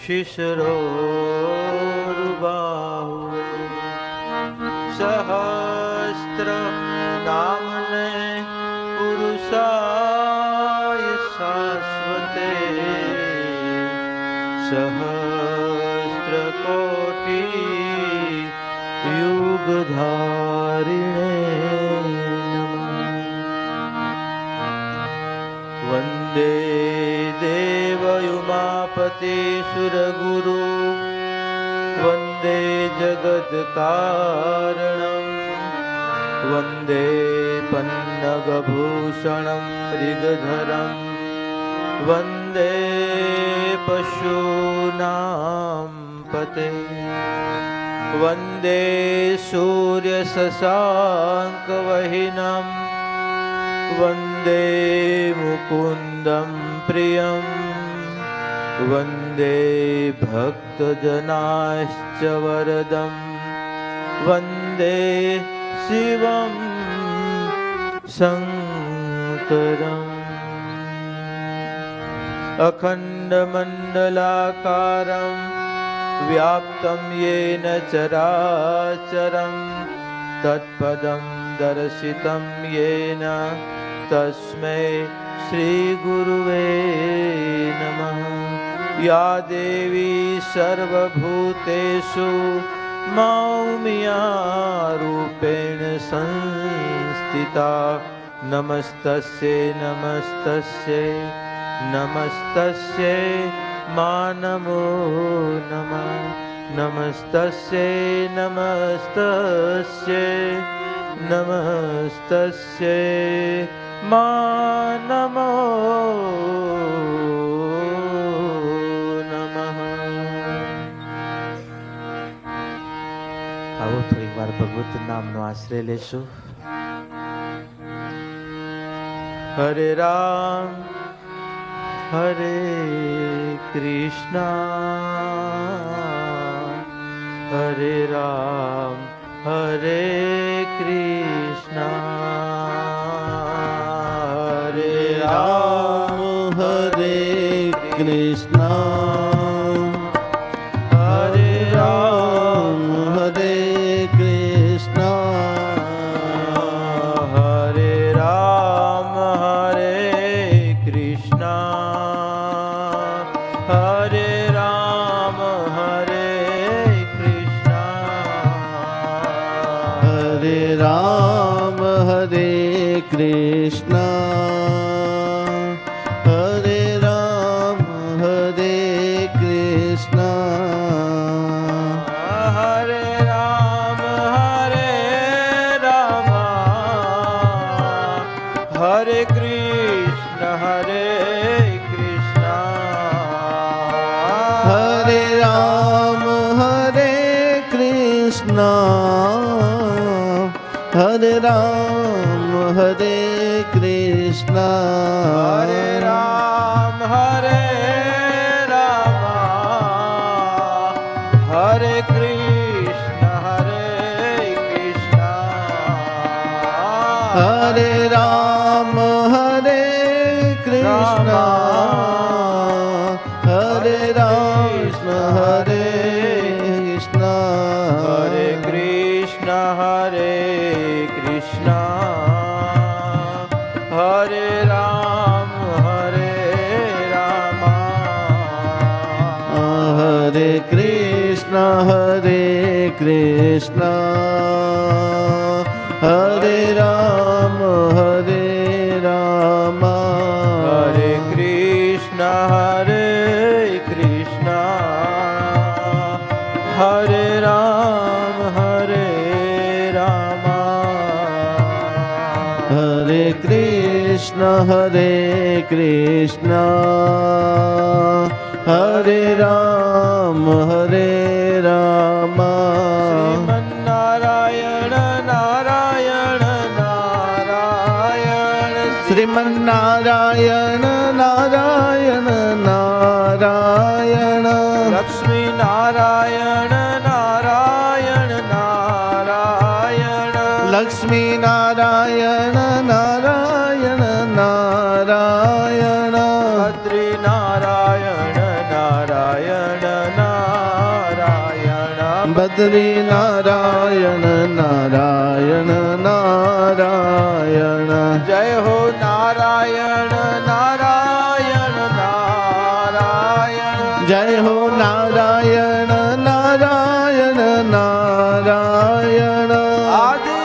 शिशिरोर्बाहु सहस्र नामने पुरुषाय शाश्वते सहस्रकोटि युगधारिणे वन्दे देवयुमापति सुरगुरु वन्दे जगत्कारणं वन्दे पन्नगभूषणं मृगधरं वन्दे पशूनां पते वन्दे सूर्यशशाङ्कवहिनं वन्दे मुकुन्दं प्रियं वन्दे भक्तजनाश्च वरदं वन्दे शिवं शङ्करम् अखण्डमण्डलाकारं व्याप्तं येन चराचरं तत्पदं दर्शितं येन तस्मै श्रीगुरुवे नमः। या देवी सर्वभूतेषु मौमिया रूपेण संस्थिता नमस्तस्यै नमस्तस्यै नमस्तस्यै नमो नमः नमस्तस्यै नमस्तस्यै नमस्तस्यै नमो नमः। આવો થોડી વાર ભગવત નામનો આશ્રય લેશો। હરે રામ હરે કૃષ્ણ હરે રામ હરે કૃષ્ણ હરે રામ હરે કૃષ્ણ હરે રામ હરે કૃષ્ણ હરે રામ હરે કૃષ્ણ હરે રામ હરે કૃષ્ણ હરે રામ હરે કૃષ્ણ હરે રામ હરે કૃષ્ણ હરે રામ હરે રામ હરે કૃષ્ણ હરે કૃષ્ણ હરે રામ હરે કૃષ્ણ હરે રામ હરે કૃષ્ણ હરે રામ હરે રામ હરે કૃષ્ણ હરે કૃષ્ણ હરે રામ હરે કૃષ્ણ હરે રામ હરે કૃષ્ણ હરે કૃષ્ણ હરે કૃષ્ણ હરે રામ હરે રામ હરે કૃષ્ણ હરે કૃષ્ણ હરે રામ હરે રામ હરે કૃષ્ણ હરે કૃષ્ણ હરે રામ હરે રામ હરે કૃષ્ણ હરે કૃષ્ણ હરે રામ હરે રામ શ્રીમન્નારાયણ નારાયણ નારાયણ શ્રીમન્નારાયણ નારાયણ નારાયણ લક્ષ્મી નારાયણ નારાયણ નારાયણ લક્ષ્મી નારાયણ નારાયણ નારાયણ બદ્રી નારાયણ નારાયણ બદ્રી નારાયણ નારાયણ નારાયણ જય હો નારાયણ નારાયણ નારાયણ જય હો નારાયણ નારાયણ નારાયણ આદિ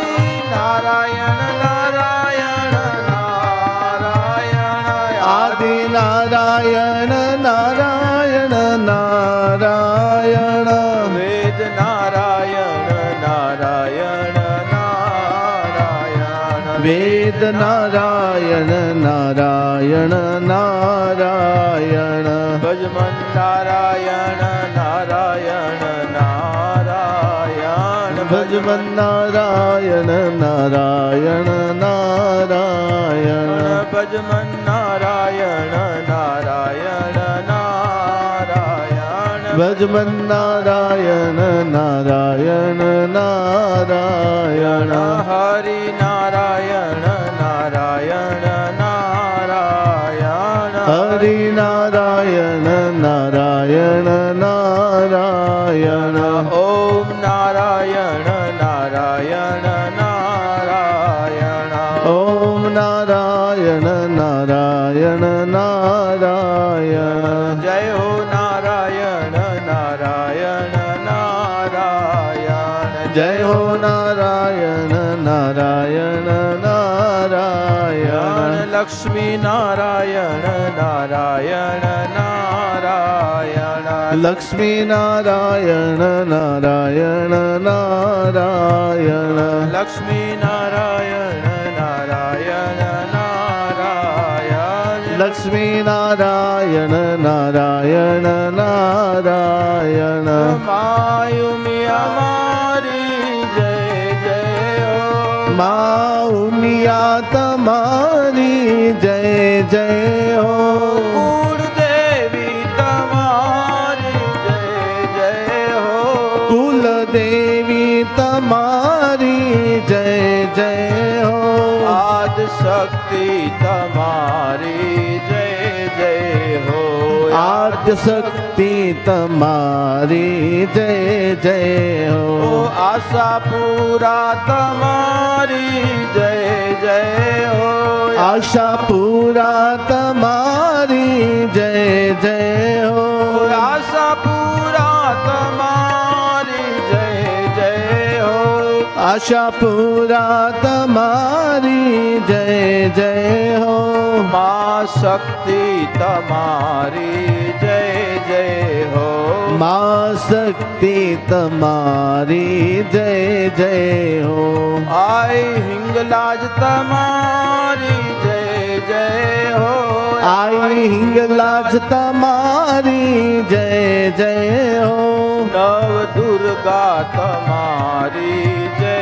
નારાયણ નારાયણ નારાયણ આદિ નારાયણ નારાયણ નારાયણ વેદ નારાયણ નારાયણ નારાયણ વેદ નારાયણ નારાયણ નારાયણ ભજમન નારાયણ નારાયણ નારાયણ ભજમન નારાયણ નારાયણ નારાયણ ભજમન નારાયણ નારાયણ નારાયણ ભજમન નારાયણ નારાયણ નારાયણ હરિ નારાયણ નારાયણ નારાયણ હરિ નારાયણ નારાયણ નારાયણ ઓમ નારાયણ નારાયણ નારાયણ ઓમ નારાયણ નારાયણ નારાયણ જય હો નારાયણ નારાયણ નારાયણ જય હો નારાયણ નારાયણ નારાયણ લક્ષ્મી નારાયણ નારાયણ નારાયણ લક્ષ્મી નારાયણ નારાયણ નારાયણ લક્ષ્મી નારાયણ નારાયણ નારાયણ લક્ષ્મી નારાયણ નારાયણ નારાયણ માયુમી અમારી જય જય હો મા ઉમિયા તમારી જય જય હો કુળદેવી તમારી જય જય હો કુલદેવી તમારી જય જય હો આદ શક્તિ તમારી જય જય હો આદ્ય શક્તિ તમારી જય જય હો આશાપુરા તમારી જય જય હો આશાપુરા તમારી જય જય હો આશાપુરા તમારી જય જય હો આશાપુરા તમારી જય જય હો મા શક્તિ તમારી જય જય હો મા શક્તિ તમારી જય જય હો આય હિંગલાજ તમારી જય જય હો આઈ હિંગલાજ તમારી જય જય હો નવ દુર્ગા તમારી જય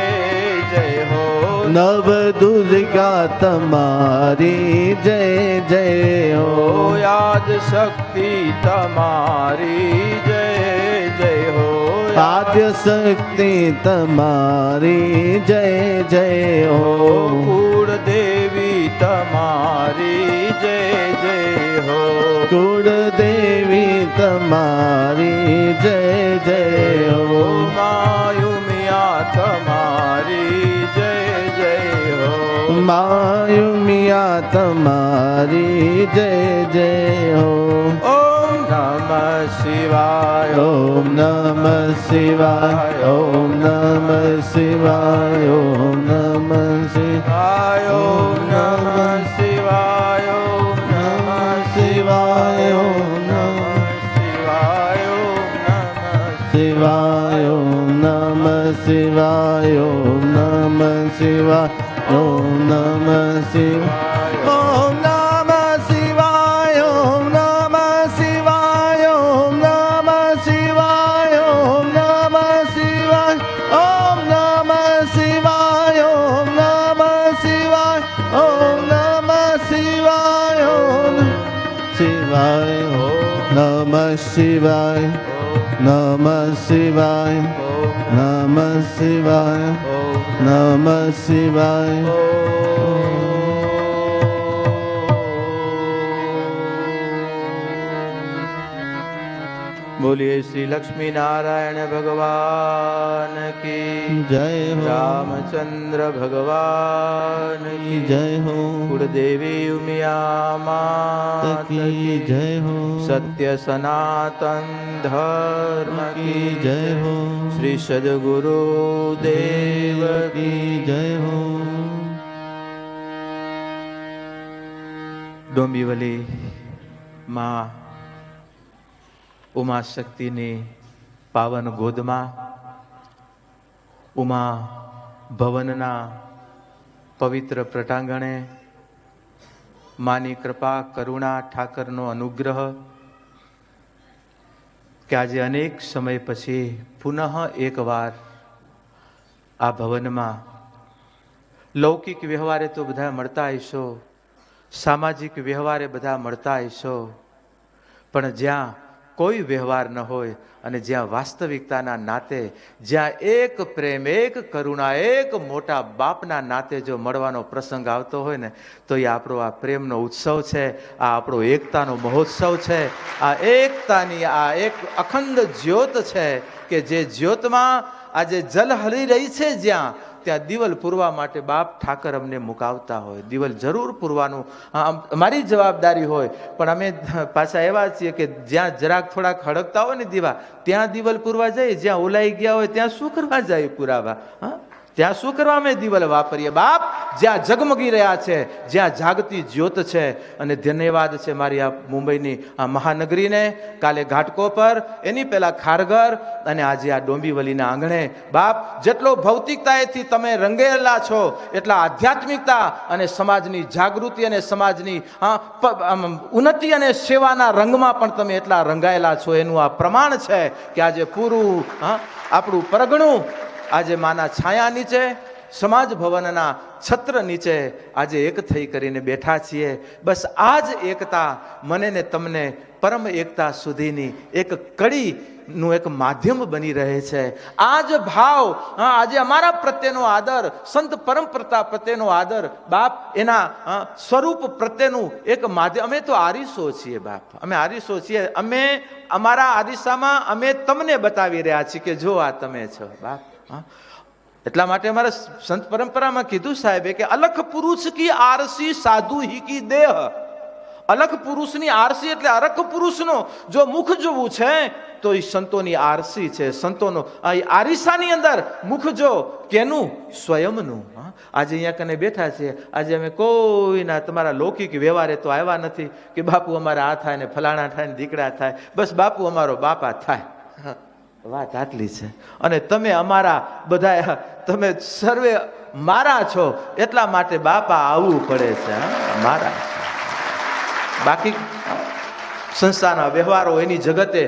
જય હો નવ દુર્ગા તમારી જય જય હો યાદ શક્તિ તમારી જય જય હો આદ્ય શક્તિ તમારી જય જય હો કુળદેવી તમારી જય જય હો કુળદેવી તમારી જય જય હો માયુમિયા તમારી જય જય હો માયુમિયા તમારી જય જય હો ઓમ નમઃ શિવાય ઓમ નમઃ શિવાય ઓમ નમઃ શિવાય ઓમ નમઃ શિવાય ઓમ નમઃ શિવાય ઓમ નમઃ શિવાય ઓમ નમઃ શિવાય ઓમ નમઃ શિવાય ઓમ નમઃ શિવાય ઓમ નમઃ શિવાય ઓમ નમઃ શિવાય ઓમ નમઃ શિવાય ઓમ નમઃ શિવાય ઓમ નમઃ શિવાય ઓમ નમઃ શિવાય ઓમ નમઃ શિવાય ઓમ નમઃ શિવાય ઓમ નમઃ શિવાય ઓમ શિવાય નમઃ શિવાય નમઃ શિવાય નમઃ શિવાય નમઃ શિવાય बोलिए श्री लक्ष्मी नारायण भगवान की जय हो। रामचंद्र भगवान की जय हो। कुलदेवी उमिया मात की जय हो। सत्य सनातन धर्म की जय हो। श्री सद्गुरु देव की जय हो। डोंबिवली माँ उमा शक्तिनी पावन गोदमा उमा भवनना पवित्र प्रटांगणे मानी कृपा करुणा ठाकरनो अनुग्रह कि आज अनेक समय पछी पुनः एक वार आ भवन में लौकिक व्यवहारे तो बधा मळता हशो, सामाजिक व्यवहारे बधा मळता हशो, पण ज्यां कोई व्यवहार न होय अने ज्यां वास्तविकताना नाते ज्यां एक प्रेम एक करुणा एक मोटा बापना नाते जो मळवानो प्रसंग आवतो होय ने तो ये आपणो आ प्रेमनो उत्सव छे, आ आपणो एकतानो महोत्सव छे। आ एकतानी आ एक अखंड ज्योत छे के जे ज्योतमां आजे जल हली रही छे ज्यां ત્યાં દિવલ પૂરવા માટે બાપ ઠાકર અમને મુકાવતા હોય। દિવલ જરૂર પૂરવાનું અમારી જવાબદારી હોય, પણ અમે પાછા એવા છીએ કે જ્યાં જરાક થોડાક હળગતા હોય ને દીવા ત્યાં દિવલ પૂરવા જઈએ, જ્યાં ઓલાઈ ગયા હોય ત્યાં શું કરવા જાય પૂરાવા? હા, ત્યાં શું કરવા અમે દિવલ વાપરીએ? બાપ જ્યાં જગમગી રહ્યા છે, જ્યાં જાગતી જ્યોત છે। અને ધન્યવાદ છે મારી આ મુંબઈની આ મહાનગરીને, કાલે ઘાટકોપર, એની પહેલા ખારઘર અને આજે આ ડોંબિવલીના આંગણે બાપ જેટલો ભૌતિકતાએથી તમે રંગેલા છો એટલા આધ્યાત્મિકતા અને સમાજની જાગૃતિ અને સમાજની ઉન્નતિ અને સેવાના રંગમાં પણ તમે એટલા રંગાયેલા છો। એનું આ પ્રમાણ છે કે આજે પૂરું આપણું પરગણું આજે માના છાયા નીચે સમાજ ભવનના છત્ર નીચે આજે એક થઈ કરીને બેઠા છીએ। બસ આ જ એકતા મને ને તમને પરમ એકતા સુધીની એક કડીનું એક માધ્યમ બની રહે છે। આ જ ભાવ આજે અમારા પ્રત્યેનો આદર, સંત પરંપરા પ્રત્યેનો આદર, બાપ એના સ્વરૂપ પ્રત્યેનું એક માધ્યમ। અમે તો આરીસો છીએ બાપ, અમે આરીસો છીએ। અમે અમારા આરીસામાં અમે તમને બતાવી રહ્યા છીએ કે જો આ તમે છો બાપ। એટલા માટે અમારા સંત પરંપરામાં કીધું સાહેબે કે અલખ પુરુષ કી આરસી સાધુ હી की देह। અલખ પુરુષની આરસી એટલે અરખ પુરુષનો જો મુખ જોવું છે તો એ સંતોની આરસી છે, સંતોનો આરીસાની અંદર મુખ જો કેનું? સ્વયંનું। આજે અહીંયા કને બેઠા છે, આજે અમે કોઈના તમારા લૌકિક વ્યવહારે તો આવ્યા નથી કે બાપુ અમારા આ થાય ને ફલાણા થાય ને દીકરા થાય, બસ બાપુ અમારો બાપા થાય। વાત આટલી છે। અને તમે અમારા બધા, તમે સર્વે મારા છો એટલા માટે બાપા આવવું પડે છે, મારા। બાકી સંસ્થાના વ્યવહારો એની જગતે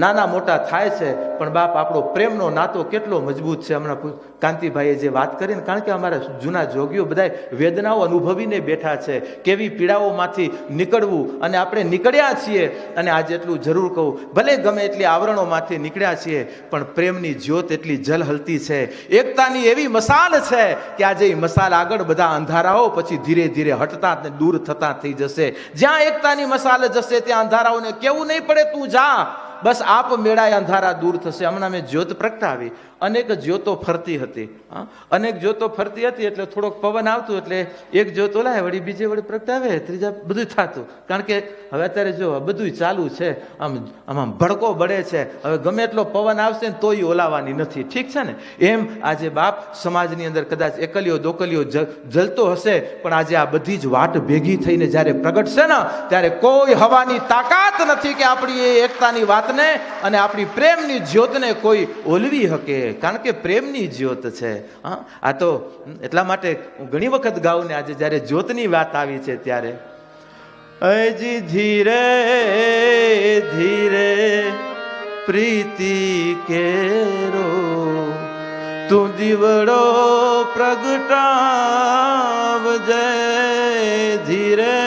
નાના મોટા થાય છે, પણ બાપ આપણો પ્રેમનો નાતો કેટલો મજબૂત છે। હમણાં કાંતિભાઈએ જે વાત કરીને, કારણ કે અમારા જૂના જોગીઓ બધા વેદનાઓ અનુભવીને બેઠા છે, કેવી પીડાઓમાંથી નીકળવું, અને આપણે નીકળ્યા છીએ। અને આજે એટલું જરૂર કહું, ભલે ગમે એટલી આવરણોમાંથી નીકળ્યા છીએ, પણ પ્રેમની જ્યોત એટલી જલ હલતી છે, એકતાની એવી મસાલ છે કે આજે એ મસાલ આગળ બધા અંધારાઓ પછી ધીરે ધીરે હટતા દૂર થતા થઈ જશે। જ્યાં એકતાની મસાલ જશે ત્યાં અંધારાઓને કેવું નહીં પડે તું જા, બસ આપ મેળાએ અંધારા દૂર થશે। હમણાં મેં જ્યોત પ્રગટાવી, અનેક જ્યોતો ફરતી હતી, અનેક જ્યોતો ફરતી હતી એટલે થોડોક પવન આવતું એટલે એક જ્યોત ઓલાય વળી બીજે વળી પ્રગટાવે, ત્રીજા બધું થતું। કારણ કે હવે અત્યારે જો બધું ચાલુ છે, આમ ભડકો બળે છે, હવે ગમે એટલો પવન આવશે ને તોય ઓલાવાની નથી, ઠીક છે ને? એમ આજે બાપ સમાજની અંદર કદાચ એકલીઓ દોકલીઓ જલતો હશે, પણ આજે આ બધી જ વાટ ભેગી થઈને જ્યારે પ્રગટશે ને ત્યારે કોઈ હવાની તાકાત નથી કે આપણી એ એકતાની વાતને અને આપણી પ્રેમની જ્યોતને કોઈ ઓલવી શકે, કારણ કે પ્રેમની જ્યોત છે। આ તો એટલા માટે હું ઘણી વખત ગાઉં ને આજે જ્યારે જ્યોતની વાત આવી છે ત્યારે, અજી ધીરે ધીરે પ્રીતિ કેરો તું દીવડો પ્રગટાવજે, ધીરે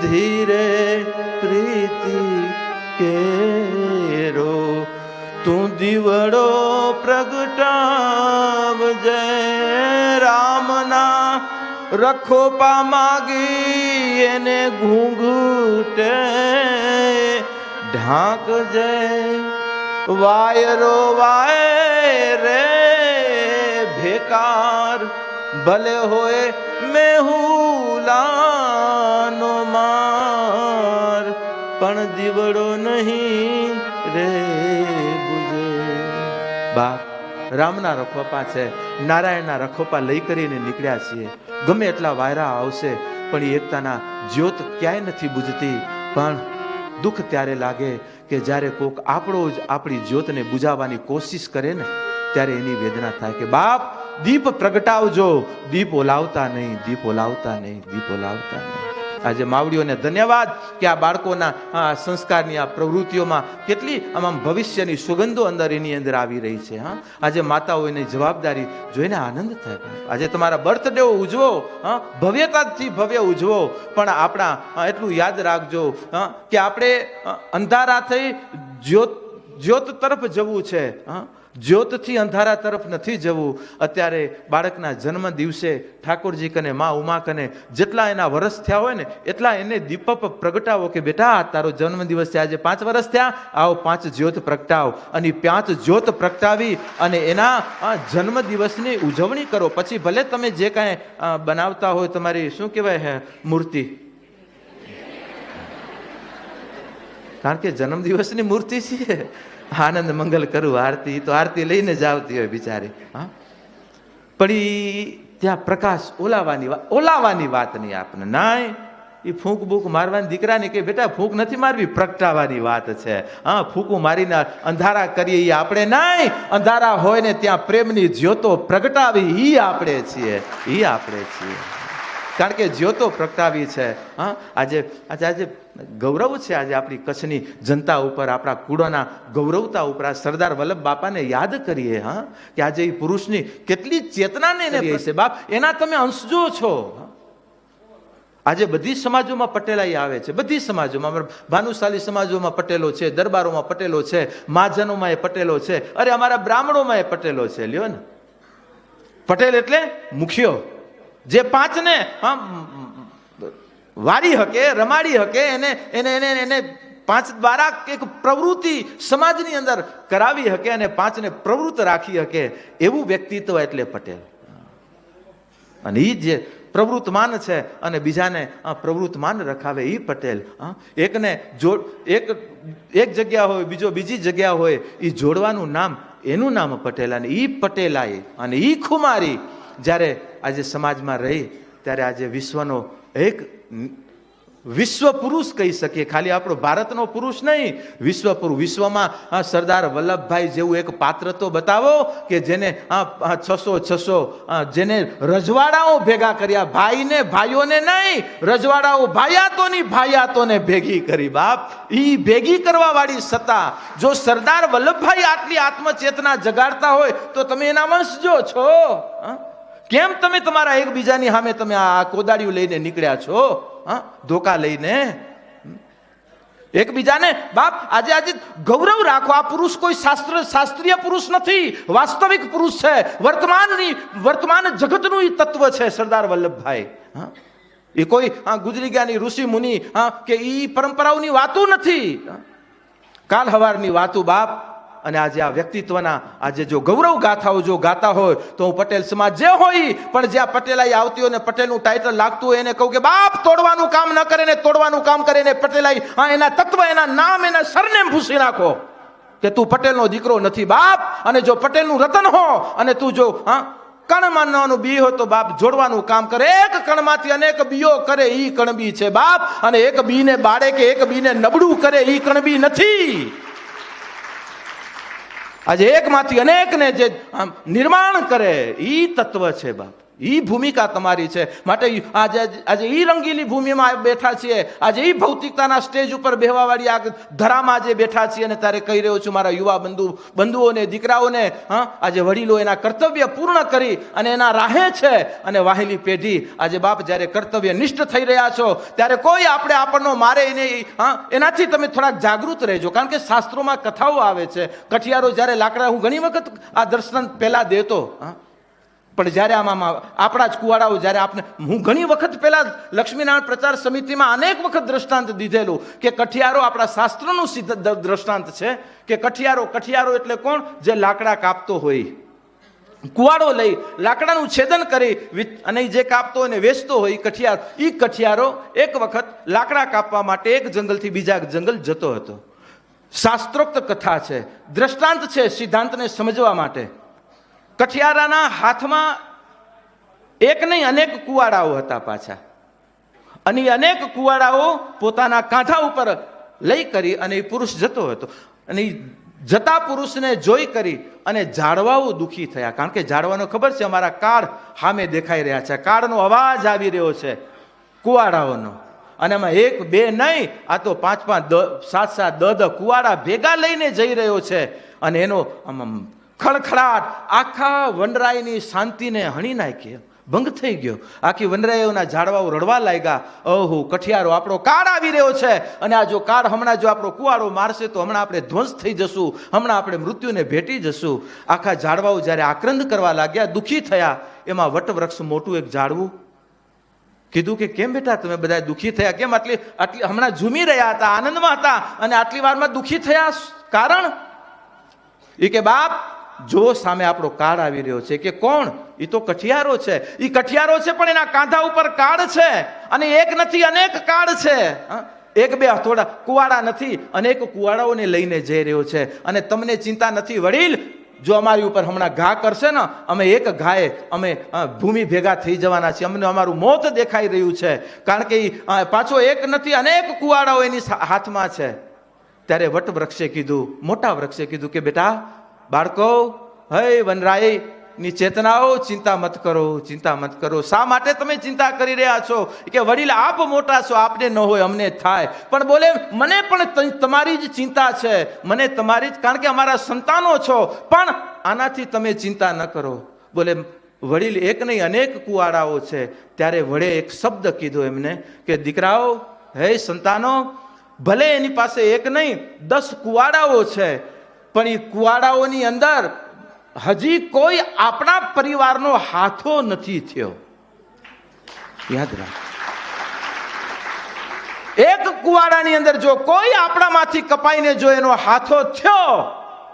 ધીરે પ્રીતિ કેરો તું દીવડો પ્રગટાવજે। રામના રખોપા માગી એને ઘૂંઘટે ઢાંકજે વાયરો વાય રે ભેકાર, ભલે હોય મેહુલાનો માર, પણ દીવડો નહીં રે બુજે. બાપ રામના રખોપા છે, નારાયણના રખોપા લઈ કરીને નીકળ્યા છીએ. ગમે એટલા વાયરા આવશે પણ એ એકતાના જ્યોત ક્યાંય નથી બુજતી. પણ દુઃખ ત્યારે લાગે કે જ્યારે કોક આપણો જ આપણી જ્યોતને બુજાવવાની કોશિશ કરે ને ત્યારે એની વેદના થાય કે બાપ દીપ પ્રગટાવજો, દીપ ઓલાવતા નહીં, દીપ ઓલાવતા નહીં, દીપ ઓલાવતા નહીં. આજે માવડીઓને ધન્યવાદ કે આ બાળકોના સંસ્કારની આ પ્રવૃત્તિઓમાં કેટલી આમ ભવિષ્યની સુગંધો અંદર એની અંદર આવી રહી છે. હા, આજે માતાઓની જવાબદારી જોઈને આનંદ થાય. આજે તમારા બર્થડે ઉજવો, ભવ્યતાથી ભવ્ય ઉજવો, પણ આપણા એટલું યાદ રાખજો કે આપણે અંધારા થઈ જ્યોત તરફ જવું છે. જ્યોતથી અંધારા તરફ નથી જવું. અત્યારે બાળકના જન્મ દિવસે ઠાકોરજી કને મા ઉમા કને જેટલા એના વર્ષ થયા હોય ને એટલા એને દીપક પ્રગટાવો કે બેટા તારો જન્મ દિવસ છે, આજે 5 વર્ષ થયા, આવો 5 જ્યોત પ્રગટાવ. અને 5 જ્યોત પ્રગટાવી અને એના જન્મ દિવસની ઉજવણી કરો. પછી ભલે તમે જે કાંઈ બનાવતા હોય, તમારી શું કહેવાય મૂર્તિ, કારણ કે જન્મ દિવસની મૂર્તિ છે. આનંદ મંગલ કરું આરતી, તો આરતી લઈને જ આવતી હોય બિચારી. હા, પણ ત્યાં પ્રકાશ ઓલાવાની વાત નહીં આપને. નાય એ ફૂંક બૂક મારવાની દીકરાને કે બેટા ફૂંક નથી મારવી, પ્રગટાવાની વાત છે. હા, ફૂંકું મારીને અંધારા કરીએ એ આપણે નહીં. અંધારા હોય ને ત્યાં પ્રેમની જ્યોતો પ્રગટાવી એ આપણે છીએ, એ આપણે છીએ. કારણ કે જ્યોતો પ્રગટાવી છે. હા, આજે ગૌરવ છે આજે આપણી કચ્છની જનતા ઉપર, આપણા કુળોના ગૌરવતા ઉપર. આ સરદાર વલ્લભ બાપાને યાદ કરીએ. હા, કે આજે એ પુરુષની કેટલી ચેતનાને છે બાપ, એના તમે અંશજો છો. આજે બધી સમાજોમાં પટેલાઈ આવે છે, બધી સમાજોમાં. ભાનુશાલી સમાજોમાં પટેલો છે, દરબારોમાં પટેલો છે, મહાજનોમાં એ પટેલો છે, અરે અમારા બ્રાહ્મણોમાં એ પટેલો છે. લ્યો ને, પટેલ એટલે મુખ્યો, જે 5 ને વારી હકે, રમાડી હકે, એને 5 દ્વારા એક પ્રવૃત્તિ સમાજની અંદર કરાવી હકે અને 5 ને પ્રવૃત્ત રાખી હકે, એવું વ્યક્તિત્વ એટલે પટેલ. અને એ જે પ્રવૃત્તમાન છે અને બીજાને પ્રવૃત્તમાન રખાવે એ પટેલ. એકને એક જગ્યા હોય, બીજો બીજી જગ્યા હોય, એ જોડવાનું નામ, એનું નામ પટેલ. અને એ પટેલાઈ અને એ ખુમારી જ્યારે આજે સમાજમાં રહી ત્યારે આજે વિશ્વનો એક વિશ્વ પુરુષ કહી શકીએ. ખાલી આપણો ભારતનો પુરુષ નહીં, વિશ્વ પુરુષ. વિશ્વમાં સરદાર વલ્લભભાઈ જેવું એક પાત્ર તો બતાવો કે જેને 600 જેને રજવાડાઓ ભેગા કર્યા, ભાઈને ભાઈઓને નહીં, રજવાડાઓ ભાયાતોને ભેગી કરી. બાપ, ઈ ભેગી કરવા વાળી સત્તા જો સરદાર વલ્લભભાઈ આટલી આત્મચેતના જગાડતા હોય તો તમે એના વંશજો છો. કેમ તમે તમારા એકબીજાની સામે તમે આ કોદાળીઓ લઈને નીકળ્યા છો, ધોકા લઈને એકબીજાને? બાપ, આજે ગૌરવ રાખો. આ પુરુષ કોઈ શાસ્ત્રીય પુરુષ નથી, વાસ્તવિક પુરુષ છે. વર્તમાન જગતનું તત્વ છે સરદાર વલ્લભભાઈ. એ કોઈ ગુજરી ગયાની ઋષિ મુનિ કે ઈ પરંપરાઓની વાતો નથી, કાલ હવારની વાતો. બાપ, અને આજે આ વ્યક્તિત્વના આજે જો ગૌરવ ગાથાઓ જો ગાતા હોય તો હું પટેલ સમાજ જે હોય, પણ જ્યાં પટેલાઈ આવતી હોય ને પટેલનું ટાઇટલ લાગતું હોય એને કહું કે બાપ, તોડવાનું કામ ન કરે ને તોડવાનું કામ કરે ને પટેલાઈ એના તત્વ, એના નામ, એના સરનેમ ભૂસી નાખો કે તું પટેલનો દીકરો નથી. બાપ, અને જો પટેલનું રતન હો અને તું જો કણમાં બી હોય તો બાપ જોડવાનું કામ કરે. એક કણમાંથી અનેક બીઓ કરે ઈ કણબી છે બાપ. અને એક બીને બાળે કે એક બીને નબળું કરે ઈ કણબી નથી. આજે એકમાંથી અનેકને જે નિર્માણ કરે ઈ તત્વ છે બાપ. ઈ ભૂમિકા તમારી છે. માટે આજે ઈ રંગીલી ભૂમિમાં બેઠા છીએ, આજે ઈ ભૌતિકતાના સ્ટેજ ઉપર બેહવા વાળી આ ધરામાં આજે બેઠા છીએ. અને તારે કહી રહ્યો છું મારા યુવા બંધુઓને, દીકરાઓને, આજે વડીલો એના કર્તવ્ય પૂર્ણ કરી અને એના રાહે છે. અને વાહેલી પેઢી આજે બાપ જ્યારે કર્તવ્ય નિષ્ઠ થઈ રહ્યા છો ત્યારે કોઈ આપણનો મારે નહીં. એનાથી તમે થોડાક જાગૃત રહેજો. કારણ કે શાસ્ત્રોમાં કથાઓ આવે છે. કઠિયારો જ્યારે લાકડા, હું ઘણી વખત આ દર્શન પહેલા દેતો, પણ જ્યારે આમાં આપણા જ કુવાડાઓ, જ્યારે આપણે, હું ઘણી વખત પહેલા લક્ષ્મીનારાયણ પ્રચાર સમિતિમાં અનેક વખત દ્રષ્ટાંત દીધેલું કે કઠિયારો આપણા શાસ્ત્રનું સિદ્ધ દ્રષ્ટાંત છે કે કઠિયારો એટલે કોણ? જે લાકડા કાપતો હોય, કુવાડો લઈ લાકડાનું છેદન કરી અને જે કાપતો હોય ને વેચતો હોય કઠિયારો એક વખત લાકડા કાપવા માટે એક જંગલથી બીજા જંગલ જતો હતો. શાસ્ત્રોક્ત કથા છે, દ્રષ્ટાંત છે સિદ્ધાંતને સમજવા માટે. કઠિયારાના હાથમાં એક નહીં અનેક કુવાડાઓ હતા પાછા, અને અનેક કુવાડાઓ પોતાના કાંઠા ઉપર લઈ કરી અને એ પુરુષ જતો હતો. અને જતા પુરુષને જોઈ કરી અને ઝાડવાઓ દુઃખી થયા, કારણ કે ઝાડવાનો ખબર છે અમારા કાળ સામે દેખાઈ રહ્યા છે, કાળનો અવાજ આવી રહ્યો છે કુવાડાઓનો. અને એમાં એક બે નહીં, આ તો 5 5 7 7 10 કુવાડા ભેગા લઈને જઈ રહ્યો છે. અને એનો ખડખડાટ આખા વનરાયની શાંતિને હણી નાખી, ભંગ થઈ ગયો. આખી વનરાયોના ઝાડવાઓ રડવા લાગ્યા, ઓહો કઠિયારો આપણો કાળ આવી રહ્યો છે, અને આ જો કાળ હમણાં જો આપણો કુવાડો મારશે તો હમણાં આપણે ધ્વંસ થઈ જશું, હમણાં આપણે મૃત્યુને ભેટી જશું. આખા ઝાડવાઓ જ્યારે આક્રંદ કરવા લાગ્યા, દુઃખી થયા. એમાં વટવૃક્ષ મોટું એક ઝાડવું કીધું કે કેમ બેટા તમે બધા દુઃખી થયા, કેમ આટલી હમણાં ઝૂમી રહ્યા હતા, આનંદમાં હતા, અને આટલી વારમાં દુઃખી થયા? કારણ એ કે બાપ જો સામે આપણો કાળ આવી રહ્યો છે. કે કોણ? એ તો કઠિયારો છે. એ કઠિયારો છે પણ એના કાંધા ઉપર કાળ છે, અને એક નથી અનેક કાળ છે. એક બે થોડા કુવાડા નથી, અનેક કુવાડાઓને લઈને જઈ રહ્યો છે. અને તમને ચિંતા નથી વડીલ, જો અમારી ઉપર હમણાં ઘા કરશે ને, અમે એક ઘાએ અમે ભૂમિ ભેગા થઈ જવાના છીએ, અમને અમારું મોત દેખાઈ રહ્યું છે, કારણ કે પાછો એક નથી અનેક કુવાડાઓ એની હાથમાં છે. ત્યારે વટવૃક્ષે કીધું, મોટા વૃક્ષે કીધું કે બેટા બાળકો, હે વનરાય ની ચેતનાઓ, ચિંતા મત કરો, ચિંતા મત કરો. શા માટે તમે ચિંતા કરી રહ્યા છો? કે વડીલ આપ મોટા છો, આપને ન હોય અમને થાય, પણ બોલે મને પણ તમારી જ ચિંતા છે, મને તમારી જ, કારણ કે અમારા સંતાનો છો, પણ આનાથી તમે ચિંતા ન કરો. બોલે વડીલ એક નહીં અનેક કુવાડાઓ છે. ત્યારે વડે એક શબ્દ કીધો એમને કે દીકરાઓ, હે સંતાનો, ભલે એની પાસે એક નહીં 10 કુવાડાઓ છે, પણ એ કુવાડાઓની અંદર હજી કોઈ આપણા પરિવારનો હાથો નથી થયો. યાદ રાખ, એક કુવાડાની અંદર જો કોઈ આપણામાંથી કપાઈને જો એનો હાથો થયો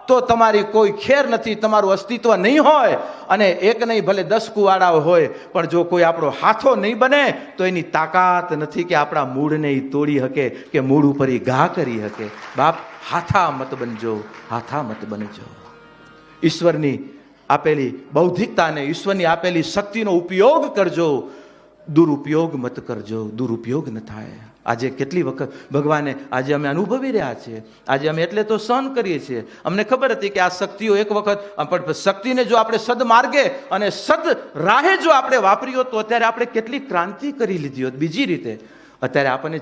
તો તમારી કોઈ ખેર નથી, તમારું અસ્તિત્વ નહીં હોય. અને એક નહીં ભલે 10 કુવાડાઓ હોય, પણ જો કોઈ આપણો હાથો નહીં બને તો એની તાકાત નથી કે આપણા મૂળને એ તોડી શકે, કે મૂળ ઉપર એ ઘા કરી શકે. બાપ હાથા મત બનજો, હાથા મત બનજો. ઈશ્વરની આપેલી બૌદ્ધિકતાને, ઈશ્વરની આપેલી શક્તિનો ઉપયોગ કરજો, દુરુપયોગ મત કરજો, દુરુપયોગ ન થાય. આજે કેટલી વખત ભગવાને આજે અમે અનુભવી રહ્યા છીએ, આજે અમે એટલે તો સહન કરીએ છીએ. અમને ખબર હતી કે આ શક્તિઓ એક વખત, પણ શક્તિને જો આપણે સદમાર્ગે અને સદ રાહે જો આપણે વાપરી હોત તો અત્યારે આપણે કેટલી ક્રાંતિ કરી લીધી હોત બીજી રીતે. અત્યારે આપણને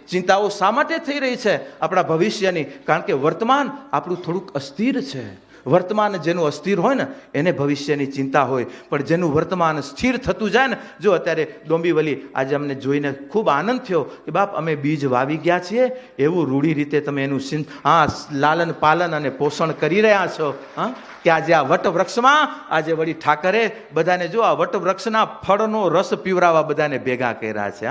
ચિંતાઓ શા માટે થઈ રહી છે? આપણા ભવિષ્યની. કારણ કે વર્તમાન આપણું થોડુંક અસ્થિર છે. વર્તમાન જેનું અસ્થિર હોય ને એને ભવિષ્યની ચિંતા હોય, પણ જેનું વર્તમાન સ્થિર થતું જાય ને, જો અત્યારે ડોંબીવલી આજે અમને જોઈને ખૂબ આનંદ થયો કે બાપ અમે બીજ વાવી ગયા છીએ, એવું રૂઢી રીતે તમે એનું લાલન પાલન અને પોષણ કરી રહ્યા છો. કે આજે આ વટવૃક્ષમાં આજે વળી ઠાકરે બધાને જો આ વટવૃક્ષના ફળનો રસ પીવરાવા બધાને ભેગા કર્યા છે.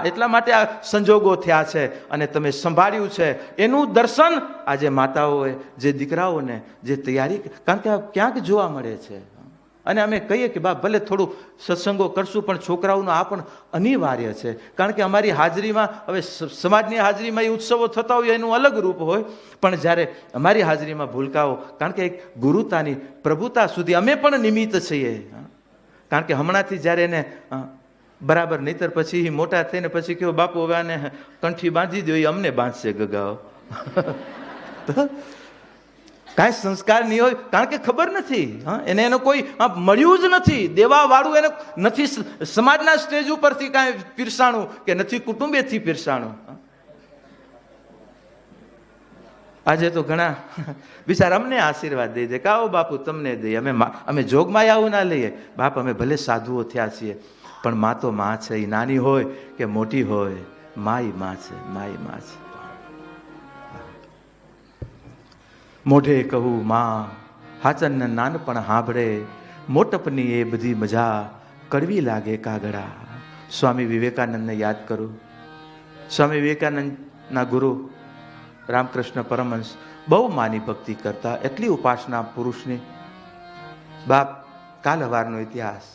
એટલા માટે આ સંજોગો થયા છે અને તમે સંભાળ્યું છે. એનું દર્શન આજે માતાઓએ, જે દીકરાઓને જે તૈયારી, કારણ કે આ ક્યાંક જોવા મળે છે. અને અમે કહીએ કે બા ભલે થોડું સત્સંગો કરશું, પણ છોકરાઓનો આ પણ અનિવાર્ય છે. કારણ કે અમારી હાજરીમાં, હવે સમાજની હાજરીમાં એ ઉત્સવો થતા હોય એનું અલગ રૂપ હોય, પણ જ્યારે અમારી હાજરીમાં ભૂલકાઓ, કારણ કે એક ગુરુતાની પ્રભુતા સુધી અમે પણ નિમિત્ત છીએ. કારણ કે હમણાંથી જ્યારે એને બરાબર, નહીતર પછી મોટા થઈને પછી કેવો બાપુ હવે આને કંઠી બાંધી દો, એ અમને બાંધશે ગગાઓ. કાંઈ સંસ્કાર નહીં હોય, કારણ કે ખબર નથી, એને એનો કોઈ મળ્યું જ નથી, દેવા વાળું એને નથી, સમાજના સ્ટેજ ઉપરથી કાંઈ પીરસાણું કે નથી કુટુંબેથી પીરસાણું. આજે તો ઘણા બિચારા અમને આશીર્વાદ દઈ દે કે આવો બાપુ તમને દઈએ, અમે જોગમાં આવું ના લઈએ. બાપ અમે ભલે સાધુઓ થયા છીએ, પણ મા તો મા છે, એ નાની હોય કે મોટી હોય, માય મા છે, માય મા છે. મોઢે કહું માં હાચન નાનપણ હાંભળે, મોટપની એ બધી મજા કડવી લાગે કાગડા. સ્વામી વિવેકાનંદને યાદ કરું. સ્વામી વિવેકાનંદના ગુરુ રામકૃષ્ણ પરમહંસ બહુ માની ભક્તિ કરતા, એટલી ઉપાસના પુરુષની. બાપ, કાલ હવારનો ઇતિહાસ.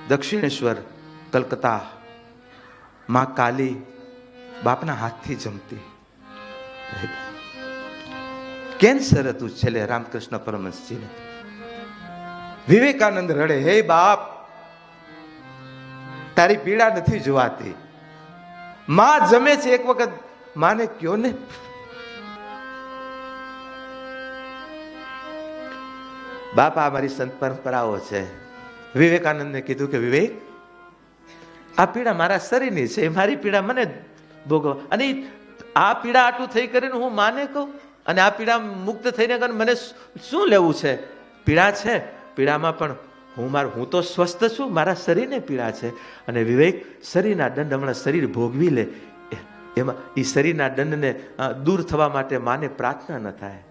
દક્ષિણેશ્વર કલકત્તા, માં કાલી બાપના હાથથી જમતી. કેન્સર હતું છેલ્લે રામકૃષ્ણ પરમહંસજીને. વિવેકાનંદ રડે, હે બાપ, તારી પીડા નથી જોવાતી. માં જમે છે, એક વખત માને કયો ને. બાપ, આ મારી સંત પરંપરાઓ છે. વિવેકાનંદને કીધું કે વિવેક, આ પીડા મારા શરીરની છે, મારી પીડા મને ભોગવ. અને આ પીડા આટલું થઈ કરીને હું માને કહું, અને આ પીડા મુક્ત થઈને મને શું લેવું છે? પીડા છે, પીડામાં પણ હું તો સ્વસ્થ છું, મારા શરીરને પીડા છે. અને વિવેક, શરીરના દંડ હમણાં શરીર ભોગવી લે, એમાં એ શરીરના દંડને દૂર થવા માટે માને પ્રાર્થના ન થાય.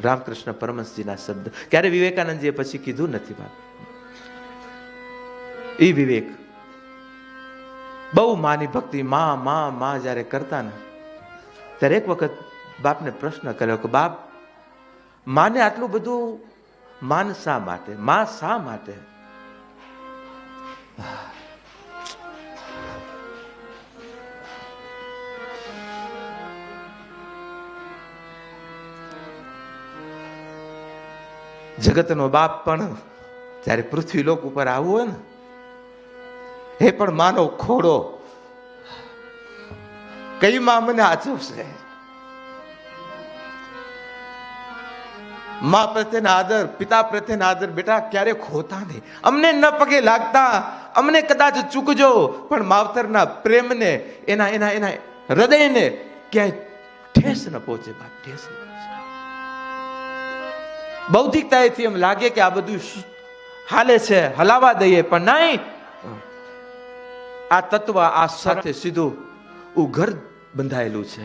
રામકૃષ્ણ પરમહંસજીના શબ્દ. ક્યારે વિવેકાનંદજીએ પછી કીધું નથી. બાપ, એ વિવેક બહુ માની ભક્તિ માં માં માં જ્યારે કરતા ને, ત્યારે એક વખત બાપને પ્રશ્ન કર્યો કે બાપ, માને આટલું બધું માન શા માટે? માં શા માટે? જગતનો બાપ પણ જ્યારે પૃથ્વીલોક ઉપર આવવું હોય ને, એ પણ માનો ખોડો. કઈ માં મને આચવશે? માં પ્રત્યેના આદર, પિતા પ્રત્યેના આદર બેટા ક્યારે ખોતા નહીં. અમને ન પગે લાગતા, અમને કદાચ ચૂકજો, પણ માવતરના પ્રેમને, એના એના એના હૃદયને ક્યાંય ઠેસ ન પહોંચે. બાપ, ઠેસ ન પહોંચે. બૌદ્ધિકતાએથી એમ લાગે કે આ બધું હાલે છે, હલાવા દઈએ, પણ નહીં. આ તત્વ આ સાથે સીધું ઘર બંધાયેલું છે.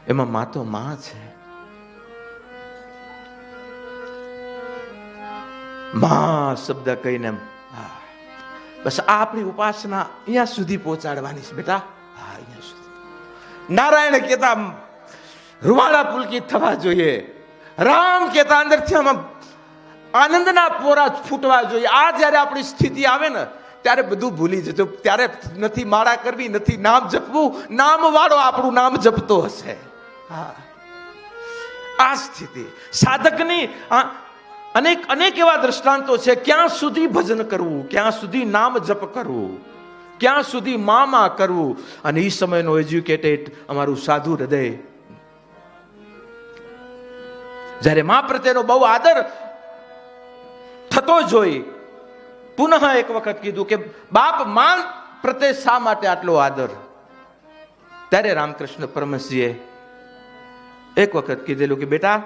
એમાં માં તો માં છે. માં શબ્દ કહીને બસ આ આપણી ઉપાસના અહીંયા સુધી પહોંચાડવાની છે બેટા. હા, અહીંયા સુધી. નારાયણ કહેતા રૂવાડા પુલકિત થવા જોઈએ. રામ કહેતા અંદરથી આમાં આનંદના પોરા ફૂટવા જોઈએ. આ જ્યારે આપણી સ્થિતિ આવે ને, ત્યારે બધું ભૂલી જજો. ત્યારે નથી માળા કરવી, નથી નામ જપવું, નામ વાળો આપણું નામ જપતો હશે. હા, આ સ્થિતિ સાધકની. અનેક અનેક એવા દ્રષ્ટાંતો છે. ક્યાં સુધી ભજન કરવું, ક્યાં સુધી નામ જપ કરવું, ક્યાં સુધી મામા કરવું. અને એ સમયનો એજ્યુકેટેડ અમારું સાધુ હૃદય જ્યારે મા પ્રત્યેનો બહુ આદર થતો જોઈ, પુનઃ એક વખત કીધું કે બાપ, મા પ્રત્યે શા માટે આટલો આદર? ત્યારે રામકૃષ્ણ પરમહંસજીએ એક વખત કીધેલું કે બેટા,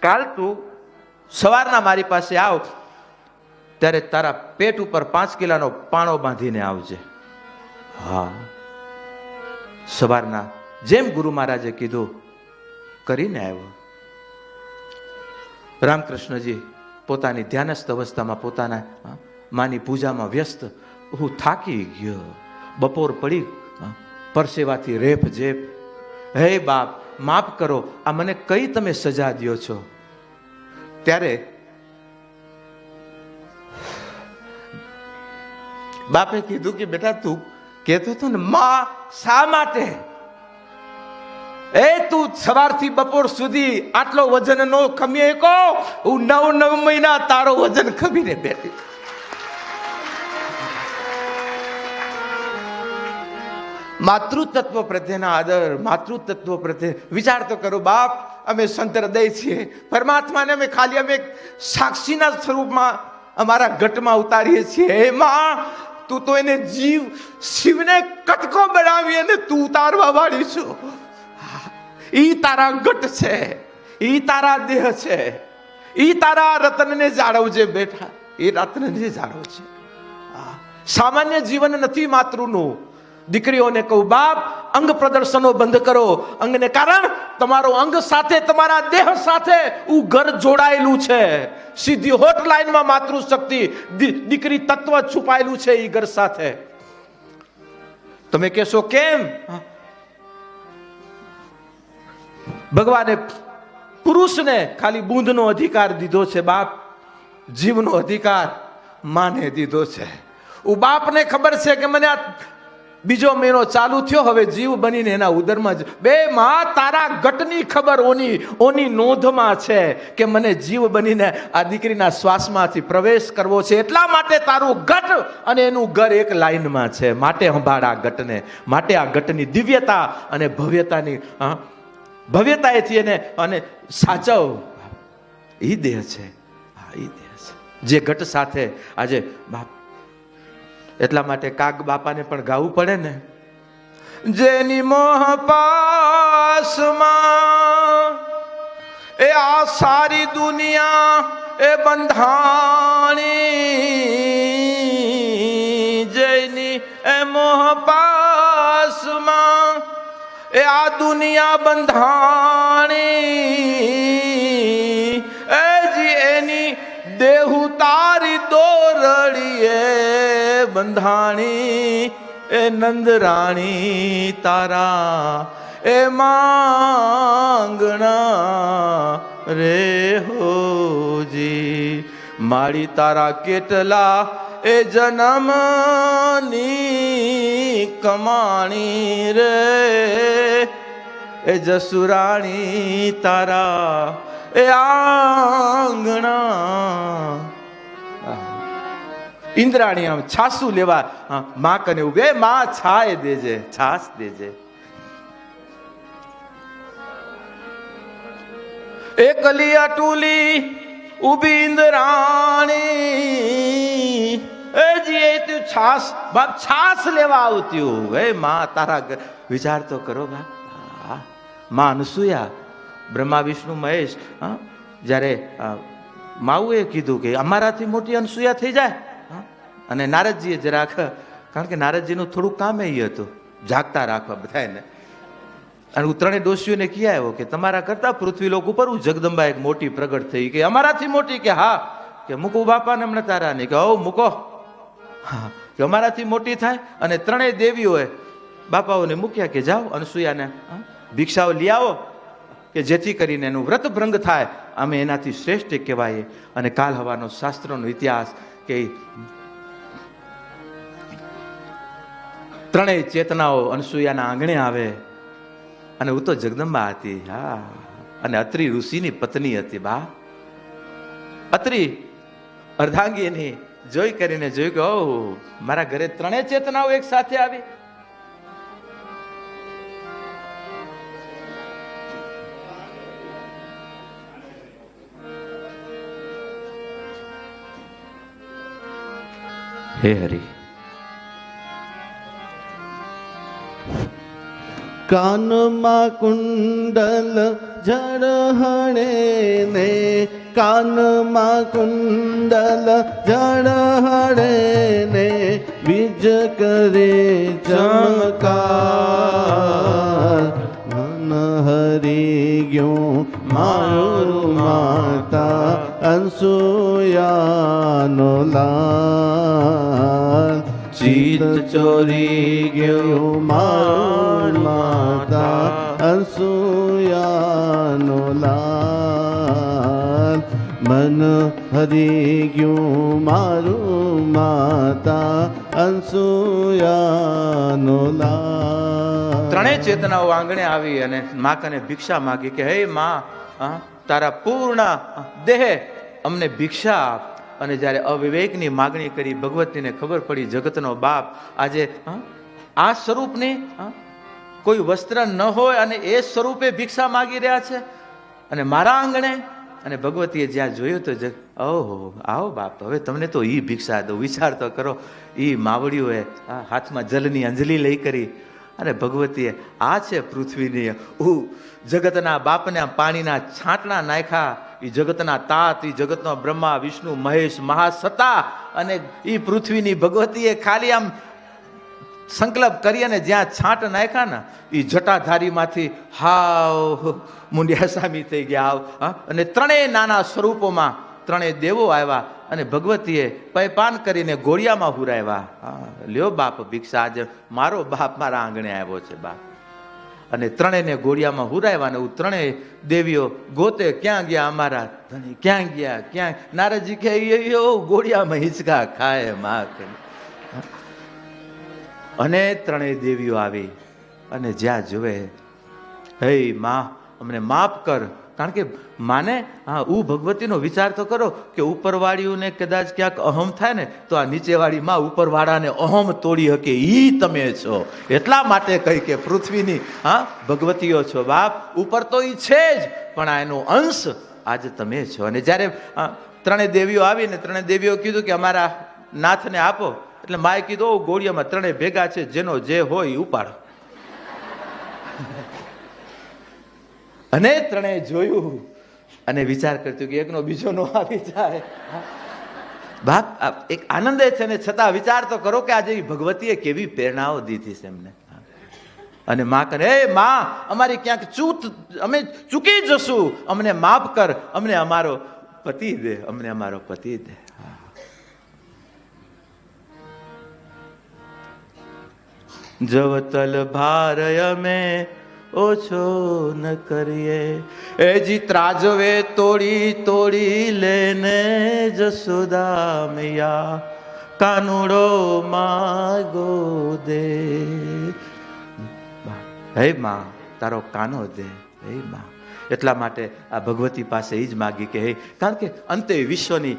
કાલ તું સવારના મારી પાસે આવ, ત્યારે તારા પેટ ઉપર 5 કિલોનો પાણો બાંધીને આવજે. હા, સવારના જેમ ગુરુ મહારાજે કીધું કરીને આવ્યો. રામકૃષ્ણજી પોતાની ધ્યાનસ્થ અવસ્થામાં પોતાના માની પૂજામાં વ્યસ્ત. હું થાકી ગયો, બપોર પડી, પરસેવાથી રેપ જેપ. હે બાપ, માફ કરો, આ મને કઈ તમે સજા દ્યો છો? ત્યારે બાપે કીધું કે બેટા, તું કહેતો હતો ને માં શા માટે? તું સવારથી બપોર સુધી આટલો વજન નો ખમી શકો? હું 9 મહિના તારો વજન ખમીને બેઠી. માતૃતત્વ પ્રત્યેના આદર, માતૃતત્વ પ્રત્યે વિચાર તો કરો બાપ. અમે સંત હૃદય છીએ. પરમાત્માને અમે ખાલી અમે સાક્ષીના સ્વરૂપમાં અમારા ઘટમાં ઉતારીએ છીએ. હે માં, તું તો એને શિવને કટકો બનાવી અને તું ઉતારવા વાળી છું. ઈ તારા ઘટ છે, ઈ તારા દેહ છે, ઈ તારા રતનને જાળવજે બેટા. એ રતનને જાળવજે. સામાન્ય જીવન નથી માતૃનું. દીકરીઓને કહું, બાપ અંગ પ્રદર્શનો બંધ કરો. અંગને કારણ તમારો અંગ સાથે, તમારા દેહ સાથે ઘર જોડાયેલું છે. સીધી હોટલાઇનમાં માતૃશક્તિ, દીકરી તત્વ છુપાયેલું છે એ ઘર સાથે. તમે કહેશો કેમ? ભગવાને પુરુષને ખાલી બૂંદનો અધિકાર દીધો છે બાપ, જીવનો અધિકાર માને દીધો છે. બાપને ખબર છે કે મને આ બીજો મહિનો ચાલુ થયો, હવે જીવ બનીને એના ઉદરમાં જ બે માં તારા ગટની ખબર ઓની નોંધમાં છે કે મને જીવ બનીને આ દીકરીના શ્વાસમાંથી પ્રવેશ કરવો છે. એટલા માટે તારું ગટ અને એનું ઘર એક લાઈનમાં છે. માટે સંભાળ આ ગટને, માટે આ ગટની દિવ્યતા અને ભવ્યતાએથી એને અને સાચવ. એ દેહ છે, એ દેહ છે જે ઘટ સાથે આજે બાપ. એટલા માટે કાગ બાપાને પણ ગાવું પડે ને, જેની મોહ પાસમાં એ આ સારી દુનિયા એ બંધાણી, જેની એ મોહ પાસમાં એ આ દુનિયા બંધાણી, એ જી એની દેહુ તારી દોરડીએ બંધાણી, એ નંદરાણી તારા એ માંગણા રે હોજી. માળી તારા કેટલા એ જન્મની કમાણી રે, એ જસુરાણી તારા એ આંગણા. ઇન્દ્રાણી આમ છાસુ લેવા માં કને ઉભે, માં છાય દેજે, છાસ દેજે. એકલી અટુલી ઉભી ઇન્દ્રાણી, એ જી તું છાસ બાપ છાસ લેવા આવતી હે માં તારા. વિચાર તો કરો બાપ. માં અનસુયા, બ્રહ્મા વિષ્ણુ મહેશ, જ્યારે માવુએ કીધું કે અમારાથી મોટી અનસુયા થઈ જાય, અને નારદજીએ જરાક, કારણ કે નારદજીનું થોડું કામ એ હતું જાગતા રાખવા બધાને. અને હું ત્રણેય ડોશીઓને કહી આવ્યો કે તમારા કરતા પૃથ્વીલોક ઉપર હું જગદંબા એક મોટી પ્રગટ થઈ. કે અમારાથી મોટી? કે હા. કે મૂકો બાપાને હમણાં તારા નહીં. કે હો મૂકો. હા, કે અમારાથી મોટી થાય. અને ત્રણેય દેવીઓએ બાપાઓને મૂક્યા કે જાઓ અનસુયાને ભિક્ષાઓ લઈ આવો, કે જેથી કરીને એનું વ્રત ભંગ થાય, અમે એનાથી શ્રેષ્ઠ કહેવાય. અને કાલ હવાનો શાસ્ત્રોનો ઇતિહાસ કે ત્રણેય ચેતનાઓ અનસુયાના આંગણે આવે. અને હું તો જગદંબા હતી. હા, અને અત્રિ ઋષિની પત્ની હતી. બા અત્રિ અર્ધાંગીની જોઈ કરીને જોયું કે ઓ મારા ઘરે ત્રણેય ચેતનાઓ એક સાથે આવી. હે હરિ. કાનમાં કુંડલ જળહણે ને, કાનમાં કુંડલ જળહણે ને, બીજ કરે ચમકાર. મન હરી ગયું મારું માતા અનસુયાનો લાલ. ચિત ચોરી ગયું મારું માતા અનસુયાનો લાલ. મન હરી ગયું મારું માતા અનસુયાનો લાલ. ત્રણેય ચેતનાઓ આંગણે આવી અને મા કને ભિક્ષા માગી કે હે મા, તારા પૂર્ણ દેહ અમને ભિક્ષા આપ. અને જ્યારે અવિવેકની માગણી કરી, ભગવતીને ખબર પડી જગતનો બાપ આજે આ સ્વરૂપની કોઈ વસ્ત્ર ન હોય અને એ સ્વરૂપે ભિક્ષા માગી રહ્યા છે અને મારા આંગણે. અને ભગવતીએ જ્યાં જોયું તો ઓહો આવો બાપ, હવે તમને તો ઈ ભિક્ષા દો. વિચાર તો કરો, ઈ માવડીઓએ હાથમાં જલની અંજલિ લઈ કરી. અને ભગવતીએ આ છે પૃથ્વીની જગતના બાપને પાણીના છાંટણા નાખ્યા. એ જગતના તાત, એ જગતનો બ્રહ્મા વિષ્ણુ મહેશ મહાસત્તા, અને એ પૃથ્વીની ભગવતીએ ખાલી આમ સંકલ્પ કરી અને જ્યાં છાંટ નાખ્યા ને એ જટાધારીમાંથી હાવ મુંડિયા સામી થઈ ગયા હાવ. અને ત્રણેય નાના સ્વરૂપોમાં ત્રણેય દેવો આવ્યા અને ભગવતીએ પૈપાન કરીને ગોળિયામાં હુરાવ્યા. લ્યો બાપ ભિક્ષા, આજે મારો બાપ મારા આંગણે આવ્યો છે બાપ. અને ત્રણેયને ગોળિયામાં હુરાવ્યા. અને ત્રણેય દેવીઓ ગોતે ક્યાં ગયા અમારા ધણી, ક્યાં ગયા, ક્યાં? નારદજી કે ગોળિયામાં હિંચકા ખાય માં. અને ત્રણેય દેવીઓ આવી અને જ્યાં જોવે, હે માં અમને માફ કર. કારણ કે માને હું ભગવતીનો વિચાર તો કરો કે ઉપરવાળીઓને કદાચ ક્યાંક અહમ થાય ને તો આ નીચેવાળી માં ઉપરવાળાને અહમ તોડી શકે, ઈ તમે છો. એટલા માટે કહી કે પૃથ્વીની ભગવતીઓ છો બાપ. ઉપર તો ઈ છે જ, પણ આ એનો અંશ આજે તમે છો. અને જ્યારે ત્રણેય દેવીઓ આવીને ત્રણેય દેવીઓ કીધું કે અમારા નાથને આપો, એટલે માએ કીધું ગોળિયામાં ત્રણેય ભેગા છે, જેનો જે હોય ઉપાડો. અને ત્રણેય જોયું અને વિચાર કરતું કે એકનો બીજો નો આવી જાય બાપ. એક આનંદ છે ને છતાં વિચાર તો કરો કે આજે ભગવતીએ કેવી પ્રેરણાઓ દીધી છે એમને. અને માં કરે, હે માં અમારી ક્યાંક અમે ચૂકી જશું, અમને માફ કર, અમને અમારો પતિ દે, અમને અમારો પતિ દે. જવતલ ભારય મેં ઓછો ન કરીએ, એજી ત્રાજવે તોડી તોડી લેને જસોદા મૈયા, કાનુડો માગો દે. હે માં તારો કાનો દે, હે માં. એટલા માટે આ ભગવતી પાસે એ જ માગી કે હે, કારણ કે અંતે વિશ્વની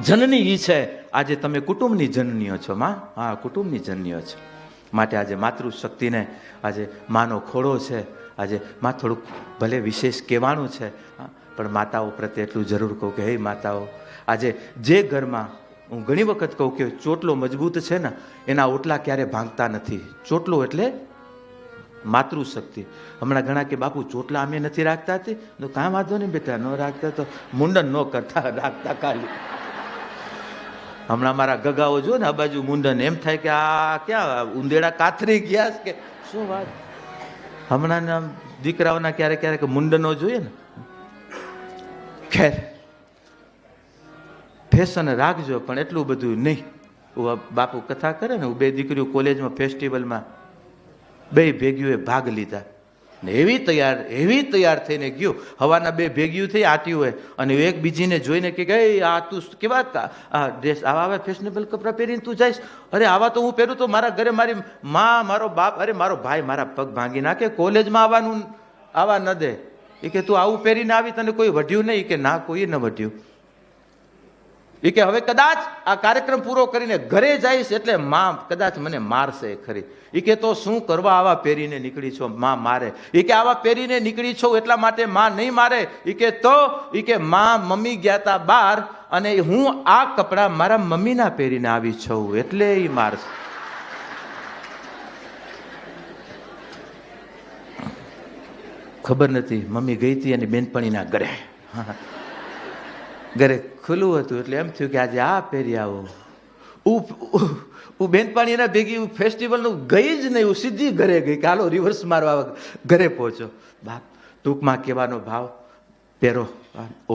જનની ઈ છે. આજે તમે કુટુંબની જનનીઓ છો માં. હા, કુટુંબની જનનીઓ છો. માટે આજે માતૃશક્તિને, આજે માનો ખોળો છે. આજે માં થોડુંક ભલે વિશેષ કહેવાનું છે, પણ માતાઓ પ્રત્યે એટલું જરૂર કહું કે હે માતાઓ, આજે જે ઘરમાં હું ઘણી વખત કહું કે ચોટલો મજબૂત છે ને એના ઓટલા ક્યારે ભાંગતા નથી. ચોટલો એટલે માતૃશક્તિ. હમણાં ઘણા કે બાપુ ચોટલા અમે નથી રાખતા હતી, તો કાંઈ વાંધો નહીં બેટા, ન રાખતા તો મુંડન ન કરતા, રાખતા ખાલી. હમણાં મારા ગગાઓ જો ને આ બાજુ મુંડન, એમ થાય કે આ ક્યાં ઉંદેડા કાથરી ગયા કે શું વાત. હમણાં દીકરાઓના ક્યારેક ક્યારેક મુંડનો જોઈએ ને. ખેર ફેશન રાખજો, પણ એટલું બધું નહીં. બાપુ કથા કરે ને, બે દીકરીઓ કોલેજમાં ફેસ્ટિવલમાં બે ભેગીઓએ ભાગ લીધા ને એવી તૈયાર થઈને ગયો. હવાના બે ભેગીઓ થઈ આટ્યું હોય અને એક બીજીને જોઈને કે આ તું કેવા આ ડ્રેસ આવા ફેશનેબલ કપડાં પહેરીને તું જઈશ? અરે આવા તો હું પહેરું તો મારા ઘરે મારી માં, મારો બાપ, અરે મારો ભાઈ મારા પગ ભાંગી નાખે, કોલેજમાં આવવાનું આવા ન દે. એ કે તું આવું પહેરીને આવી, તને કોઈ વઢ્યું નહીં? કે ના, કોઈ ન વઢ્યું. એ કે હવે કદાચ આ કાર્યક્રમ પૂરો કરીને ઘરે જઈશ એટલે માં કદાચ મને મારશે ખરી. એ કે તો શું કરવા આવા પહેરીને નીકળી છો? માં મારે. એ કે આવા પહેરીને નીકળી છો એટલા માટે માં નહીં મારે? એ કે તો એ કે માં મમ્મી ગયા તા બહાર અને હું આ કપડા મારા મમ્મીના પહેરીને આવી છું એટલે એ મારશે. ખબર નથી, મમ્મી ગઈ હતી અને બેનપણીના ઘરે, ઘરે ખુલ્લું હતું એટલે એમ થયું કે આજે આ પહેરી આવો. હું બેનપાણીના ભેગી ફેસ્ટિવલનું ગઈ જ નહીં, હું સીધી ઘરે ગઈ કે હાલો રિવર્સ મારવા ઘરે પહોંચો. બાપ ટૂંકમાં કહેવાનો ભાવ, પહેરો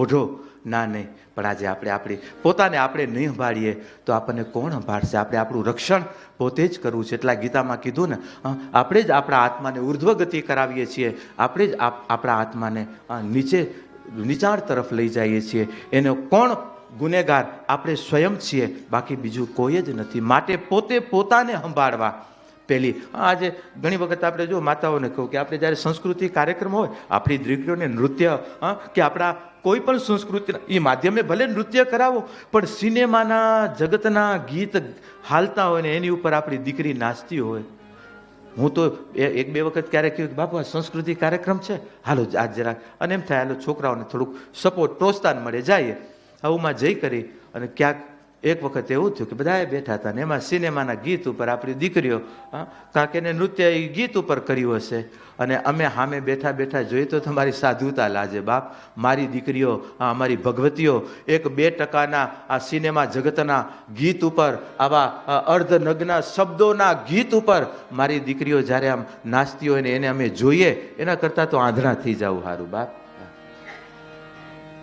ઓઢો ના નહીં, પણ આજે આપણે આપણી પોતાને આપણે નહીં સંભાળીએ તો આપણને કોણ સંભાળશે? આપણે આપણું રક્ષણ પોતે જ કરવું છે. એટલા ગીતામાં કીધું ને, આપણે જ આપણા આત્માને ઉર્ધ્વ ગતિ કરાવીએ છીએ, આપણે જ આપણા આત્માને નીચાણ તરફ લઈ જઈએ છીએ. એનો કોણ ગુનેગાર? આપણે સ્વયં છીએ, બાકી બીજું કોઈ જ નથી. માટે પોતે પોતાને સંભાળવા. પહેલી આજે ઘણી વખત આપણે જો માતાઓને કહું કે આપણે જ્યારે સંસ્કૃતિ કાર્યક્રમ હોય, આપણી દીકરીઓને નૃત્ય કે આપણા કોઈ પણ સંસ્કૃતિ એ માધ્યમે ભલે નૃત્ય કરાવો, પણ સિનેમાના જગતના ગીત હાલતા હોય ને એની ઉપર આપણી દીકરી નાચતી હોય. હું તો એક બે વખત ક્યારેક કહ્યું બાપુ આ સંસ્કૃતિ કાર્યક્રમ છે, હાલો આજ જરાક, અને એમ થાય હાલો છોકરાઓને થોડુંક સપોર્ટ પ્રોત્સાહન મળે, જઈએ. આવુંમાં જઈ કરી અને ક્યાંક એક વખત એવું થયું કે બધાએ બેઠા હતા ને એમાં સિનેમાના ગીત ઉપર આપણી દીકરીઓ કાંક એને નૃત્ય એ ગીત ઉપર કર્યું હશે અને અમે સામે બેઠા બેઠા જોઈએ તો તમારી સાધુતા લાજે બાપ. મારી દીકરીઓ, અમારી ભગવતીઓ 1-2% આ સિનેમા જગતના ગીત ઉપર, આવા અર્ધનગ્ન શબ્દોના ગીત ઉપર મારી દીકરીઓ જ્યારે આમ નાચતી હોય ને એને અમે જોઈએ, એના કરતાં તો આંધળા થઈ જવું સારું બાપ.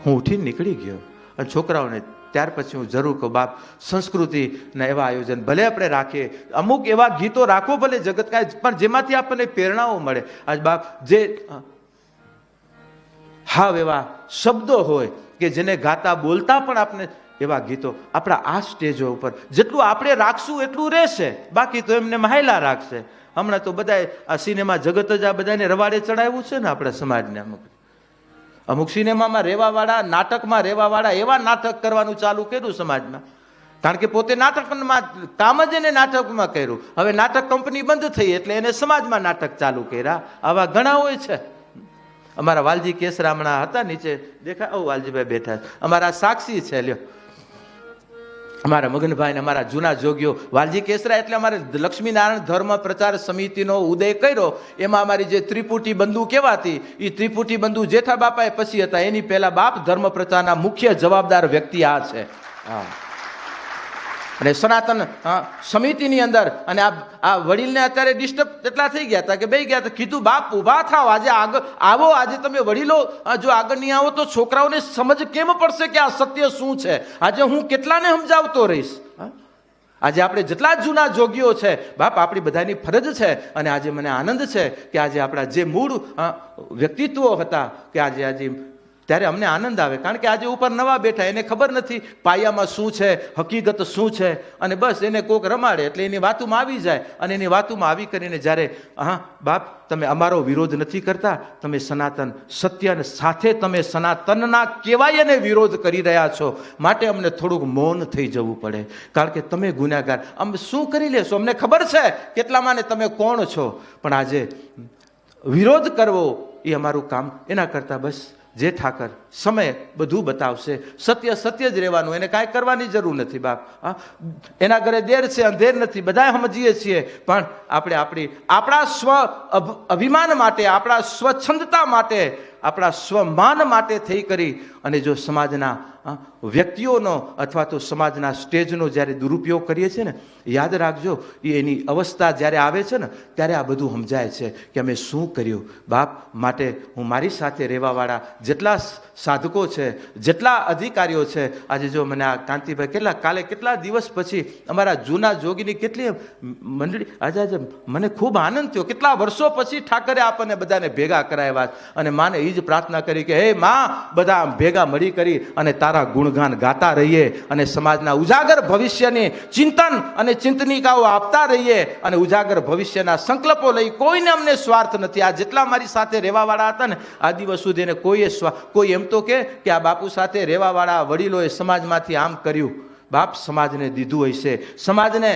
હું ઉઠીને નીકળી ગયો અને છોકરાઓને ત્યાર પછી હું જરૂર કહું બાપ, સંસ્કૃતિના એવા આયોજન ભલે આપણે રાખીએ, અમુક એવા ગીતો રાખો ભલે જગત કાંઈ, પણ જેમાંથી આપણને પ્રેરણાઓ મળે. આજ બાપ જે હાવ એવા શબ્દો હોય કે જેને ગાતા બોલતા પણ આપણે એવા ગીતો આપણા આ સ્ટેજો ઉપર જેટલું આપણે રાખશું એટલું રહેશે, બાકી તો એમને મહાયલા રાખશે. હમણાં તો બધા આ સિનેમા જગત જ આ બધાને રવાડે ચડાવ્યું છે ને આપણા સમાજને. અમુક સિનેમામાં રહેવાવાળા, નાટકમાં રહેવાવાળા એવા નાટક કરવાનું ચાલુ કર્યું સમાજમાં, કારણ કે પોતે નાટકમાં કામ જ એને નાટકમાં કર્યું. હવે નાટક કંપની બંધ થઈ એટલે એને સમાજમાં નાટક ચાલુ કર્યા. આવા ઘણા હોય છે. અમારા વાલજી કેસરા હમણાં હતા નીચે દેખા, વાલજીભાઈ બેઠા, અમારા સાક્ષી છે. લ્યો, અમારા મગનભાઈ ને અમારા જૂના જોગીઓ વાલજી કેસરા એટલે અમારે લક્ષ્મીનારાયણ ધર્મ પ્રચાર સમિતિનો ઉદય કર્યો. એમાં અમારી જે ત્રિપુટી બંધુ કહેવાતી, એ ત્રિપુટી બંધુ જેઠા બાપાએ પછી હતા, એની પહેલા બાપ ધર્મ પ્રચારના મુખ્ય જવાબદાર વ્યક્તિ આ છે. અને સનાતન સમિતિની અંદર અને આ વડીલને અત્યારે ડિસ્ટર્બ એટલા થઈ ગયા હતા કે બે ગયા હતા. કીધું બાપ ઊભા થાવ, આજે આગળ આવો, આજે તમે વડીલો જો આગળ નહીં આવો તો છોકરાઓને સમજ કેમ પડશે કે આ સત્ય શું છે. આજે હું કેટલાને સમજાવતો રહીશ. આજે આપણે જેટલા જૂના જોગીઓ છે બાપ, આપણી બધાની ફરજ છે. અને આજે મને આનંદ છે કે આજે આપણા જે મૂળ વ્યક્તિત્વો હતા કે આજે ત્યારે અમને આનંદ આવે, કારણ કે આજે ઉપર નવા બેઠા, એને ખબર નથી પાયામાં શું છે, હકીકત શું છે, અને બસ એને કોક રમાડે એટલે એની વાતોમાં આવી જાય. અને એની વાતોમાં આવી કરીને જ્યારે બાપ તમે અમારો વિરોધ નથી કરતા, તમે સનાતન સત્ય સાથે તમે સનાતનના કહેવાય એને વિરોધ કરી રહ્યા છો, માટે અમને થોડુંક મૌન થઈ જવું પડે, કારણ કે તમે ગુનેગાર. અમે શું કરી લેશો, અમને ખબર છે કેટલામાં ને તમે કોણ છો, પણ આજે વિરોધ કરવો એ અમારું કામ. એના કરતાં બસ જે ઠાકર સમય બધું બતાવશે, સત્ય સત્ય જ રહેવાનું, એને કાંઈ કરવાની જરૂર નથી બાપ. એના ઘરે દેર છે અંધેર નથી, બધા સમજીએ છીએ, પણ આપણે આપણા સ્વ અભિમાન માટે, આપણા સ્વચ્છંદતા માટે, આપણા સ્વમાન માટે થઈ કરી અને જો સમાજના વ્યક્તિઓનો અથવા તો સમાજના સ્ટેજનો જ્યારે દુરુપયોગ કરીએ છીએ ને, યાદ રાખજો એની અવસ્થા જ્યારે આવે છે ને ત્યારે આ બધું સમજાય છે કે અમે શું કર્યું બાપ. માટે હું મારી સાથે રહેવાવાળા જેટલા સાધકો છે, જેટલા અધિકારીઓ છે, આજે જો મને આ કાંતિભાઈ કાલે કેટલા દિવસ પછી અમારા જૂના જોગીની કેટલી મંડળી, આજે મને ખૂબ આનંદ થયો. કેટલા વર્ષો પછી ઠાકરે આપણને બધાને ભેગા કરાવ્યા અને માને એ જ પ્રાર્થના કરી કે હે માં, બધા ભેગા મળી કરી અને તારા ગુણગાન ગાતા રહીએ અને સમાજના ઉજાગર ભવિષ્યની ચિંતન અને ચિંતનિકાઓ આપતા રહીએ અને ઉજાગર ભવિષ્યના સંકલ્પો લઈ. કોઈને અમને સ્વાર્થ નથી. આ જેટલા મારી સાથે રહેવાવાળા હતા ને આ દિવસ સુધી એને કોઈ એમ તો કે આ બાપુ સાથે રહેવાવાળા વડીલોએ સમાજમાંથી આમ કર્યું બાપ, સમાજને દીધું હશે, સમાજને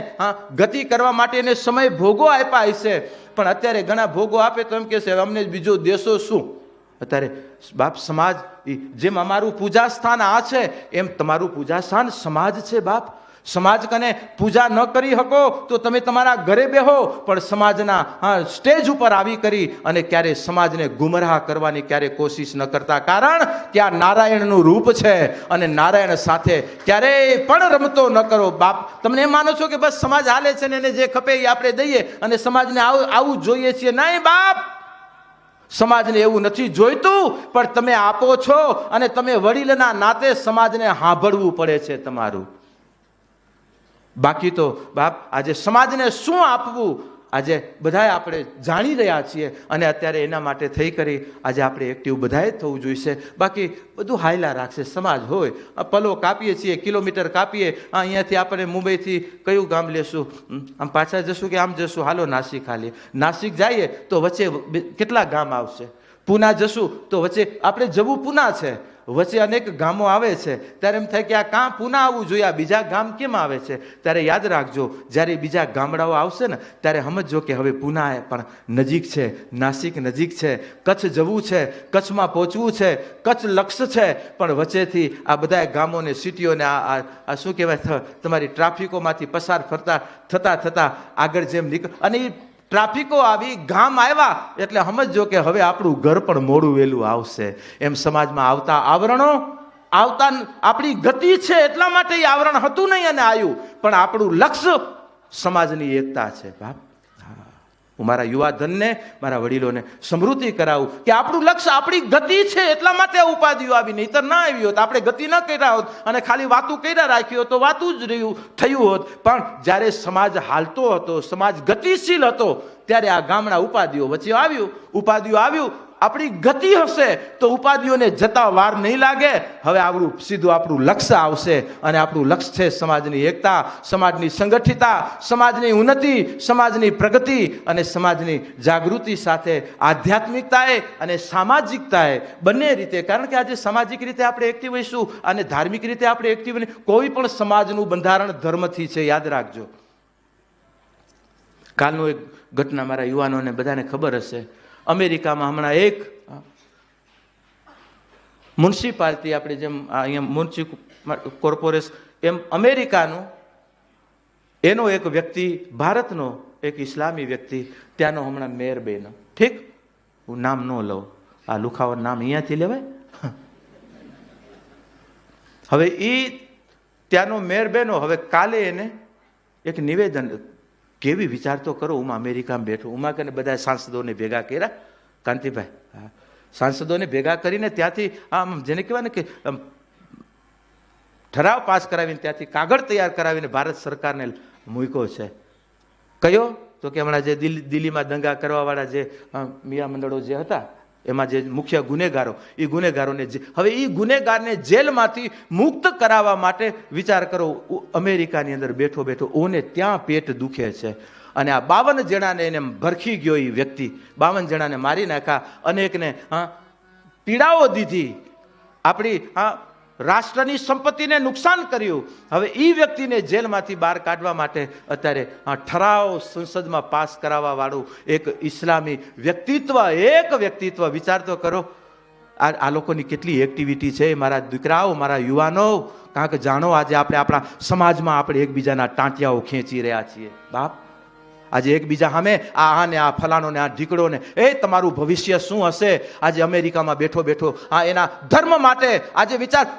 ગતિ કરવા માટે એને સમય ભોગો આપ્યા હશે, પણ અત્યારે ઘણા ભોગો આપે તો એમ કે છે અમને બીજો દેશો શું. અત્યારે બાપ સમાજ, જેમ અમારું પૂજા સ્થાન આ છે એમ તમારું પૂજા સ્થાન સમાજ છે બાપ. સમાજ કને પૂજા ન કરી શકો તો તમે તમારા ઘરે બેહો, પણ સમાજના સ્ટેજ ઉપર આવી કરી અને ક્યારે સમાજને ગુમરાહ કરવાની ક્યારે કોશિશ ન કરતા, કારણ કે આ નારાયણનું રૂપ છે અને નારાયણ સાથે ક્યારેય પણ રમતો ન કરો બાપ. તમને એમ માનો છો કે બસ સમાજ હાલે છે ને એને જે ખપે એ આપણે દઈએ અને સમાજને આવું જોઈએ છીએ? નહીં બાપ, સમાજને એવું નથી જોઈતું, પણ તમે આપો છો અને તમે વડીલના નાતે સમાજને સાંભળવું પડે છે તમારું. બાકી તો બાપ આજે સમાજને શું આપવું આજે બધાએ આપણે જાણી રહ્યા છીએ અને અત્યારે એના માટે થઈ કરી આજે આપણે એક્ટિવ બધાએ થવું જોઈશે. બાકી બધું હાયલા રાખશે. સમાજ હોય, પલો કાપીએ છીએ, કિલોમીટર કાપીએ, અહીંયાથી આપણે મુંબઈથી કયું ગામ લેશું, આમ પાછા જશું કે આમ જશું, હાલો નાસિક હાલીએ. નાસિક જઈએ તો વચ્ચે કેટલા ગામ આવશે. પૂના જશું તો વચ્ચે આપણે જવું પૂના છે, વચ્ચે અનેક ગામો આવે છે ત્યારે એમ થાય કે આ કાં પુના આવવું જોઈએ, આ બીજા ગામ કેમ આવે છે? ત્યારે યાદ રાખજો, જ્યારે બીજા ગામડાઓ આવશે ને ત્યારે સમજજો કે હવે પુના પણ નજીક છે, નાસિક નજીક છે, કચ્છ જવું છે, કચ્છમાં પહોંચવું છે, કચ્છ લક્ષ્ય છે. પણ વચ્ચેથી આ બધા ગામોને, સિટીઓને આ શું કહેવાય, તમારી ટ્રાફિકોમાંથી પસાર થતા આગળ જેમ નીકળ, અને એ ટ્રાફિકો આવી, ગામ આવ્યા એટલે સમજો કે હવે આપણું ઘર પણ મોડું વહેલું આવશે. એમ સમાજમાં આવતા આવરણો, આવતા આપણી ગતિ છે એટલા માટે એ આવરણ હતું નહીં અને આવ્યું, પણ આપણું લક્ષ્ય સમાજની એકતા છે. બાપ, હું મારા યુવાધનને, મારા વડીલોને સમૃદ્ધિ કરાવું કે આપણું લક્ષ્ય આપણી ગતિ છે એટલા માટે ઉપાધિઓ આવી, નહીતર ના આવી હોત, આપણે ગતિ ન કર્યા હોત અને ખાલી વાતું કર્યા રાખ્યું તો વાતું જ થયું હોત. પણ જ્યારે સમાજ હાલતો હતો, સમાજ ગતિશીલ હતો, ત્યારે આ ગામડા ઉપાધિઓ વચ્ચે આવ્યું. આપણી ગતિ હશે તો ઉપાધિઓને જતા વાર નહીં લાગે. હવે સીધું આપણું લક્ષ્ય આવશે, અને આપણું લક્ષ્ય છે સમાજની એકતા, સમાજની સંગઠિતતા, સમાજની ઉન્નતિ, સમાજની પ્રગતિ અને સમાજની જાગૃતિ સાથે આધ્યાત્મિકતાએ અને સામાજિકતાએ બંને રીતે. કારણ કે આજે સામાજિક રીતે આપણે એક્ટિવ હોઈશું અને ધાર્મિક રીતે આપણે એક્ટિવ નહીં. કોઈ પણ સમાજનું બંધારણ ધર્મથી છે, યાદ રાખજો. કાલનું એક ઘટના મારા યુવાનોને બધાને ખબર હશે. અમેરિકામાં હમણાં એક મ્યુનિસિપાલિટી, આપણે જેમ અહીંયા મ્યુનિસિપલ કોર્પોરેશન, એમ અમેરિકાનું એનો એક વ્યક્તિ, ભારતનો એક ઇસ્લામી વ્યક્તિ, ત્યાંનો હમણાં મેયર બન્યો. ઠીક, હું નામ ન લઉં, આ લુખાવાનું નામ અહીંયાથી લેવાય. હવે એ ત્યાંનો મેયર બન્યો. હવે કાલે એને એક નિવેદન, કેવી વિચાર તો કરો, હું અમેરિકામાં બેઠો, ઉમા કરીને બધા સાંસદોને ભેગા કર્યા, કાંતિભાઈ, સાંસદોને ભેગા કરીને ત્યાંથી આમ જેને કહેવાય ને કે ઠરાવ પાસ કરાવીને, ત્યાંથી કાગળ તૈયાર કરાવીને ભારત સરકારને મૂક્યો છે. કયો? તો કે હમણાં જે દિલ્હીમાં દંગા કરવાવાળા જે મિયા મંડળો જે હતા, એમાં જે મુખ્ય ગુનેગારો, એ ગુનેગારોને હવે એ ગુનેગારને જેલમાંથી મુક્ત કરાવવા માટે વિચાર કરો. અમેરિકાની અંદર બેઠો ઓને ત્યાં પેટ દુખે છે, અને આ 52 જણાને એને ભરખી ગયો. એ વ્યક્તિ 52 જણાને મારી નાખ્યા, અનેકને પીડાઓ દીધી, આપણી રાષ્ટ્રની સંપત્તિને નુકસાન કર્યું. હવે એ વ્યક્તિને જેલમાંથી બહાર કાઢવા માટે અત્યારે ઠરાવ સંસદમાં પાસ કરાવવા વાળું એક ઇસ્લામી વ્યક્તિત્વ, વિચાર તો કરો. આ લોકોની કેટલી એક્ટિવિટી છે. મારા દીકરાઓ, મારા યુવાનો, કારણ કે જાણો, આજે આપણે આપણા સમાજમાં આપણે એકબીજાના ટાંટિયાઓ ખેંચી રહ્યા છીએ. બાપ, આજે એકબીજા સામે આને આ ફલાણો ને આ ઢીકડો ને, એ તમારું ભવિષ્ય શું હશે? આજે અમેરિકામાં બેઠો એના ધર્મ માટે આજે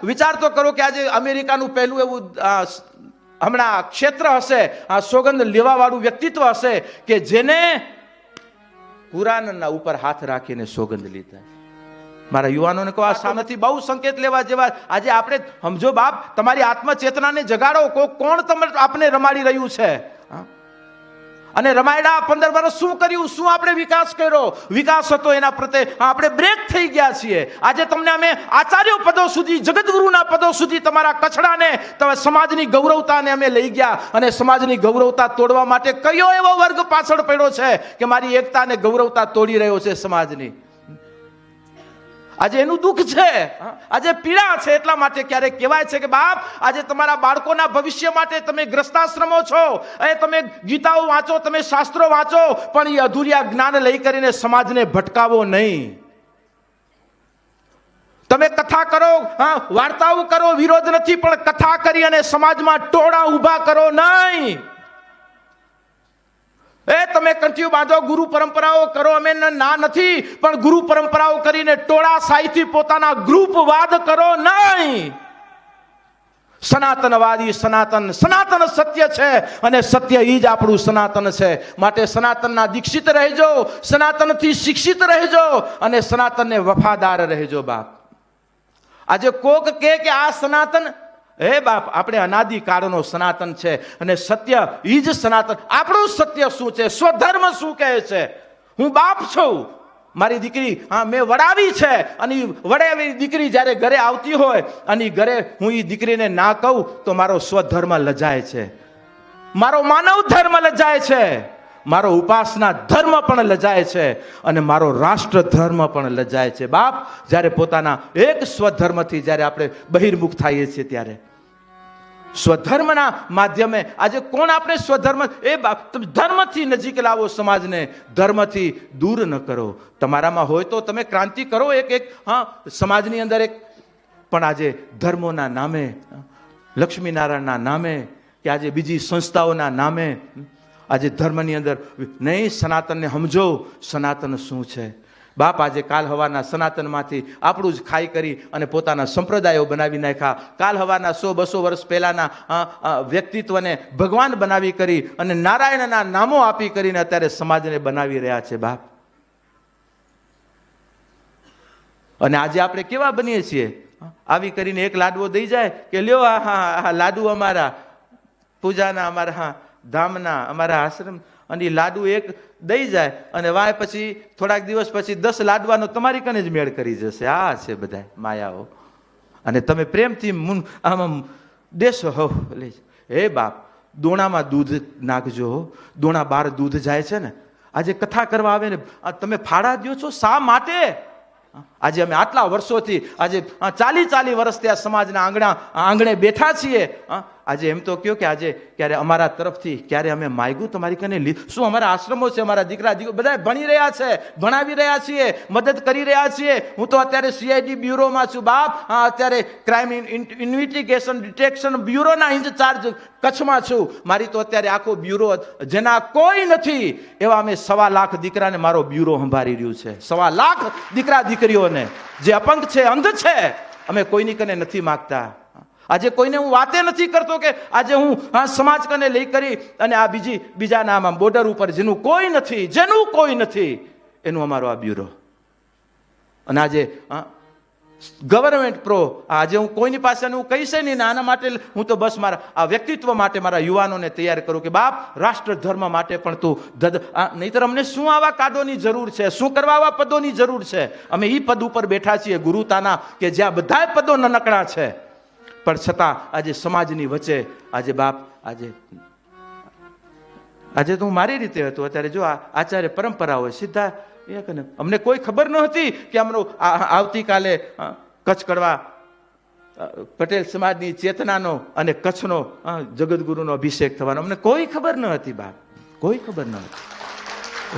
વિચાર તો કરો કે આજે અમેરિકાનું પહેલું એવું હમણાં ક્ષેત્ર હશે, આ સોગંદ લેવા વાળું વ્યક્તિત્વ હશે કે જેને કુરાનના ઉપર હાથ રાખીને સોગંદ લીધા. મારા યુવાનોને કહો, આ સામેથી બહુ સંકેત લેવા જેવા. આજે આપણે સમજો બાપ, તમારી આત્મચેતનાને જગાડો. કોણ તમને આપને રમાડી રહ્યું છે? અને રમાયડા 15 વર્ષ શું કર્યું? શું આપણે વિકાસ કર્યો? વિકાસ હતો એના પ્રત્યે આપણે બ્રેક થઈ ગયા છીએ. આજે તમને અમે આચાર્ય પદો સુધી, જગતગુરુના પદો સુધી તમારા કચડાને, તમે સમાજની ગૌરવતાને અમે લઈ ગયા, અને સમાજની ગૌરવતા તોડવા માટે કયો એવો વર્ગ પાછળ પડ્યો છે કે મારી એકતા અને ગૌરવતા તોડી રહ્યો છે સમાજની? આજે એનું દુઃખ છે, આજે પીડા છે. એટલા માટે ક્યારેક કહેવાય છે કે બાપ, આજે તમારા બાળકોના ભવિષ્ય માટે તમે ગ્રસ્તાશ્રમો છો, એ તમે ગીતાઓ વાંચો, તમે શાસ્ત્રો વાંચો, પણ એ અધૂરિયા જ્ઞાન લઈ કરીને સમાજને ભટકાવો નહીં. તમે કથા કરો, વાર્તાઓ કરો, વિરોધ નથી, પણ કથા કરી અને સમાજમાં ટોળા ઊભા કરો નહીં. તમે કંઠિયું બાંધો, ગુરુ પરંપરાઓ કરો, અમે ના નથી, પણ ગુરુ પરંપરાઓ કરીને ટોળા સાહીથી પોતાના ગ્રુપવાદ કરો નહીં. સનાતનવાદી સનાતન સત્ય છે, અને સત્ય એ જ આપણું સનાતન છે. માટે સનાતનના દીક્ષિત રહેજો, સનાતનથી શિક્ષિત રહેજો, અને સનાતનને વફાદાર રહેજો. બાપ, આજે કોક કે આ સનાતન, હે બાપ, આપણે અનાદિ કાળનો સનાતન છે, અને સત્ય ઈ જ સનાતન. આપણું સત્ય શું છે? સ્વધર્મ શું કહે છે? હું બાપ છું, મારી દીકરી મેં વડાવી છે, અને વડાવી દીકરી જ્યારે ઘરે આવતી હોય અને ઘરે હું એ દીકરીને ના કહું તો મારો સ્વધર્મ લજાય છે, મારો માનવ ધર્મ લજાય છે, મારો ઉપાસના ધર્મ પણ લજાય છે અને મારો રાષ્ટ્ર ધર્મ પણ લજાય છે. બાપ, જ્યારે પોતાના એક સ્વધર્મથી જ્યારે આપણે બહિર્મુખ થઈએ છીએ ત્યારે સ્વધર્મના માધ્યમે આજે કોણ આપણે સ્વધર્મ એ બાપ ધર્મથી નજીક લાવો, સમાજને ધર્મથી દૂર ન કરો. તમારામાં હોય તો તમે ક્રાંતિ કરો એક સમાજની અંદર એક, પણ આજે ધર્મોના નામે, લક્ષ્મીનારાયણના નામે કે આજે બીજી સંસ્થાઓના નામે આજે ધર્મની અંદર નહીં, સનાતનને સમજો સનાતન શું છે. બાપ, આજે કાલ હવાના સનાતનમાંથી આપણું જ ખાઈ કરી અને પોતાના સંપ્રદાયો બનાવી નાખ્યા. કાલ હવાના 100-200 વર્ષ પહેલાના વ્યક્તિત્વને ભગવાન બનાવી કરી અને નારાયણના નામો આપી કરીને અત્યારે સમાજને બનાવી રહ્યા છે. બાપ, અને આજે આપણે કેવા બનીએ છીએ? આવી કરીને એક લાડવો દઈ જાય કે લ્યો આ લાડુ અમારા પૂજાના, અમારા ધામના, અમારા આશ્રમ, અને લાડુ એક દઈ જાય અને વાય પછી થોડાક દિવસ પછી 10 લાડવાનો તમારી કને જ મેળ કરી જશે. આ છે બધા માયાઓ. અને તમે પ્રેમથી આમ દેશો હો. હે બાપ, દોણામાં દૂધ નાખજો. દોણા બહાર દૂધ જાય છે ને, આજે કથા કરવા આવે ને તમે ફાળા દો છો શા માટે? આજે અમે આટલા વર્ષોથી આજે 40 વર્ષથી આ સમાજના આંગણે બેઠા છીએ. આજે એમ તો કયો કે આજે ક્યારે અમારા તરફથી ક્યારે અમે માગ્યું તમારી કને લીધું? શું અમારા આશ્રમો છે, અમારા દીકરા બધા ભણી રહ્યા છે, ભણાવી રહ્યા છીએ, મદદ કરી રહ્યા છીએ. હું તો અત્યારે CID બ્યુરોમાં છું બાપ. અત્યારે ક્રાઇમ ઇન્વેસ્ટિગેશન ડિટેક્શન બ્યુરોના ઇન્ચાર્જ કચ્છમાં છું. મારી તો અત્યારે આખો બ્યુરો જેના કોઈ નથી એવા અમે 1.25 લાખ દીકરાને મારો બ્યુરો સંભાળી રહ્યું છે. 1.25 લાખ દીકરા દીકરીઓને જે અપંગ છે, અંધ છે, અમે કોઈની કને નથી માગતા. આજે કોઈને હું વાતે નથી કરતો કે આજે હું સમાજ કને લઈ કરી અને આ બીજાના આમાં બોર્ડર ઉપર જેનું કોઈ નથી એનું અમારો આ બ્યુરો. અને આજે ગવર્મેન્ટ પ્રો, આજે હું કોઈની પાસે હું કહીશ નહીં. આના માટે હું તો બસ મારા આ વ્યક્તિત્વ માટે મારા યુવાનોને તૈયાર કરું કે બાપ, રાષ્ટ્ર ધર્મ માટે પણ તું નહીતર અમને શું આવા કાદોની જરૂર છે? શું કરવા આવા પદોની જરૂર છે? અમે એ પદ ઉપર બેઠા છીએ ગુરુતાના કે જ્યાં બધા પદો નનકડા છે, પણ છતાં આજે સમાજની વચ્ચે આજે બાપ આજે તો હું મારી રીતે હતો. અત્યારે જો આચાર્ય પરંપરાઓ સીધા અમને કોઈ ખબર ન હતી કે અમારો આવતીકાલે કચ્છ કડવા પટેલ સમાજની ચેતનાનો અને કચ્છનો જગતગુરુનો અભિષેક થવાનો અમને કોઈ ખબર ન હતી બાપ, કોઈ ખબર ન હતી.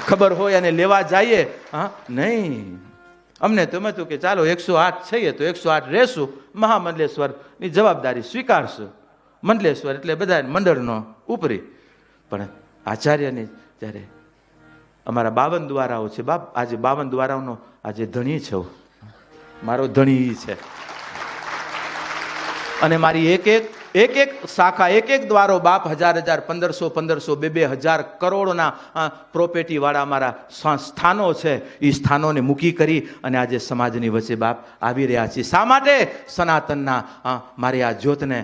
ખબર હોય અને લેવા જઈએ નહીં. અમને તો એમ હતું કે ચાલો 108 છીએ તો 108 રહેશું, મહામંડલેશ્વરની જવાબદારી સ્વીકારશું. મંડલેશ્વર એટલે બધા મંડળનો ઉપરી. પણ આચાર્યની જ્યારે અમારા 52 દ્વારાઓ છે બાપ, આજે 52 દ્વારાઓનો આજે ધણી છું, મારો ધણી છે. અને મારી એક શાખા, એક દ્વારો બાપ 1000 1500 2,000 કરોડના પ્રોપર્ટી વાળા અમારા સ્થાનો છે. એ સ્થાનોને મૂકી કરી અને આજે સમાજની વચ્ચે બાપ આવી રહ્યા છીએ. શા માટે? સનાતનના મારી આ જ્યોતને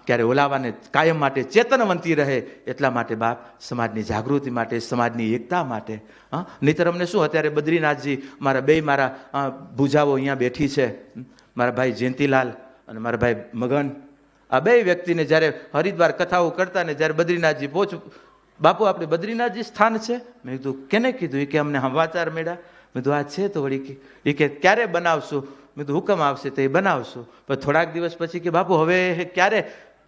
ક્યારે ઓલાવાને કાયમ માટે ચેતનવંતી રહે એટલા માટે બાપ, સમાજની જાગૃતિ માટે, સમાજની એકતા માટે. નહીતર અમને શું? અત્યારે બદ્રીનાથજી મારા ભુજાઓ અહીંયા બેઠી છે, મારા ભાઈ જયંતિલાલ અને મારા ભાઈ મગન. આ 2 વ્યક્તિને જ્યારે હરિદ્વાર કથાઓ કરતા ને જ્યારે બદ્રીનાથજી બાપુ આપણે બદ્રીનાથજી સ્થાન છે. મેં કીધું કેને કીધું? એ કે અમને સમાચાર મળ્યા. મેં કીધું આ છે તો વળી એ કે ક્યારે બનાવશું? મેં કીધું હુકમ આવશે તો એ બનાવશું. પણ થોડાક દિવસ પછી કે બાપુ હવે ક્યારે?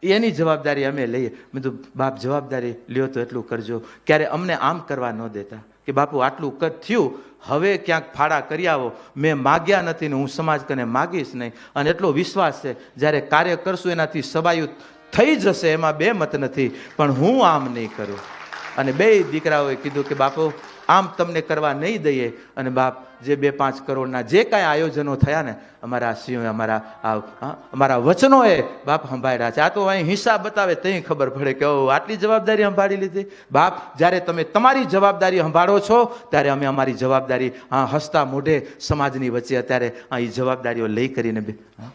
એની જવાબદારી અમે લઈએ. મેં કીધું બાપ જવાબદારી લ્યો તો એટલું કરજો, ક્યારે અમને આમ કરવા ન દેતા કે બાપુ આટલું થયું, હવે ક્યાંક ફાળા કરી આવો. મેં માગ્યા નથી ને હું સમાજ કને માગીશ નહીં. અને એટલો વિશ્વાસ છે જ્યારે કાર્ય કરશું એનાથી સબાયું થઈ જશે, એમાં 2 મત નથી. પણ હું આમ નહીં કરું. અને 2 દીકરાઓએ કીધું કે બાપુ આમ તમને કરવા નહીં દઈએ. અને બાપ જે 2-5 કરોડના જે કાંઈ આયોજનો થયા ને અમારા સિંહોએ અમારા વચનોએ બાપ સંભાળ્યા છે. આ તો અહીં હિસાબ બતાવે ત્યાં ખબર પડે કે આટલી જવાબદારી સંભાળી લીધી. બાપ, જ્યારે તમે તમારી જવાબદારી સંભાળો છો ત્યારે અમે અમારી જવાબદારી હસતા મોઢે સમાજની વચ્ચે અત્યારે એ જવાબદારીઓ લઈ કરીને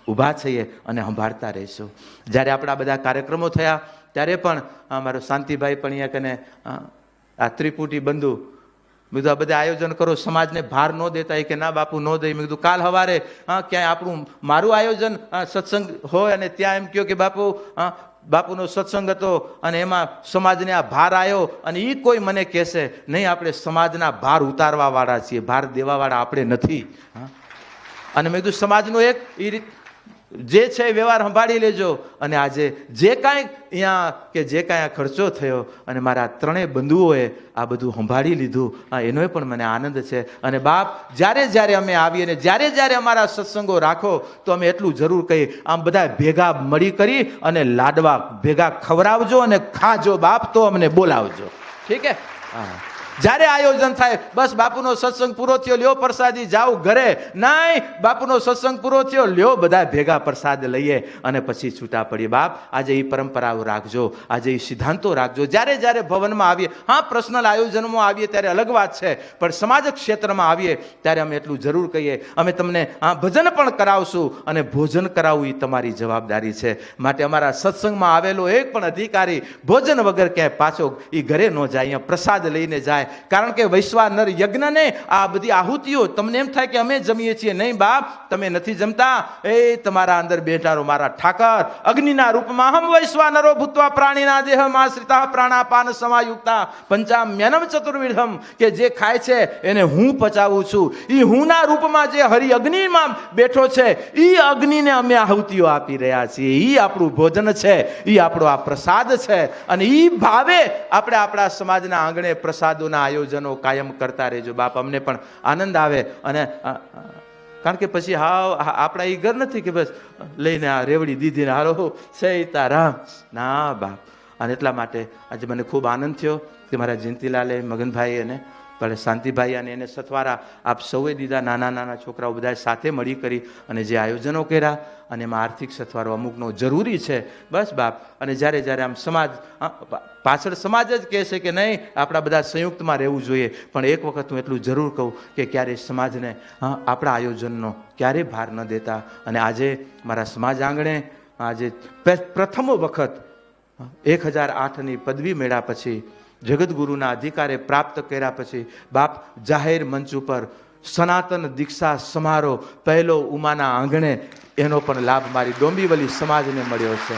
ઊભા થઈએ અને સંભાળતા રહીશું. જ્યારે આપણા બધા કાર્યક્રમો થયા ત્યારે પણ અમારો શાંતિભાઈ પણ અહીંયા કને આ ત્રિપુટી બંધુ મેં કીધું આ બધા આયોજન કરો, સમાજને ભાર ન દેતા. એ કે ના બાપુ ન દઈ. મેં કીધું કાલ સવારે ક્યાંય મારું આયોજન સત્સંગ હોય અને ત્યાં એમ કહ્યું કે બાપુ બાપુનો સત્સંગ હતો અને એમાં સમાજને આ ભાર આવ્યો અને એ કોઈ મને કહેશે નહીં, આપણે સમાજના ભાર ઉતારવા વાળા છીએ, ભાર દેવા વાળા આપણે નથી. અને મેં કીધું સમાજનો એક એ રીત જે છે વ્યવહાર સંભાળી લેજો. અને આજે જે કાંઈ અહીંયા કે જે કાંઈ આ ખર્ચો થયો અને મારા ત્રણેય બંધુઓએ આ બધું સંભાળી લીધું, એનો પણ મને આનંદ છે. અને બાપ, જ્યારે જ્યારે અમે આવીએ ને જ્યારે જ્યારે અમારા સત્સંગો રાખો તો અમે એટલું જરૂર કહીએ, આમ બધા ભેગા મળી કરી અને લાડવા ભેગા ખવડાવજો અને ખાજો બાપ, તો અમને બોલાવજો. ઠીક હે? હા. જ્યારે આયોજન થાય, બસ બાપુનો સત્સંગ પૂરો થયો, લ્યો પ્રસાદી, જાઓ ઘરે. નહીં, બાપુનો સત્સંગ પૂરો થયો, લ્યો બધા ભેગા પ્રસાદ લઈએ અને પછી છૂટા પડીએ. બાપ, આજે એ પરંપરાઓ રાખજો, આજે એ સિદ્ધાંતો રાખજો. જ્યારે જ્યારે ભવનમાં આવીએ, હા પર્સનલ આયોજનમાં આવીએ ત્યારે અલગ વાત છે, પણ સમાજ ક્ષેત્રમાં આવીએ ત્યારે અમે એટલું જરૂર કહીએ, અમે તમને ભજન પણ કરાવશું અને ભોજન કરાવવું એ તમારી જવાબદારી છે. માટે અમારા સત્સંગમાં આવેલો એક પણ અધિકારી ભોજન વગર ક્યાંય પાછો એ ઘરે ન જાય, અહીંયા પ્રસાદ લઈને જાય. કારણ કે વૈશ્વાનર યજ્ઞને આ બધી આહુતિઓ તમને એમ થાય કે અમે જમીએ છીએ. નહીં બાપ, તમે નથી જમતા. એ તમારા અંદર બેઠારો મારા ઠાકર અગ્નિના રૂપમાં હમ વૈશ્વાનરો ભૂતવા પ્રાણીના દેહમાં આશ્રિતા પ્રાણાપાન સમાયુક્તા પંચામ્યનમ ચતુર્વિધમ, કે જે ખાય છે એને હું પચાવું છું. એ હુંના રૂપમાં જે હરિ અગ્નિમાં બેઠો છે એ અગ્નિને અમે આહુતિઓ આપી રહ્યા છીએ. એ આપણું ભોજન છે, એ આપણો આ પ્રસાદ છે. અને એ ભાવે આપણે આપણા સમાજના આંગણે પ્રસાદો આયોજનો કાયમ કરતા રહેજો બાપ. અમને પણ આનંદ આવે. અને કારણ કે પછી આપણા એ ઘર નથી કે બસ લઈને આ રેવડી દીધી ને હારો સીતારામ, ના બાપ. અને એટલા માટે આજે મને ખૂબ આનંદ થયો કે મારા જયંતિલાલે, મગનભાઈ અને ભલે શાંતિભાઈ અને એને સથવારા આપ સૌએ દીધા. નાના નાના છોકરાઓ બધા સાથે મળી કરી અને જે આયોજનો કર્યા, અને એમાં આર્થિક સથવારો અમુકનો જરૂરી છે. બસ બાપ. અને જ્યારે જ્યારે આમ સમાજ પાછળ સમાજ જ કહે છે કે નહીં આપણા બધા સંયુક્તમાં રહેવું જોઈએ, પણ એક વખત હું એટલું જરૂર કહું કે ક્યારેય સમાજને આપણા આયોજનનો ક્યારેય ભાર ન દેતા. અને આજે મારા સમાજ આંગણે આજે પ્રથમ વખત 1008ની પદવી મેળ્યા પછી, જગતગુરુના અધિકારે પ્રાપ્ત કર્યા પછી બાપ, જાહેર મંચ ઉપર સનાતન દીક્ષા સમારોહ પહેલો ઉમાના આંગણે, એનો પણ લાભ મારી ડોંબીવલી સમાજને મળ્યો છે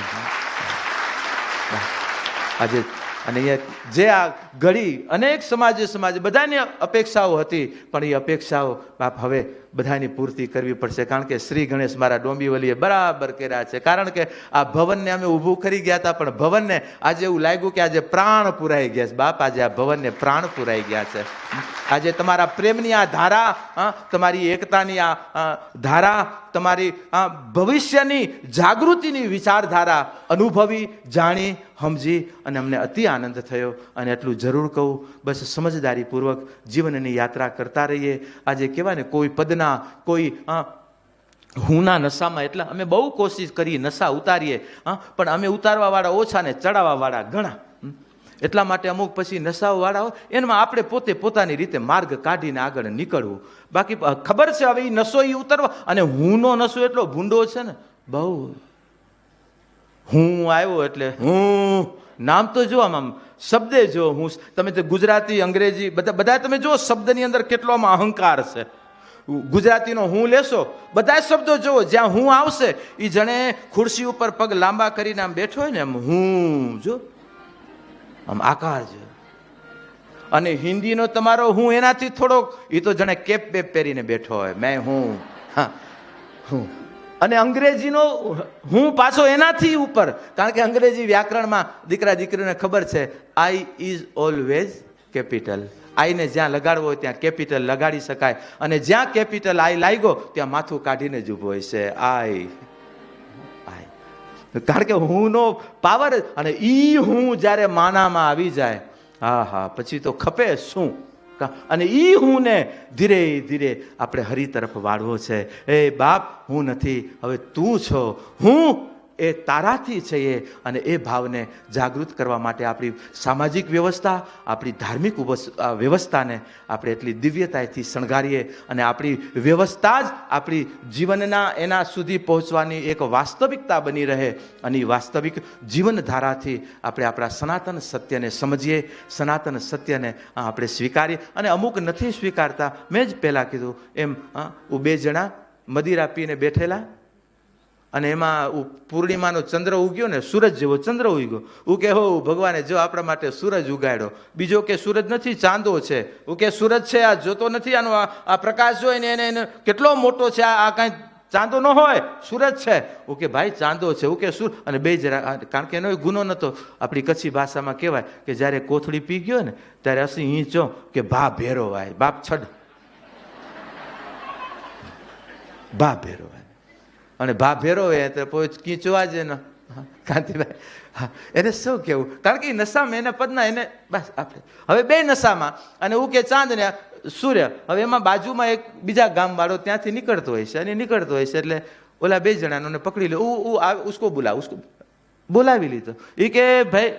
આજે. અને અહીંયા જે આ ઘડી અનેક સમાજ બધાની અપેક્ષાઓ હતી, પણ એ અપેક્ષાઓ બાપ હવે બધાની પૂર્તિ કરવી પડશે. કારણ કે શ્રી ગણેશ મારા ડોંબીવલીએ બરાબર કર્યા છે. કારણ કે આ ભવનને અમે ઊભું કરી ગયા હતા, પણ ભવનને આજે એવું લાગ્યું કે આજે પ્રાણ પુરાઈ ગયા છે બાપ. આજે આ ભવનને પ્રાણ પુરાઈ ગયા છે. આજે તમારા પ્રેમની આ ધારા, તમારી એકતાની આ ધારા, તમારી ભવિષ્યની જાગૃતિની વિચારધારા અનુભવી, જાણી, સમજી અને અમને અતિ આનંદ થયો. અને એટલું જરૂર કહું, બસ સમજદારીપૂર્વક જીવનની યાત્રા કરતા રહીએ. આજે કહેવાય ને, કોઈ પદના, કોઈ હુંના નશામાં, એટલે અમે બહુ કોશિશ કરી નશા ઉતારીએ, પણ અમે ઉતારવા વાળા ઓછા ને ચડાવવા વાળા ઘણા. એટલા માટે અમુક પછી નશાઓ વાળા હોય એમાં આપણે પોતે પોતાની રીતે માર્ગ કાઢીને આગળ નીકળવું. બાકી ખબર છે હવે એ નશો એ ઉતરવા, અને હુંનો નશો એટલો ભૂંડો છે ને, બહુ. હું આવ્યો એટલે હું નામ તો જો, આમ શબ્દે જો હું, તમે તો ગુજરાતી, અંગ્રેજી બધા તમે જો શબ્દની અંદર કેટલો આમાં અહંકાર છે. ગુજરાતીનો હું લેશો, બધા શબ્દો જુઓ, જ્યાં હું આવશે એ જણે ખુરશી ઉપર પગ લાંબા કરીને આમ બેઠો હોય ને, એમ હું જો આમ આકાર છે. અને હિન્દીનો તમારો હું એનાથી થોડોક, એ તો જણે કેપ બેપ પહેરીને બેઠો હોય, મેં હું, હા હું. અને અંગ્રેજીનો હું પાછો એનાથી ઉપર, કારણ કે અંગ્રેજી વ્યાકરણમાં દીકરા દીકરીને ખબર છે, આઈ ઇઝ ઓલવેઝ કેપિટલ. આઈને જ્યાં લગાડવો હોય ત્યાં કેપિટલ લગાડી શકાય, અને જ્યાં કેપિટલ આઈ લાગ્યો ત્યાં માથું કાઢીને જ ઊભો હોય છે. આઈ, કારણ કે હુંનો પાવર. અને ઈ હું જ્યારે માનામાં આવી જાય, હા હા, પછી તો ખપે શું. અને ઈ હું ને ધીરે ધીરે આપણે હરિ તરફ વાળવો છે. એ બાપ, હું નથી, હવે તું છો. હું એ તારાથી છે એ. અને એ ભાવને જાગૃત કરવા માટે આપણી સામાજિક વ્યવસ્થા, આપણી ધાર્મિક વ્યવસ્થાને આપણે એટલી દિવ્યતાથી શણગારીએ. અને આપણી વ્યવસ્થા જ આપણી જીવનના એના સુધી પહોંચવાની એક વાસ્તવિકતા બની રહે. અને એ વાસ્તવિક જીવનધારાથી આપણે આપણા સનાતન સત્યને સમજીએ, સનાતન સત્યને આપણે સ્વીકારીએ. અને અમુક નથી સ્વીકારતા. મેં જ પહેલાં કીધું એમ, બે જણા મદિરા પીને બેઠેલા, અને એમાં પૂર્ણિમાનો ચંદ્ર ઉગ્યો ને, સૂરજ જેવો ચંદ્ર ઉગ્યો. હું કે હો ભગવાને જો આપણા માટે સૂરજ ઉગાડ્યો. બીજો કે સૂરજ નથી, ચાંદો છે. હું કે સૂરજ છે, આ જોતો નથી, આનો આ પ્રકાશ જોઈને એને કેટલો મોટો છે, આ કાંઈ ચાંદો ન હોય, સૂરજ છે. હું કે ભાઈ ચાંદો છે. હું કે અને બે જરા, કારણ કે એનો ગુનો નહોતો. આપણી કચ્છી ભાષામાં કહેવાય કે જ્યારે કોથળી પી ગયો ને ત્યારે અસી ઈંચો કે ભા ભેરો વાય, બાપ છડ, ભા ભેરો વાય. અને ભા ભેરો હોય તો પોચ કીચવા જ ને કાંતિભાઈ, એને શું કેવું? કારણ કે નશામાં એને પદના એને બસ આપણે હવે બે નશામાં. અને હું કે ચાંદ ને સૂર્ય. હવે એમાં બાજુમાં એક બીજા ગામ વાળો ત્યાંથી નીકળતો હોય છે, અને નીકળતો હોય છે એટલે ઓલા બે જણાને પકડી લે. ઉસકો બોલાવી લીધો. એ કે ભાઈ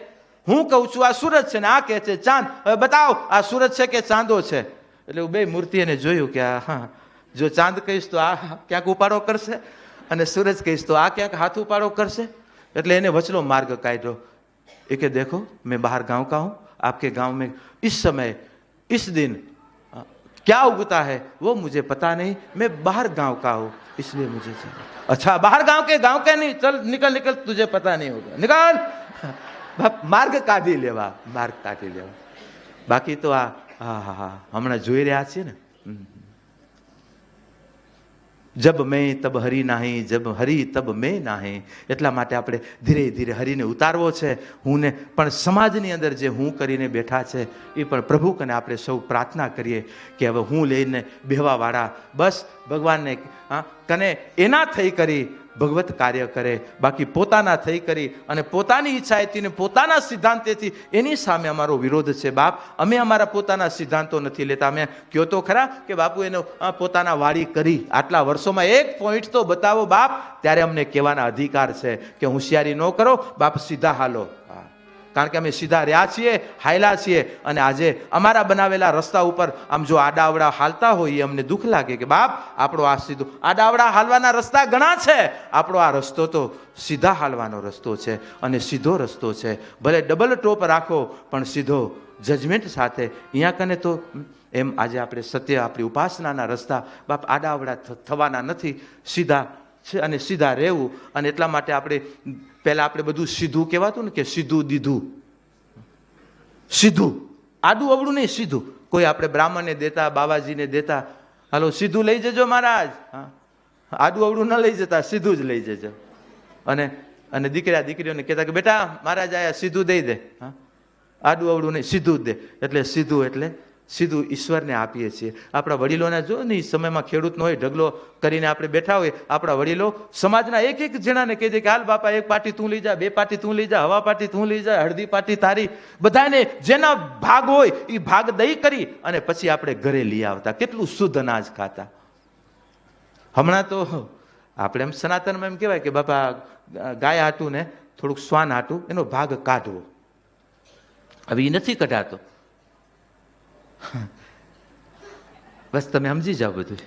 હું કહું છું આ સૂરજ છે ને આ કે છે ચાંદ, હવે બતાવો આ સૂરજ છે કે ચાંદો છે. એટલે બે મૂર્તિ એને જોયું કે હા, જો ચાંદ કહીશ તો આ ક્યાંક ઉપાડો કરશે, અને સૂરજ કહીશ તો આ ક્યાંક હાથ ઉપાડો કરશે. એટલે એને વચલો માર્ગ કાઢ્યો. એ કે દેખો मैं बाहर गांव का हूँ, आपके गांव में इस समय इस दिन क्या उगता है वो मुझे पता नहीं, मैं बाहर गांव का हूँ इसलिए मुझे अच्छा बाहर गांव के नहीं, चल निकल निकल, तुझे पता नहीं होगा, निकल. માર્ગ કાઢી લેવા, માર્ગ કાઢી લેવા. બાકી તો આ હા હમણાં જોઈ રહ્યા છીએ ને, જબ મેં તબ હરી નાહી, જબ હરી તબ મેં નાહી. એટલા માટે આપણે ધીરે ધીરે હરીને ઉતારવો છે. હું ને પણ સમાજની અંદર જે હું કરીને બેઠા છે એ પણ પ્રભુ કને આપણે સૌ પ્રાર્થના કરીએ કે હવે હું લઈને બેહવાવાળા બસ ભગવાનને કને એના થઈ કરી ભગવત કાર્ય કરે. બાકી પોતાના થઈ કરી અને પોતાની ઈચ્છાએથી ને પોતાના સિદ્ધાંતેથી એની સામે અમારો વિરોધ છે. બાપ, અમે અમારા પોતાના સિદ્ધાંતો નથી લેતા. અમે કહો તો ખરા કે બાપુ એનો પોતાના વાળી કરી, આટલા વર્ષોમાં એક પોઈન્ટ તો બતાવો બાપ, ત્યારે અમને કહેવાના અધિકાર છે કે હોશિયારી ન કરો બાપ, સીધા હાલો. કારણ કે અમે સીધા રહ્યા છીએ, હાયલા છીએ. અને આજે અમારા બનાવેલા રસ્તા ઉપર આમ જો આડાવડા હાલતા હોય અમને દુઃખ લાગે કે બાપ આપણો આ સીધો, આડાવડા હાલવાના રસ્તા ઘણા છે, આપણો આ રસ્તો તો સીધા હાલવાનો રસ્તો છે અને સીધો રસ્તો છે. ભલે ડબલ ટોપ રાખો પણ સીધો જજમેન્ટ સાથે. અહીંયા કને તો એમ આજે આપણે સત્ય, આપણી ઉપાસનાના રસ્તા બાપ આડાવડા થવાના નથી, સીધા છે અને સીધા રહેવું. અને એટલા માટે આપણે પહેલા આપણે બધું સીધું કહેવાતું ને કે સીધું દીધું, સીધું, આડું અવળું નહીં, સીધું. કોઈ આપણે બ્રાહ્મણને દેતા, બાવાજીને દેતા, હાલો સીધું લઈ જજો મહારાજ, આડું અવળું ન લઈ જતા, સીધું જ લઈ જજો. અને દીકરા દીકરીઓને કહેતા કે બેટા મહારાજ આયા સીધું દઈ દે, આડું અવળું નહીં, સીધું જ દે. એટલે સીધું એટલે સીધું ઈશ્વરને આપીએ છીએ. આપણા વડીલોને જો ને, એ સમયમાં ખેડૂતનો હોય ઢગલો કરીને આપણે બેઠા હોય, આપણા વડીલો સમાજના એક એક જણાને કહી દે કે હાલ બાપા એક પાટી તું લઈ જા, બે પાટી તું લઈ જા, હવા પાટી તું લઈ જા, હળદી પાટી તારી. બધાને જેના ભાગ હોય એ ભાગ દઈ કરી અને પછી આપણે ઘરે લઈ આવતા. કેટલું શુદ્ધ અનાજ ખાતા. હમણાં તો આપણે એમ સનાતનમાં એમ કહેવાય કે બાપા ગાય હાટું ને થોડુંક શ્વાન હાટું એનો ભાગ કાઢવો. હવે એ નથી કઢાતો. બસ તમે સમજી જાઓ બધું.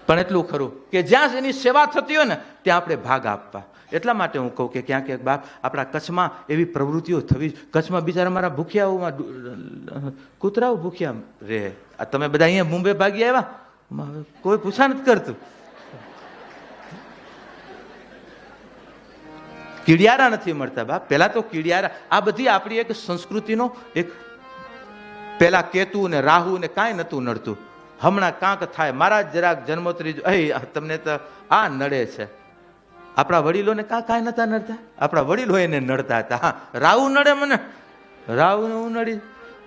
પણ એટલું ખરું કે જ્યાં એની સેવા થતી હોય ને ત્યાં આપણે ભાગ આપવા. એટલા માટે હું કહું કે ક્યાંક ક્યાંક બાપ આપણા કચ્છમાં એવી પ્રવૃત્તિઓ થવી. કચ્છમાં બિચારા મારા ભૂખ્યાઓમાં કૂતરાઓ ભૂખ્યા રહે. તમે બધા અહીંયા મુંબઈ ભાગી આવ્યા, કોઈ પૂછા નથી કરતું. કીડિયારા નથી મળતા બાપ. પેલા તો કીડિયારા, આ બધી આપણી એક સંસ્કૃતિનો એક, પેલા કેતુ ને રાહુ ને કાંઈ નતું નડતું. હમણાં કાંક થાય, મારા જરાક જન્મોત્રી તમને તો આ નડે છે. આપણા વડીલોને કાંઈ નતા નડતા, આપણા વડીલો એને નડતા હતા. હા, રાહુ નડે મને, રાહુ ને હું નડી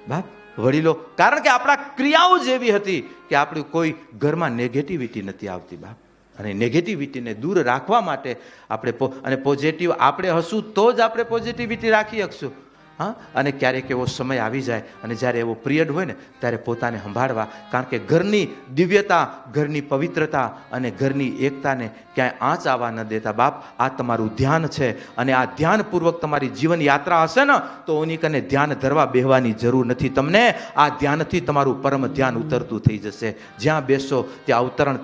બાપ વડીલો. કારણ કે આપણા ક્રિયાઓ જ એવી હતી કે આપણી કોઈ ઘરમાં નેગેટિવિટી નથી આવતી બાપ. અને નેગેટિવિટીને દૂર રાખવા માટે આપણે અને પોઝિટિવ આપણે હશું તો જ આપણે પોઝિટિવિટી રાખી શકશું. હા, અને ક્યારેક એવો સમય આવી જાય અને જ્યારે એવો પિરિયડ હોય ને ત્યારે પોતાને સંભાળવા. કારણ કે ઘરની દિવ્યતા, ઘરની પવિત્રતા અને ઘરની એકતાને ક્યાંય આંચ આવવા ન દેતા બાપ. આ તમારું ધ્યાન છે અને આ ધ્યાનપૂર્વક તમારી જીવન યાત્રા હશે ને તો ઓની કને ધ્યાન ધરવા બેહવાની જરૂર નથી. તમને આ ધ્યાનથી તમારું પરમ ધ્યાન ઉતરતું થઈ જશે. જ્યાં બેસો ત્યાં અવતરણ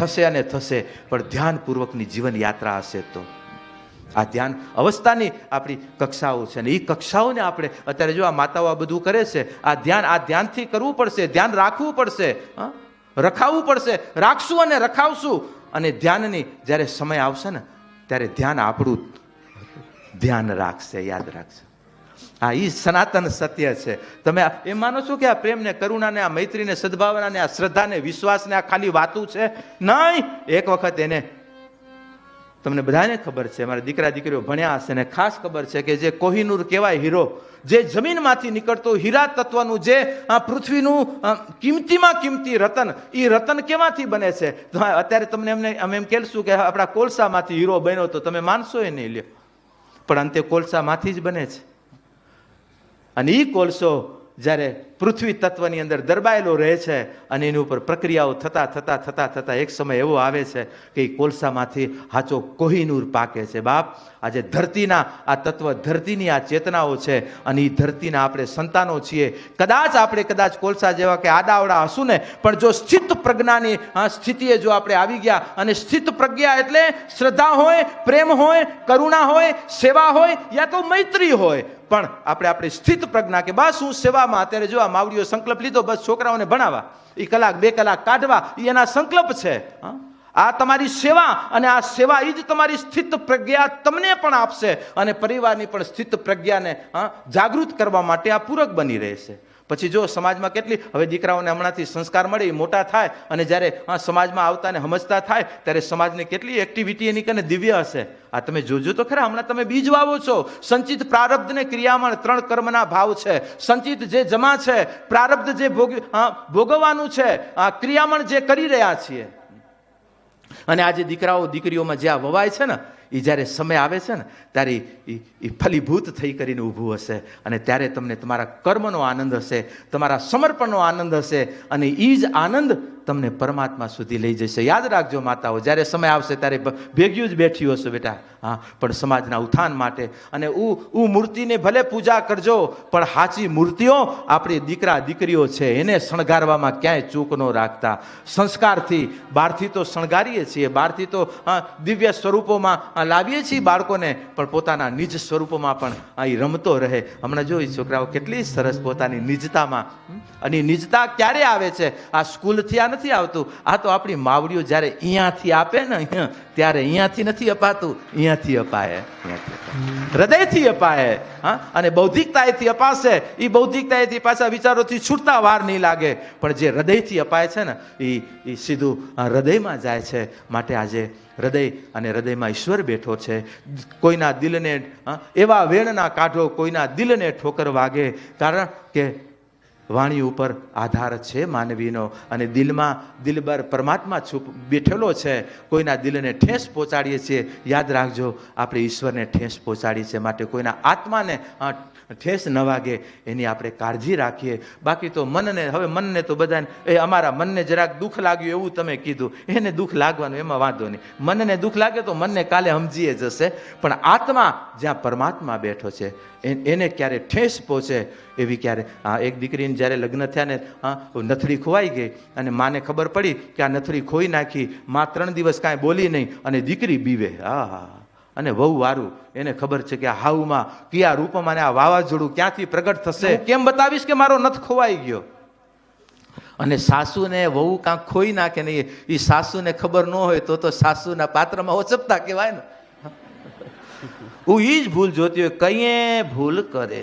થશે અને થશે. પણ ધ્યાનપૂર્વકની જીવન યાત્રા હશે તો આ ધ્યાન અવસ્થાની આપણી કક્ષાઓ છે ને એ કક્ષાઓને આપણે અત્યારે જો આ માતાઓ આ બધું કરે છે, આ ધ્યાનથી કરવું પડશે, ધ્યાન રાખવું પડશે. હા, રખાવવું પડશે, રાખશું અને રખાવશું. અને ધ્યાનની જ્યારે સમય આવશે ને ત્યારે ધ્યાન આપણું ધ્યાન રાખશે, યાદ રાખશે. હા, એ સનાતન સત્ય છે. તમે એમ માનો છો કે આ પ્રેમને, કરુણાને, આ મૈત્રીને, સદભાવનાને, આ શ્રદ્ધાને, વિશ્વાસને આ ખાલી વાતું છે? નહીં. એક વખત એને, તમને બધાને ખબર છે, મારા દીકરા દીકરીઓ ભણ્યા હશે ને ખાસ ખબર છે કે જે કોહિનૂર કહેવાય હીરો, જે જમીનમાંથી નીકળતો હીરા તત્વનું, જે આ પૃથ્વીનું કિંમતીમાં કિંમતી રતન, એ રતન કેમાંથી બને છે? તો અત્યારે તમને અમે એમ કહેશું કે આપણા કોલસામાંથી હીરો બન્યો, તો તમે માનશો એ નહીં લ્યો, પણ અંતે કોલસામાંથી જ બને છે. અને એ કોલસો જ્યારે પૃથ્વી તત્વની અંદર દરબાયેલો રહે છે અને એની ઉપર પ્રક્રિયાઓ થતા એક સમય એવો આવે છે કે એ કોલસામાંથી હાચો કોહિનૂર પાકે છે. બાપ, આજે ધરતીના આ તત્વ, ધરતીની આ ચેતનાઓ છે અને એ ધરતીના આપણે સંતાનો છીએ. કદાચ કોલસા જેવા કે આડાવડા હશું ને, પણ જો સ્થિત પ્રજ્ઞાની સ્થિતિએ જો આપણે આવી ગયા, અને સ્થિત પ્રજ્ઞા એટલે શ્રદ્ધા હોય, પ્રેમ હોય, કરુણા હોય, સેવા હોય, યા તો મૈત્રી હોય, પણ આપણે આપણી સ્થિત પ્રજ્ઞા કે બસ હું સેવામાં. અત્યારે જો આ માવડીઓ સંકલ્પ લીધો, બસ છોકરાઓને ભણાવવા, એ કલાક 2 કલાક કાઢવા, એ એના સંકલ્પ છે. આ તમારી સેવા, અને આ સેવા એ જ તમારી સ્થિત પ્રજ્ઞા તમને પણ આપશે અને પરિવારની પણ સ્થિત પ્રજ્ઞાને જાગૃત કરવા માટે આ પૂરક બની રહેશે. પછી જો સમાજમાં કેટલી, હવે દીકરાઓને હમણાંથી સંસ્કાર મળે, એ મોટા થાય અને જ્યારે સમાજમાં આવતા ને સમજતા થાય ત્યારે સમાજની કેટલી એક્ટિવિટી એની કને દિવ્ય હશે. આ તમે જોજો તો ખરા, હમણાં તમે બીજ વાવો છો. સંચિત પ્રારબ્ધ ને ક્રિયામણ 3 કર્મના ભાવ છે. સંચિત જે જમા છે, પ્રારબ્ધ જે ભોગવવાનું છે, ક્રિયામણ જે કરી રહ્યા છીએ. અને આજે દીકરાઓ દીકરીઓમાં જે આ વવાય છે ને, એ જ્યારે સમય આવે છે ને ત્યારે એ ફલીભૂત થઈ કરીને ઊભું હશે. અને ત્યારે તમને તમારા કર્મનો આનંદ હશે, તમારા સમર્પણનો આનંદ હશે, અને એ જ આનંદ તમને પરમાત્મા સુધી લઈ જશે. યાદ રાખજો માતાઓ, જ્યારે સમય આવશે ત્યારે ભેગ્યું જ બેઠ્યું હશે બેટા, હા, પણ સમાજના ઉત્થાન માટે. અને મૂર્તિને ભલે પૂજા કરજો, પણ સાચી મૂર્તિઓ આપણી દીકરા દીકરીઓ છે, એને શણગારવામાં ક્યાંય ચૂક ન રાખતા. સંસ્કારથી બહારથી તો શણગારીએ છીએ, બહારથી તો દિવ્ય સ્વરૂપોમાં લાવીએ છીએ બાળકોને, પણ પોતાના નિજ સ્વરૂપોમાં પણ અહીં રમતો રહે. હમણાં જો છોકરાઓ કેટલી સરસ પોતાની નિજતામાં, અને નિજતા ક્યારે આવે છે? આ સ્કૂલથી આ નથી આવતું. આ તો આપણી માવડીઓ જ્યારે અહીંયાથી આપે ને, ત્યારે અહીંયાથી નથી અપાતું, અહીંયાથી અપાય, હૃદયથી અપાય. હા, અને બૌદ્ધિકતાએથી અપાશે. એ બૌદ્ધિકતાએથી પાછા વિચારોથી છૂટતા વાર નહીં લાગે, પણ જે હૃદયથી અપાય છે ને એ સીધું હૃદયમાં જાય છે. માટે આજે હૃદય અને હૃદયમાં ઈશ્વર બેઠો છે. કોઈના દિલને એવા વેણ ના કાઢો, કોઈના દિલને ઠોકર વાગે, કારણ કે વાણી ઉપર આધાર છે માનવીનો, અને દિલમાં દિલબર પરમાત્મા બેઠેલો છે. કોઈના દિલને ઠેસ પહોંચાડીએ છીએ, યાદ રાખજો આપણે ઈશ્વરને ઠેસ પહોંચાડીએ છીએ. માટે કોઈના આત્માને ઠેસ ન વાગે એની આપણે કાળજી રાખીએ. બાકી તો મનને, હવે મનને તો બધાને અમારા મનને જરાક દુઃખ લાગ્યું એવું તમે કીધું, એને દુઃખ લાગવાનું, એમાં વાંધો નહીં. મનને દુઃખ લાગે તો મનને કાલે સમજીએ જશે, પણ આત્મા જ્યાં પરમાત્મા બેઠો છે એને ક્યારે ઠેસ પહોંચે એવી ક્યારે. એક દીકરીને જ્યારે લગ્ન થયા ને નથડી ખોવાઈ ગઈ, અને માને ખબર પડી કે આ નથડી ખોઈ નાખી. માં 3 દિવસ કાંઈ બોલી નહીં, અને દીકરી બીવે. અને વહુ વારું, એને ખબર છે કે આ હાઉમાં કયા રૂપમાં આ વાવાઝોડું ક્યાંથી પ્રગટ થશે, કેમ બતાવીશ કે મારો નથ ખોવાઈ ગયો. અને સાસુને વહુ કાંક ખોઈ નાખે ને, એ સાસુને ખબર ન હોય તો સાસુના પાત્રમાં ઓચપતા કહેવાય ને. હું એ જ ભૂલ જોતી હોય, કઈએ ભૂલ કરે,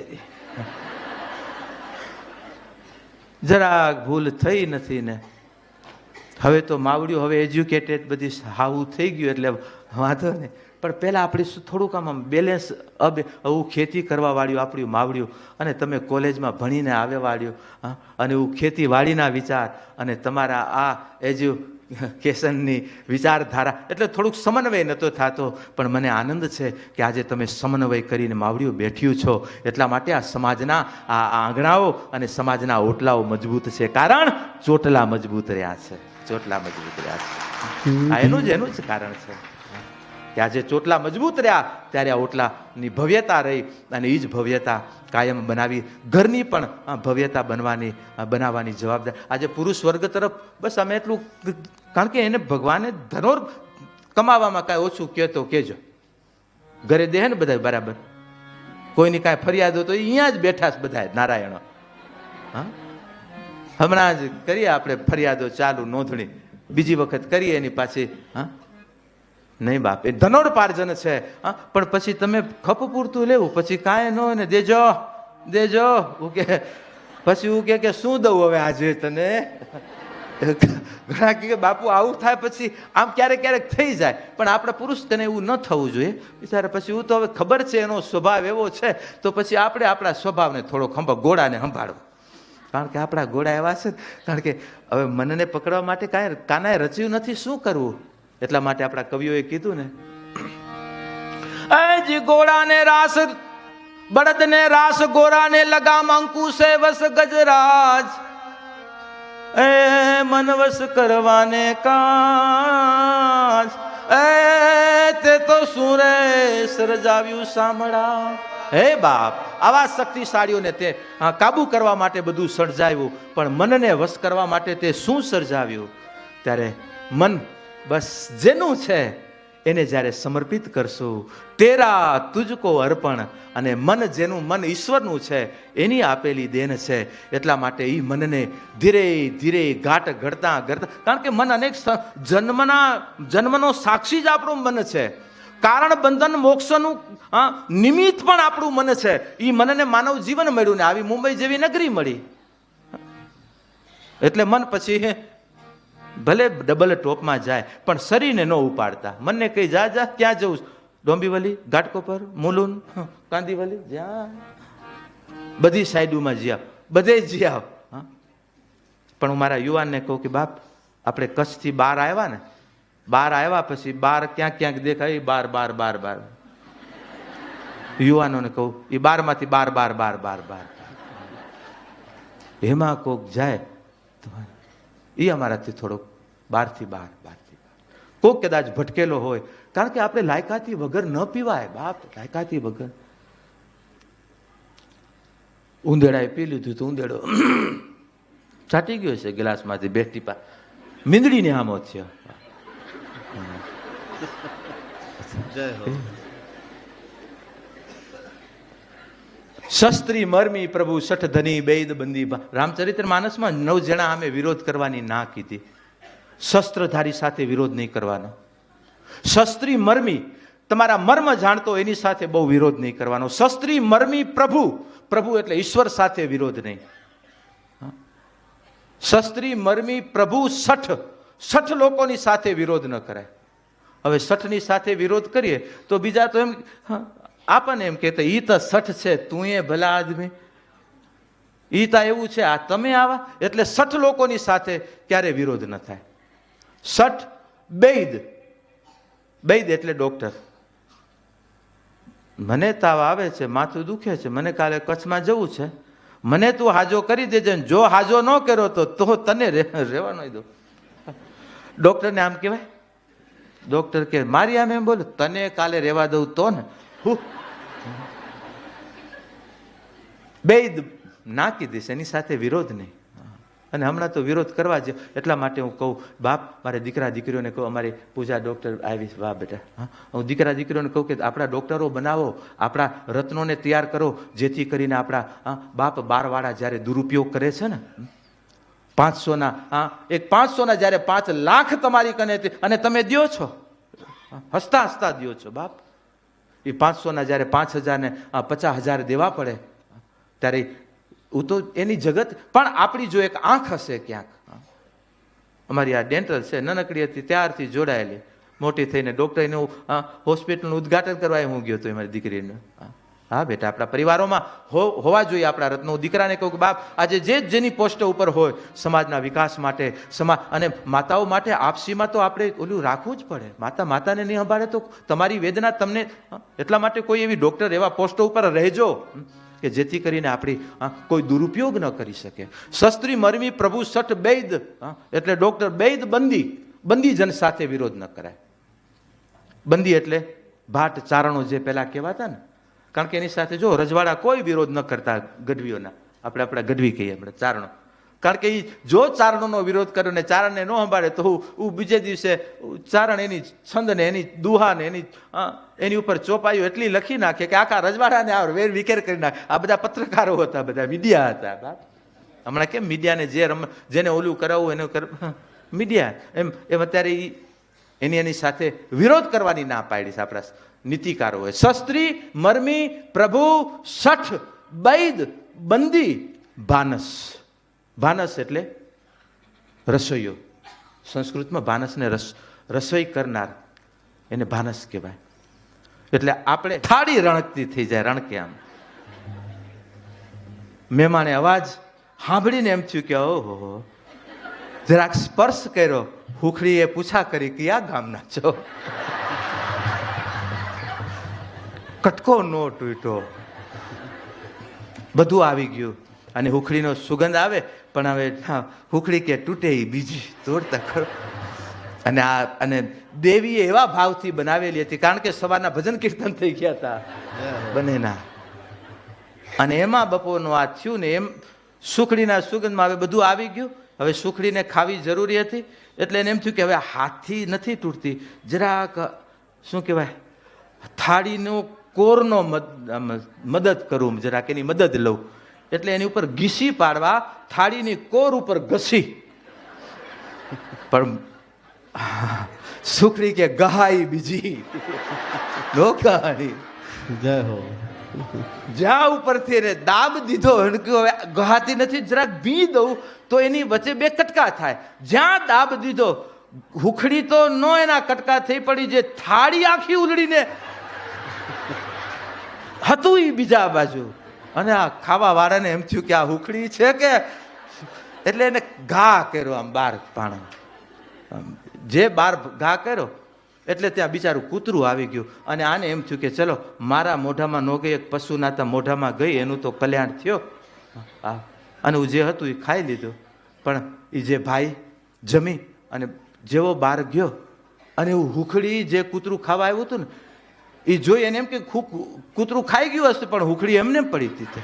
જરાક ભૂલ થઈ નથી ને. હવે તો માવડીઓ હવે એજ્યુકેટેડ બધી હાવું થઈ ગયું એટલે વાંધો નહીં, પણ પહેલાં આપણી થોડુંક આમ બેલેન્સ હું ખેતી કરવા વાળ્યું આપણી માવડ્યું, અને તમે કોલેજમાં ભણીને આવે વાળ્યું, અને હું ખેતીવાડીના વિચાર, અને તમારા આ એજ્યુકેશનની વિચારધારા, એટલે થોડુંક સમન્વય નહોતો થતો. પણ મને આનંદ છે કે આજે તમે સમન્વય કરીને માવડીઓ બેઠ્યું છો. એટલા માટે આ સમાજના આ આંગણાઓ અને સમાજના ઓટલાઓ મજબૂત છે, કારણ ચોટલા મજબૂત રહ્યા છે, ચોટલા મજબૂત રહ્યા છે. આ એનું જ કારણ છે કે આજે ચોટલા મજબૂત રહ્યા ત્યારે આ ઓટલાની ભવ્યતા રહી, અને એ જ ભવ્યતા કાયમ બનાવી. ઘરની પણ ભવ્યતા બનાવવાની જવાબદારી આજે પુરુષ વર્ગ તરફ બસ અમે એટલું, કારણ કે એને ભગવાને ધનોર કમાવામાં કાંઈ ઓછું કહેતો કહેજો, ઘરે દે ને બધા બરાબર, કોઈની કાંઈ ફરિયાદ હોય તો અહીંયા જ બેઠા છે બધા નારાયણો. હમણાં જ કરીએ આપણે ફરિયાદો ચાલુ, નોંધણી બીજી વખત કરીએ એની પાછી. હા નહીં બાપ, એ ધનોર્પાર્જન છે. હા પણ પછી તમે ખપ પૂરતું લેવું, પછી કાંઈ ન હોય ને દેજો દેજો કે પછી હું કે શું દઉં હવે આજે તને. ઘણા કે બાપુ આવું થાય, પછી આમ ક્યારેક ક્યારેક થઈ જાય, પણ આપણે પુરુષ તેને એવું ન થવું જોઈએ બિચારા. પછી હું તો હવે ખબર છે એનો સ્વભાવ એવો છે, તો પછી આપણે આપણા સ્વભાવને થોડો ગોળાને સંભાળવો. કારણ કે આપણા ઘોડા એવા છે, કારણ કે હવે મનને પકડવા માટે કાંઈ કાનાએ રચ્યું નથી, શું કરવું? એટલા માટે આપણા કવિઓએ કીધું ને, જી ઘોડાને રાસ બળદને રાસ, ગોરાને લગામ અંકુશે વસ ગજરાજ. એ મન વસ કરવાને કાજ, એ તે તો સુરે સર્જાવ્યું સાંભળા. હે બાપ, આવા શક્તિશાળીઓને તે કાબુ કરવા માટે બધું સર્જાવ્યું, પણ મનને વશ કરવા માટે તે શું સર્જાવ્યું? ત્યારે મન બસ જેનું છે એને જ્યારે સમર્પિત કરશું, તેરા તુજકો અર્પણ. અને મન જેનું, મન ઈશ્વરનું છે, એની આપેલી દેન છે. એટલા માટે એ મનને ધીરે ધીરે ઘાટ ઘડતા ઘડતા, કારણ કે મન અનેક જન્મનો સાક્ષી જ આપણું મન છે. કારણ બંધન મોક્ષનું નિમિત્ત પણ આપણું મન છે. એ મનને માનવ જીવન મળ્યું ને આવી મુંબઈ જેવી નગરી મળી. એટલે મન પછી ભલે ડબલ ટોપમાં જાય, પણ શરીરને ન ઉપાડતા. મનને કઈ જા જા, ક્યાં જવું? ડોંબીવલી, ઘાટકોપર, મુલુન, કાંદીવલી, જ્યાં બધી સાઈડોમાં જી આવ, બધે જી આવ. પણ હું મારા યુવાનને કહું કે બાપ, આપણે કચ્છથી બહાર આવ્યા ને, બહાર આવ્યા પછી બહાર ક્યાંક ક્યાંક દેખાય બાર બાર બાર બાર. યુવાનોને કહું એ 12 માંથી 12 12 12 12 એમાં કોક જાય તો એ અમારાથી થોડોક 12 થી 12 12 થી 12. કોક કદાચ ભટકેલો હોય, કારણ કે આપણે લાયકાતી વગર ન પીવાય બાપ, લાયકાતી વગર. ઉંદેડાએ પી લીધું તો ઉંદેડો છાટી ગયો છે ગ્લાસમાંથી 2 ટીપા, મીંદડીને આમો થયો. શસ્ત્રી મરમી પ્રભુ સઠ ધની બેદ બંદી. રામચરિત્ર માનસમાં 9 જણા અમે વિરોધ કરવાની ના કીધી. શસ્ત્રધારી સાથે વિરોધ નહીં કરવાનો. શસ્ત્રી મરમી, તમારા મર્મ જાણતો એની સાથે બહુ વિરોધ નહીં કરવાનો. શસ્ત્રી મરમી પ્રભુ, પ્રભુ એટલે ઈશ્વર સાથે વિરોધ નહીં. શસ્ત્રી મરમી પ્રભુ સઠ લોકોની સાથે વિરોધ ન કરાય. હવે 60ની સાથે વિરોધ કરીએ તો બીજા તો એમ આપણને એમ કહેતા ઈ તો 60 છે, તું એ ભલા આદમી, ઈ તો એવું છે, આ તમે આવા. એટલે 60 લોકોની સાથે ક્યારે વિરોધ ન થાય. 60 બેદ, બેદ એટલે ડોક્ટર. મને તાવ આવે છે, માથું દુખે છે, મને કાલે કચ્છમાં જવું છે, મને તું હાજો કરી દેજે. જો હાજો ન કર્યો તો તને રહેવા ન દો. ડોક્ટરને આમ કહેવાય? ડોક્ટર કે મારી આમ એમ બોલે, તને કાલે રહેવા દઉં તો ને. બેદ નાખી દઈશ, એની સાથે વિરોધ નહીં. અને હમણાં તો વિરોધ કરવા જ. એટલા માટે હું કહું બાપ, મારે દીકરા દીકરીઓને કહું, અમારી પૂજા ડોક્ટર આવી, વાહ બેટા. હું દીકરા દીકરીઓને કહું કે આપણા ડોક્ટરો બનાવો, આપણા રત્નોને તૈયાર કરો, જેથી કરીને આપણા બાપ 12 વાળા જ્યારે દુરુપયોગ કરે છે ને, 500ના એક 500ના જ્યારે 5 લાખ તમારી કને, અને તમે દ્યો છો, હસતા હસતા દ્યો છો બાપ. એ 500ના જ્યારે 5000 ને 50,000 દેવા પડે, ત્યારે હું તો એની જગત. પણ આપણી જો એક આંખ હશે ક્યાંક, અમારી આ ડેન્ટલ છે, નાનકડી હતી ત્યારથી જોડાયેલી, મોટી થઈને ડોક્ટરનું હોસ્પિટલનું ઉદ્ઘાટન કરવા હું ગયો હતો મારી દીકરીને. હા બેટા, આપણા પરિવારોમાં હોવા જોઈએ આપણા રત્નો. દીકરાને કહું કે બાપ, આજે જેની પોસ્ટ ઉપર હોય, સમાજના વિકાસ માટે, અને માતાઓ માટે આપસીમાં તો આપણે ઓલું રાખવું જ પડે. માતાને નહીં સંભાળે તો તમારી વેદના તમને. એટલા માટે કોઈ એવી ડોક્ટર એવા પોસ્ટો ઉપર રહેજો કે જેથી કરીને આપણી કોઈ દુરુપયોગ ન કરી શકે. શસ્ત્રી મરમી પ્રભુ સઠ બેદ, એટલે ડોક્ટર બેદ બંદી. બંદી જન સાથે વિરોધ ન કરાય. બંદી એટલે ભાટ ચારણો જે પેલા કહેવાતા ને, કારણ કે એની સાથે જો રજવાડા કોઈ વિરોધ ન કરતા ગઢવીઓના. આપણે આપણા ગઢવી કહીએ, આપણે ચારણો. કારણ કે એ જો ચારણોનો વિરોધ કર્યો ને ચારણને ન સંભાળે તો હું બીજે દિવસે ચારણ એની છંદને, એની દુહાને, એની ઉપર ચોપાઈઓ એટલી લખી નાખે કે આખા રજવાડાને વેર વિખેર કરી નાખે. આ બધા પત્રકારો હતા, બધા મીડિયા હતા. હમણાં કેમ મીડિયાને જેને ઓલું કરાવવું એને મીડિયા એમ અત્યારે એની સાથે વિરોધ કરવાની ના પાડી છે આપણા નીતિકારોએ. શસ્ત્રી, મરમી, પ્રભુ, શઠ, બૈદ, બંદી, ભાનસ. ભાનસ એટલે રસોઈયો. સંસ્કૃતમાં ભાનસને રસોઈ કરનાર એને ભાનસ કહેવાય. એટલે આપણે થાળી રણકતી થઈ જાય, રણકે આમ. મહેમાને અવાજ સાંભળીને એમ થયું કે ઓહો, જરાક સ્પર્શ કર્યો. હુખડીએ પૂછા કરી કે આ ગામના છો? કટકો નો તૂટ્યો, બધું આવી ગયું. અને હુખડીનો સુગંધ આવે, પણ હવે હુખડી કે તૂટે બીજી તોડતા ખરો. અને દેવીએ એવા ભાવથી બનાવેલી હતી, કારણ કે સવારના ભજન કીર્તન થઈ ગયા હતા બંનેના. અને એમાં બપોરનું આ થયું ને એમ સુખડીના સુગંધમાં હવે બધું આવી ગયું. હવે સુખડીને ખાવી જરૂરી હતી, એટલે એને એમ થયું કે હવે હાથથી નથી તૂટતી, જરાક શું કહેવાય થાળીનો કોરનો મદદ કરું, જરાક એની મદદ લઉં. એટલે એની ઉપર ઘીસી પાડવા થાળીની કોર ઉપર ઘસી, પણ સુખડી કે ગહાઈ બીજી નો ગહાઈ. જય હો. જ્યાં ઉપરથી એને દાબ દીધો, હવે ગહાતી નથી, જરાક ભી દઉં તો એની વચ્ચે બે કટકા થાય. જ્યાં દાબ દીધો, હુખડી તો નો એના કટકા થઈ પડી, જે થાળી આખી ઉલડીને હતું એ બીજા બાજુ. અને આ ખાવા વાળાને એમ થયું કે આ હુખડી છે કે, એટલે એને ઘા કર્યો આમ બાર પાણા. જે બાર ઘા કર્યો એટલે ત્યાં બિચારું કૂતરું આવી ગયું. અને આને એમ થયું કે ચલો મારા મોઢામાં ન ગઈ, એક પશુના તો મોઢામાં ગઈ, એનું તો કલ્યાણ થયો. અને જે હતું એ ખાઈ લીધું. પણ એ જે ભાઈ જમી અને જેવો બહાર ગયો અને એવું હુખડી જે કૂતરું ખાવા આવ્યું હતું ને, એ જોઈ એને એમ કે કૂતરું ખાઈ ગયું હશે, પણ હુખડી એમને પડી હતી.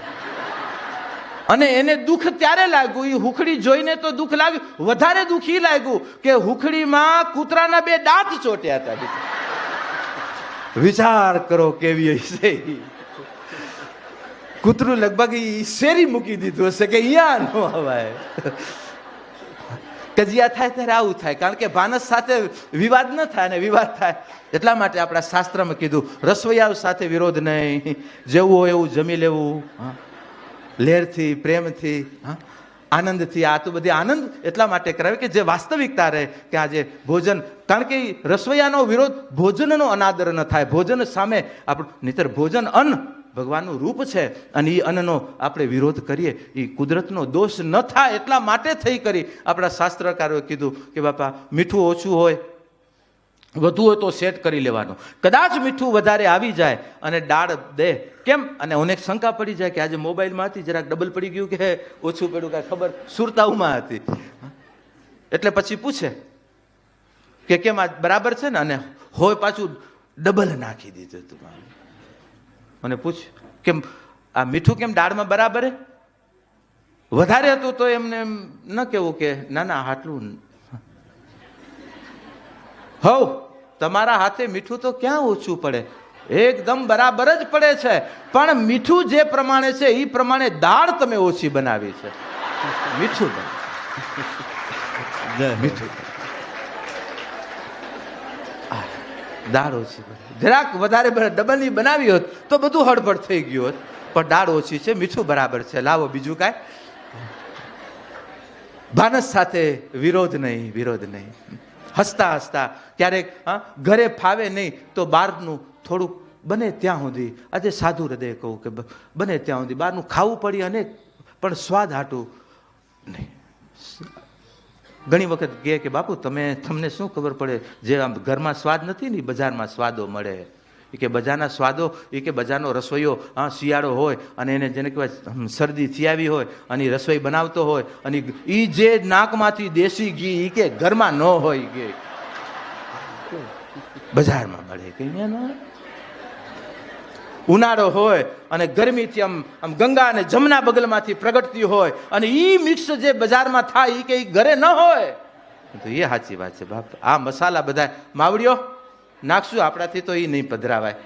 અને એને દુઃખ ત્યારે લાગ્યું, એ હુખડી જોઈને તો દુઃખ લાગ્યું, વધારે દુઃખ એ લાગ્યું કે હુખડીમાં કૂતરાના બે દાંત ચોટ્યા હતા. વિચાર કરો કેવી હશે. કૂતરું લગભગ શેરી મૂકી દીધું હશે કે અહીંયા ન હવાય. કજિયા થાય ત્યારે આવું થાય, કારણ કે ભાનસ સાથે વિવાદ ન થાય, અને વિવાદ થાય એટલા માટે આપણા શાસ્ત્રમાં કીધું રસોઈયા સાથે વિરોધ નહીં, જેવું હોય એવું જમી લેવું, લહેરથી, પ્રેમથી, આનંદથી. આ તો બધી આનંદ એટલા માટે કરાવે કે જે વાસ્તવિકતા રહે કે આજે ભોજન, કારણ કે રસોઈયાનો વિરોધ ભોજનનો અનાદર ન થાય. ભોજન સામે આપણું, નહીતર ભોજન અન્ન ભગવાનનું રૂપ છે, અને એ અન્નનો આપણે વિરોધ કરીએ એ કુદરતનો દોષ ન થાય એટલા માટે થઈ કરી આપણા શાસ્ત્રકારોએ કીધું કે બાપા મીઠું ઓછું હોય, વધુ હોય તો સેટ કરી લેવાનું. કદાચ મીઠું વધારે આવી જાય અને દાળ દે કેમ, અને અનેક શંકા પડી જાય કે આજે મોબાઈલમાં હતી જરાક ડબલ પડી ગયું કે ઓછું પડ્યું, કાંઈ ખબર સુરતાઓમાં હતી. એટલે પછી પૂછે કે કેમ આ બરાબર છે ને, અને હોય પાછું ડબલ નાખી દીધું તું. અને પૂછ કેમ આ મીઠું કેમ દાળમાં બરાબર વધારે હતું, તો એમને એમ ન કેવું કે ના ના આટલું. હવ તમારા હાથે મીઠું તો ક્યાં ઓછું પડે, એકદમ બરાબર જ પડે છે, પણ મીઠું જે પ્રમાણે છે એ પ્રમાણે દાળ તમે ઓછી બનાવી છે. મીઠું મીઠું દાળ ઓછી, જરાક વધારે ડબલની બનાવી હોત તો બધું હળબળ થઈ ગયું હોત, પણ દાળ ઓછી છે, મીઠું બરાબર છે, લાવો બીજું કાંઈ. ભાનસ સાથે વિરોધ નહીં, વિરોધ નહીં. હસતા હસતા ક્યારેક ઘરે ફાવે નહીં તો બહારનું થોડુંક બને ત્યાં સુધી, આજે સાધુ હૃદય કહું કે બને ત્યાં સુધી બહારનું ખાવું પડી, અને પણ સ્વાદ હાટું નહીં. ઘણી વખત કહે કે બાપુ તમને શું ખબર પડે, જે આમ ઘરમાં સ્વાદ નથી ને બજારમાં સ્વાદો મળે. એ કે બજારના સ્વાદો, એ કે બજારનો રસોઈયો શિયાળો હોય અને એને જેને કહેવાય શરદી થઈ આવી હોય અને રસોઈ બનાવતો હોય, અને એ જે નાકમાંથી દેશી ઘી એ કે ઘરમાં ન હોય, કે બજારમાં મળે કે અહીંયા ન હોય. ઉનાળો હોય અને ગરમીથી આમ ગંગા અને જમના બગલમાંથી પ્રગટતી હોય, અને એ મિક્સ જે બજારમાં થાય એ કે ઘરે ન હોય. તો એ સાચી વાત છે બાપ. આ મસાલા બધા માવડીઓ નાખશું આપણાથી તો એ નહીં પધરાવાય.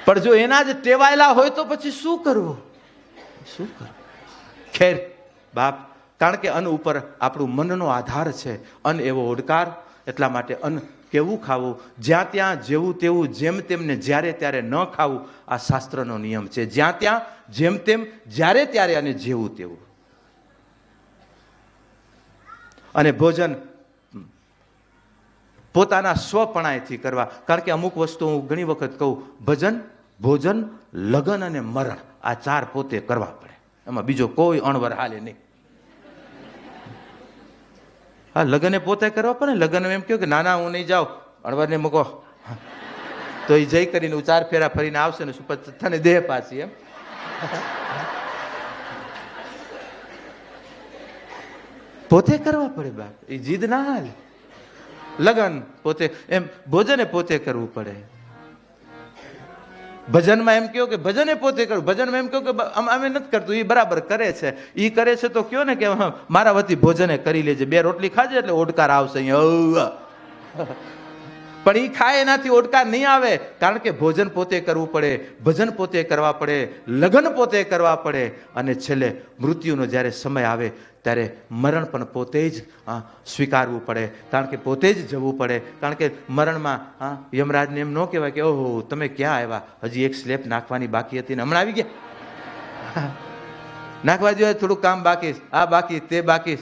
પણ જો એના જ ટેવાયેલા હોય તો પછી શું કરવું, શું કરવું. ખેર બાપ, કારણ કે અન્ન ઉપર આપણું મનનો આધાર છે. અન્ન એવો ઓડકાર, એટલા માટે અન્ન કેવું ખાવું, જ્યાં ત્યાં જેવું તેવું જેમ તેમને જ્યારે ત્યારે ન ખાવું, આ શાસ્ત્રનો નિયમ છે. જ્યાં ત્યાં જેમ તેમ જ્યારે ત્યારે અને જેવું તેવું. અને ભોજન પોતાના સ્વપણાએથી કરવા. કારણ કે અમુક વસ્તુ હું ઘણી વખત કહું, ભજન, ભોજન, લગ્ન અને મરણ, આ 4 પોતે કરવા પડે. એમાં બીજો કોઈ અણવર હાલે નહીં. હા, લગ્ન પોતે કરવા પડે. લગ્ન એમ કહ્યું કે ના હું નહીં જાઉં, અણવરને મૂકો, તો એ જઈ કરીને 4 ફેરા ફરીને આવશે ને તને દેહ પાછી. એમ પોતે કરવા પડે બાપ, એ જીદ ના હાલે. લગન પોતે, એમ ભોજને પોતે કરવું પડે. ભજનમાં એમ કહ્યું કે ભજને પોતે કરવું. ભજનમાં એમ કહ્યું કે અમે નથી કરતું, એ બરાબર કરે છે. એ કરે છે તો કયો ને કે મારા વતી ભોજને કરી લેજે, 2 રોટલી ખાજે એટલે ઓડકાર આવશે અહીંયા. પણ એ ખાય એનાથી ઓડકાર નહીં આવે, કારણ કે ભોજન પોતે કરવું પડે, ભજન પોતે કરવા પડે, લગ્ન પોતે કરવા પડે, અને છેલ્લે મૃત્યુનો જ્યારે સમય આવે ત્યારે મરણ પણ પોતે જ સ્વીકારવું પડે, કારણ કે પોતે જ જવું પડે. કારણ કે મરણમાં યમરાજને એમ ન કહેવાય કે ઓહો તમે ક્યાં આવ્યા, હજી એક સ્લેબ નાખવાની બાકી હતી ને હમણાં આવી ગયા. નાખવા જોઈએ, થોડુંક કામ બાકી, આ બાકી તે બાકી.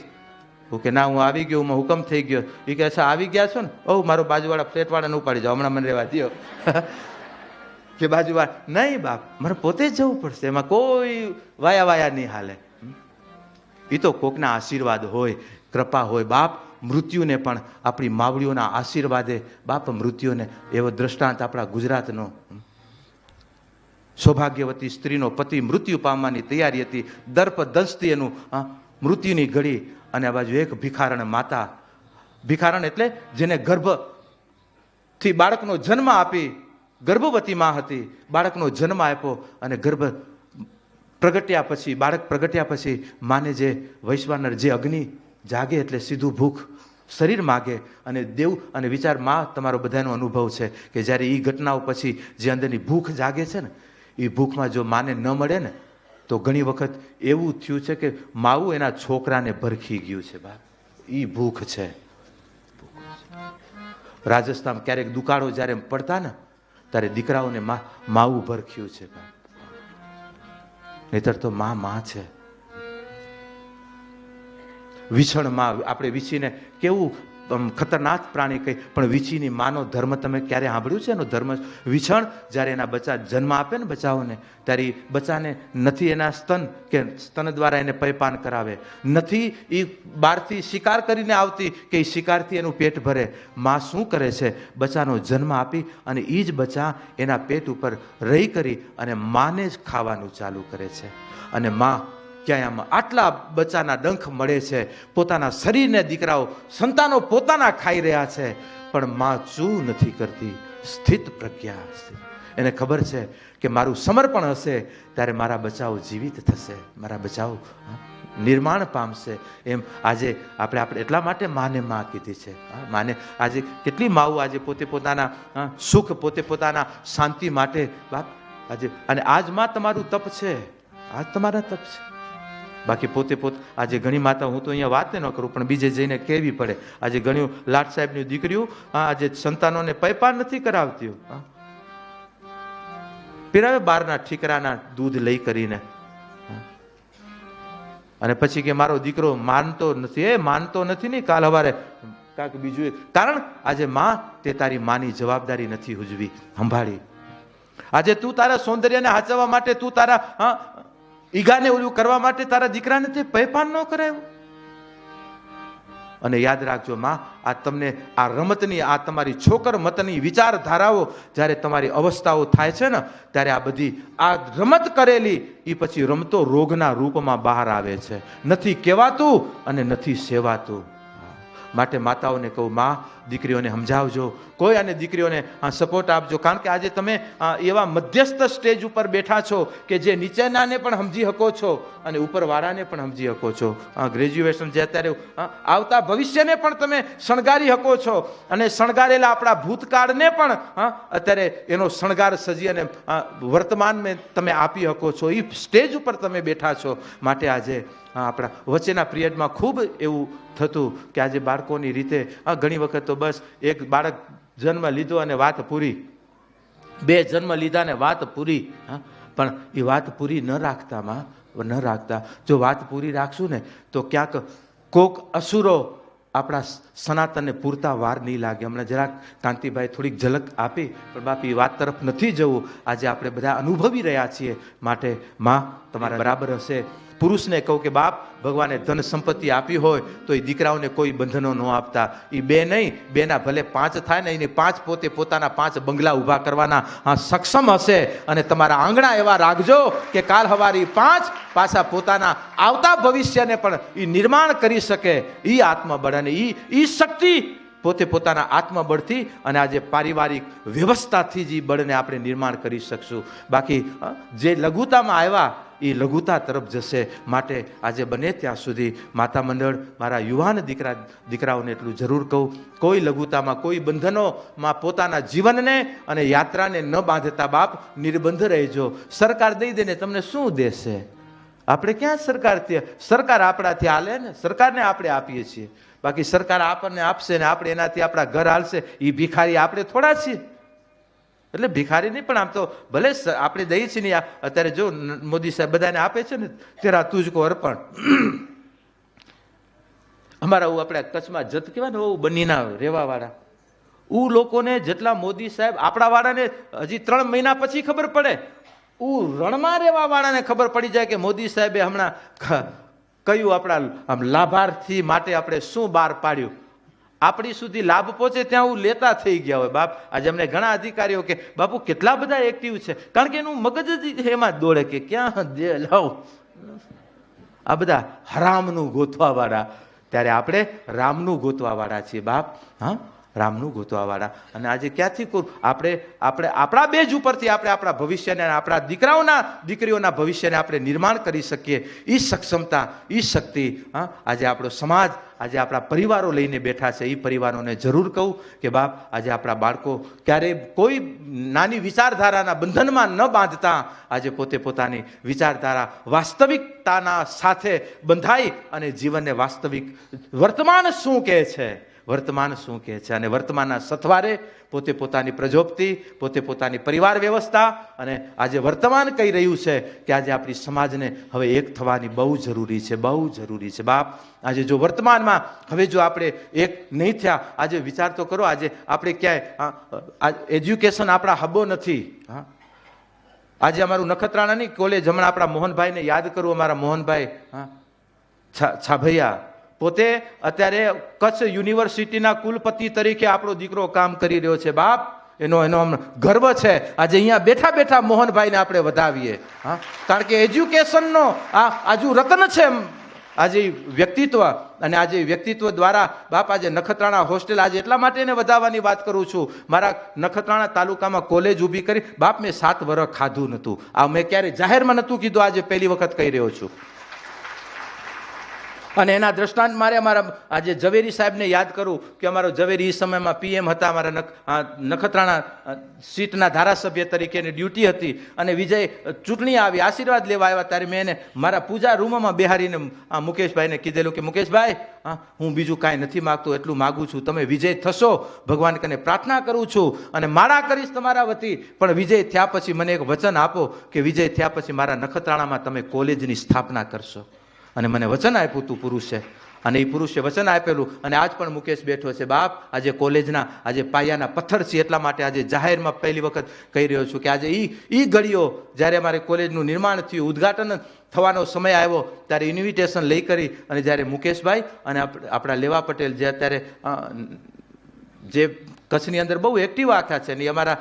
કે ના હું આવી ગયો, હુકમ થઈ ગયો. એ કહે અચ્છા આવી ગયા છો ને, ઓહ મારો બાજુવાળા ફ્લેટવાળાને ઉપાડી જાઓ, હમણાં મને રહેવા દો. કે બાજુવાળા નહીં બાપ, મારે પોતે જ જવું પડશે, એમાં કોઈ વાયા નહીં હાલે. એ તો કોકના આશીર્વાદ હોય, કૃપા હોય બાપ. મૃત્યુને પણ આપણી માવડીઓના આશીર્વાદે બાપ મૃત્યુને, એવો દ્રષ્ટાંત આપણા ગુજરાતનો. સૌભાગ્યવતી સ્ત્રીનો પતિ મૃત્યુ પામવાની તૈયારી હતી, દર્પ દંશથી એનું મૃત્યુની ઘડી. અને આ બાજુ એક ભિખારણ માતા, ભિખારણ એટલે જેને ગર્ભથી બાળકનો જન્મ આપી, ગર્ભવતી માં હતી, બાળકનો જન્મ આપ્યો, અને ગર્ભ પ્રગટ્યા પછી, બાળક પ્રગટ્યા પછી માને જે વૈશ્વાનર, જે અગ્નિ જાગે એટલે સીધું ભૂખ શરીર માગે. અને દેવ અને વિચાર, માં તમારો બધાનો અનુભવ છે કે જ્યારે એ ઘટનાઓ પછી જે અંદરની ભૂખ જાગે છે ને, એ ભૂખમાં જો માને ન મળે ને તો ઘણી વખત એવું થયું છે કે માવું એના છોકરાને ભરખી ગયું છે બાપ. એ ભૂખ છે. રાજસ્થાન ક્યારેક દુકાળો જ્યારે પડતા ને ત્યારે દીકરાઓને માવું ભરખ્યું છે બાપ. નહીતર તો માં છે. વિછણ માં, આપણે વીછીને કેવું ખતરનાક પ્રાણી કહી, પણ વીછીની માનો ધર્મ તમે ક્યારે સાંભળ્યું છે? એનો ધર્મ વિછણ જ્યારે એના બચ્ચા જન્મ આપે ને બચ્ચાઓને, ત્યારે એ બચ્ચાને નથી એના સ્તન કે સ્તન દ્વારા એને પયપાન કરાવે, નથી એ બહારથી શિકાર કરીને આવતી કે એ શિકારથી એનું પેટ ભરે. માં શું કરે છે? બચ્ચાનો જન્મ આપી અને એ જ બચ્ચા એના પેટ ઉપર રહી કરી અને માને જ ખાવાનું ચાલુ કરે છે. અને માં ક્યાંય આમાં આટલા બચ્ચાના ડંખ મળે છે, પોતાના શરીરને દીકરાઓ સંતાનો પોતાના ખાઈ રહ્યા છે, પણ માં ચૂ નથી કરતી, સ્થિત પ્રજ્ઞા. એને ખબર છે કે મારું સમર્પણ હશે ત્યારે મારા બચ્ચાઓ જીવિત થશે, મારા બચ્ચાઓ નિર્માણ પામશે. એમ આજે આપણે એટલા માટે માને માં કીધી છે. માને આજે કેટલી માઓ આજે પોતે પોતાના સુખ, પોતે પોતાના શાંતિ માટે બાપ આજે, અને આજ માં તમારું તપ છે, આજ તમારા તપ છે. બાકી પોતે આજે ઘણી માતા, હું તો અહીંયા વાત ન કરું પણ બીજે જઈને કહેવી પડે, આજે ઘણી લાટ સાહેબની દીકરીઓ આજે સંતાનોને પયપાન નથી કરાવતી, પીરાવે બહારના ઠીકરાના દૂધ લઈ કરીને, અને પછી કે મારો દીકરો માનતો નથી. એ માનતો નથી ને, કાલ હવારે કાંઈક બીજું. કારણ આજે માં તે તારી માની જવાબદારી નથી ઉજવી, સંભાળી. આજે તું તારા સૌંદર્યને હાચવવા માટે, તું તારા ઈગાને ઓલું કરવા માટે તારા દીકરાને તે પયપાન ન કરાયું. અને યાદ રાખજો માં, આ તમને આ રમતની, આ તમારી છોકર મતની વિચારધારાઓ જ્યારે તમારી અવસ્થાઓ થાય છે ને, ત્યારે આ બધી આ રમત કરેલી એ પછી રમતો રોગના રૂપમાં બહાર આવે છે. નથી કહેવાતું અને નથી સેવાતું. માટે માતાઓને કહું, માં દીકરીઓને સમજાવજો, કોઈ અને દીકરીઓને સપોર્ટ આપજો. કારણ કે આજે તમે એવા મધ્યસ્થ સ્ટેજ ઉપર બેઠા છો કે જે નીચેનાને પણ સમજી શકો છો અને ઉપરવાળાને પણ સમજી શકો છો. ગ્રેજ્યુએશન જે અત્યારે આવતા ભવિષ્યને પણ તમે શણગારી શકો છો અને શણગારેલા આપણા ભૂતકાળને પણ અત્યારે એનો શણગાર સજી અને વર્તમાનમાં તમે આપી શકો છો. એ સ્ટેજ ઉપર તમે બેઠા છો. માટે આજે આપણા વચ્ચેના પિરિયડમાં ખૂબ એવું થતું કે આજે બાળકોની રીતે ઘણી વખત તો બસ એક બાળક જન્મ લીધો અને વાત પૂરી, 2 જન્મ લીધા ને વાત પૂરી. પણ એ વાત પૂરી ન રાખતા જો વાત પૂરી રાખશું ને તો ક્યાંક કોક અસુરો આપણા સનાતનને પૂરતા વાર નહીં લાગે. હમણાં જરાક કાંતિભાઈ થોડીક ઝલક આપી, પણ બાપ એ વાત તરફ નથી જવું. આજે આપણે બધા અનુભવી રહ્યા છીએ. માટે માં તમારા બરાબર હશે. પુરુષને કહું કે બાપ, ભગવાને ધન સંપત્તિ આપી હોય તો એ દીકરાઓને કોઈ બંધનો ન આપતા. એ 2 નહીં, 2ના ભલે 5 થાય ને, એને 5 પોતે પોતાના 5 બંગલા ઊભા કરવાના સક્ષમ હશે. અને તમારા આંગણા એવા રાખજો કે કાલ હવારી 5 પાછા પોતાના આવતા ભવિષ્યને પણ એ નિર્માણ કરી શકે. એ આત્મબળ અને એ શક્તિ પોતે પોતાના આત્મબળથી અને આજે પારિવારિક વ્યવસ્થાથી જ એ બળને આપણે નિર્માણ કરી શકશું. બાકી જે લઘુતામાં આવ્યા એ લઘુતા તરફ જશે. માટે આજે બને ત્યાં સુધી માતા મંડળ, મારા યુવાન દીકરાઓને એટલું જરૂર કહું, કોઈ લઘુતામાં, કોઈ બંધનોમાં પોતાના જીવનને અને યાત્રાને ન બાંધતા બાપ નિર્બંધ રહેજો. સરકાર દઈ દે ને તમને શું દેશે? આપણે ક્યાં સરકાર આપણાથી હાલે ને, સરકારને આપણે આપીએ છીએ. બાકી સરકાર આપણને આપશે ને આપણે એનાથી આપણા ઘર હાલશે. એ ભિખારી આપણે થોડા છીએ. એટલે ભિખારી નહીં, પણ આમ તો ભલે આપણે દઈએ છીએ ને. અત્યારે જો મોદી સાહેબ બધાને આપે છે ને, તેરા તુજકો અર્પણ. અમારા આપણે કચ્છમાં જત કહેવાય ને, બનીના રહેવા વાળા લોકોને જેટલા મોદી સાહેબ આપણા વાળાને હજી 3 મહિના પછી ખબર પડે, રણમાં રહેવા વાળાને ખબર પડી જાય કે મોદી સાહેબે હમણાં કયું આપણા લાભાર્થી માટે આપણે શું બહાર પાડ્યું. આપણી સુધી લાભ પહોંચે ત્યાં લેતા થઈ ગયા હોય. બાપ આજે અમને ઘણા અધિકારીઓ કે બાપુ કેટલા બધા એક્ટિવ છે, કારણ કે એનું મગજ જ એમાં દોડે કે ક્યાં દે લાવ. આ બધા હરામનું ગોતવા વાળા, ત્યારે આપણે રામનું ગોતવા વાળા છીએ બાપ. રામનું ગોતવા વાળા. અને આજે ક્યાંથી આપણે આપણા બેજ ઉપરથી આપણે આપણા ભવિષ્યને, આપણા દીકરીઓના ભવિષ્યને આપણે નિર્માણ કરી શકીએ. એ સક્ષમતા, એ શક્તિ આજે આપણો સમાજ, આજે આપણા પરિવારો લઈને બેઠા છે. એ પરિવારોને જરૂર કહું કે બાપ, આજે આપણા બાળકો ક્યારેય કોઈ નાની વિચારધારાના બંધનમાં ન બાંધતા આજે પોતે પોતાની વિચારધારા વાસ્તવિકતાના સાથે બંધાઈ અને જીવનને વાસ્તવિક વર્તમાન શું કહે છે, વર્તમાન શું કહે છે, અને વર્તમાનના સથવારે પોતે પોતાની પ્રજોપતિ, પોતે પોતાની પરિવાર વ્યવસ્થા અને આજે વર્તમાન કહી રહ્યું છે કે આજે આપણી સમાજને હવે એક થવાની બહુ જરૂરી છે, બહુ જરૂરી છે બાપ. આજે જો વર્તમાનમાં હવે જો આપણે એક નહીં થયા, આજે વિચાર તો કરો, આજે આપણે ક્યાંય એજ્યુકેશન આપણા હબો નથી. આજે અમારું નખત્રાણાની કોલેજ, હમણાં આપણા મોહનભાઈને યાદ કરું, અમારા મોહનભાઈ છાભૈયા પોતે અત્યારે કચ્છ યુનિવર્સિટીના કુલપતિ તરીકે આપણો દીકરો કામ કરી રહ્યો છે બાપ. એનો ગર્વ છે. આજે અહીંયા બેઠા બેઠા મોહનભાઈને આપણે વધાવીએ. કારણ કે એજ્યુકેશનનો આજુ રત્ન છે આજે વ્યક્તિત્વ. અને આજે વ્યક્તિત્વ દ્વારા બાપ આજે નખત્રાણા હોસ્ટેલ આજે એટલા માટે એને વધાવવાની વાત કરું છું. મારા નખત્રાણા તાલુકામાં કોલેજ ઊભી કરી બાપ, મેં 7 વર્ષ ખાધું નહોતું. આ મેં ક્યારેય જાહેરમાં નહોતું કીધું, આજે પહેલી વખત કહી રહ્યો છું. અને એના દ્રષ્ટાંત મારે અમારા આજે ઝવેરી સાહેબને યાદ કરું કે અમારો ઝવેરી એ સમયમાં PM હતા, અમારા નખત્રાણા સીટના ધારાસભ્ય તરીકેની ડ્યુટી હતી. અને વિજય ચૂંટણી આવી, આશીર્વાદ લેવા આવ્યા, ત્યારે મેં એને મારા પૂજા રૂમમાં બેહારીને મુકેશભાઈને કીધેલું કે મુકેશભાઈ, હું બીજું કાંઈ નથી માગતો, એટલું માગું છું, તમે વિજય થશો, ભગવાન કને પ્રાર્થના કરું છું અને માળા કરીશ તમારા વતી, પણ વિજય થયા પછી મને એક વચન આપો કે વિજય થયા પછી મારા નખત્રાણામાં તમે કોલેજની સ્થાપના કરશો. અને મને વચન આપ્યું તું પુરુષે, અને એ પુરુષે વચન આપેલું. અને આજ પણ મુકેશ બેઠો છે બાપ. આજે કોલેજના આજે પાયાના પથ્થર છે. એટલા માટે આજે જાહેરમાં પહેલી વખત કહી રહ્યો છું કે આજે ઈ ઘડીઓ જ્યારે અમારે કોલેજનું નિર્માણ થયું, ઉદ્ઘાટન થવાનો સમય આવ્યો, ત્યારે ઇન્વિટેશન લઈ કરી અને જ્યારે મુકેશભાઈ અને આપણા લેવા પટેલ જે અત્યારે જે કચ્છની અંદર બહુ એક્ટિવ આખા છે, ને અમારા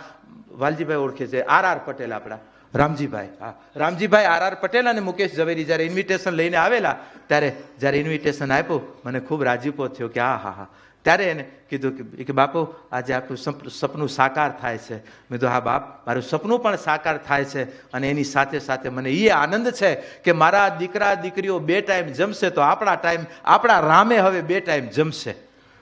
વાલજીભાઈ ઓળખે છે, RR પટેલ આપણા, રામજીભાઈ, હા, રામજીભાઈ આર પટેલ અને મુકેશ ઝવેરી જ્યારે ઇન્વિટેશન લઈને આવેલા, ત્યારે જ્યારે ઇન્વિટેશન આપ્યું, મને ખૂબ રાજીપો થયો કે હા. ત્યારે એને કીધું કે બાપુ આજે આપણું સપનું સાકાર થાય છે. મેં કીધું હા બાપ, મારું સપનું પણ સાકાર થાય છે, અને એની સાથે સાથે મને એ આનંદ છે કે મારા દીકરા દીકરીઓ 2 ટાઈમ જમશે તો આપણા રામે હવે 2 ટાઈમ જમશે.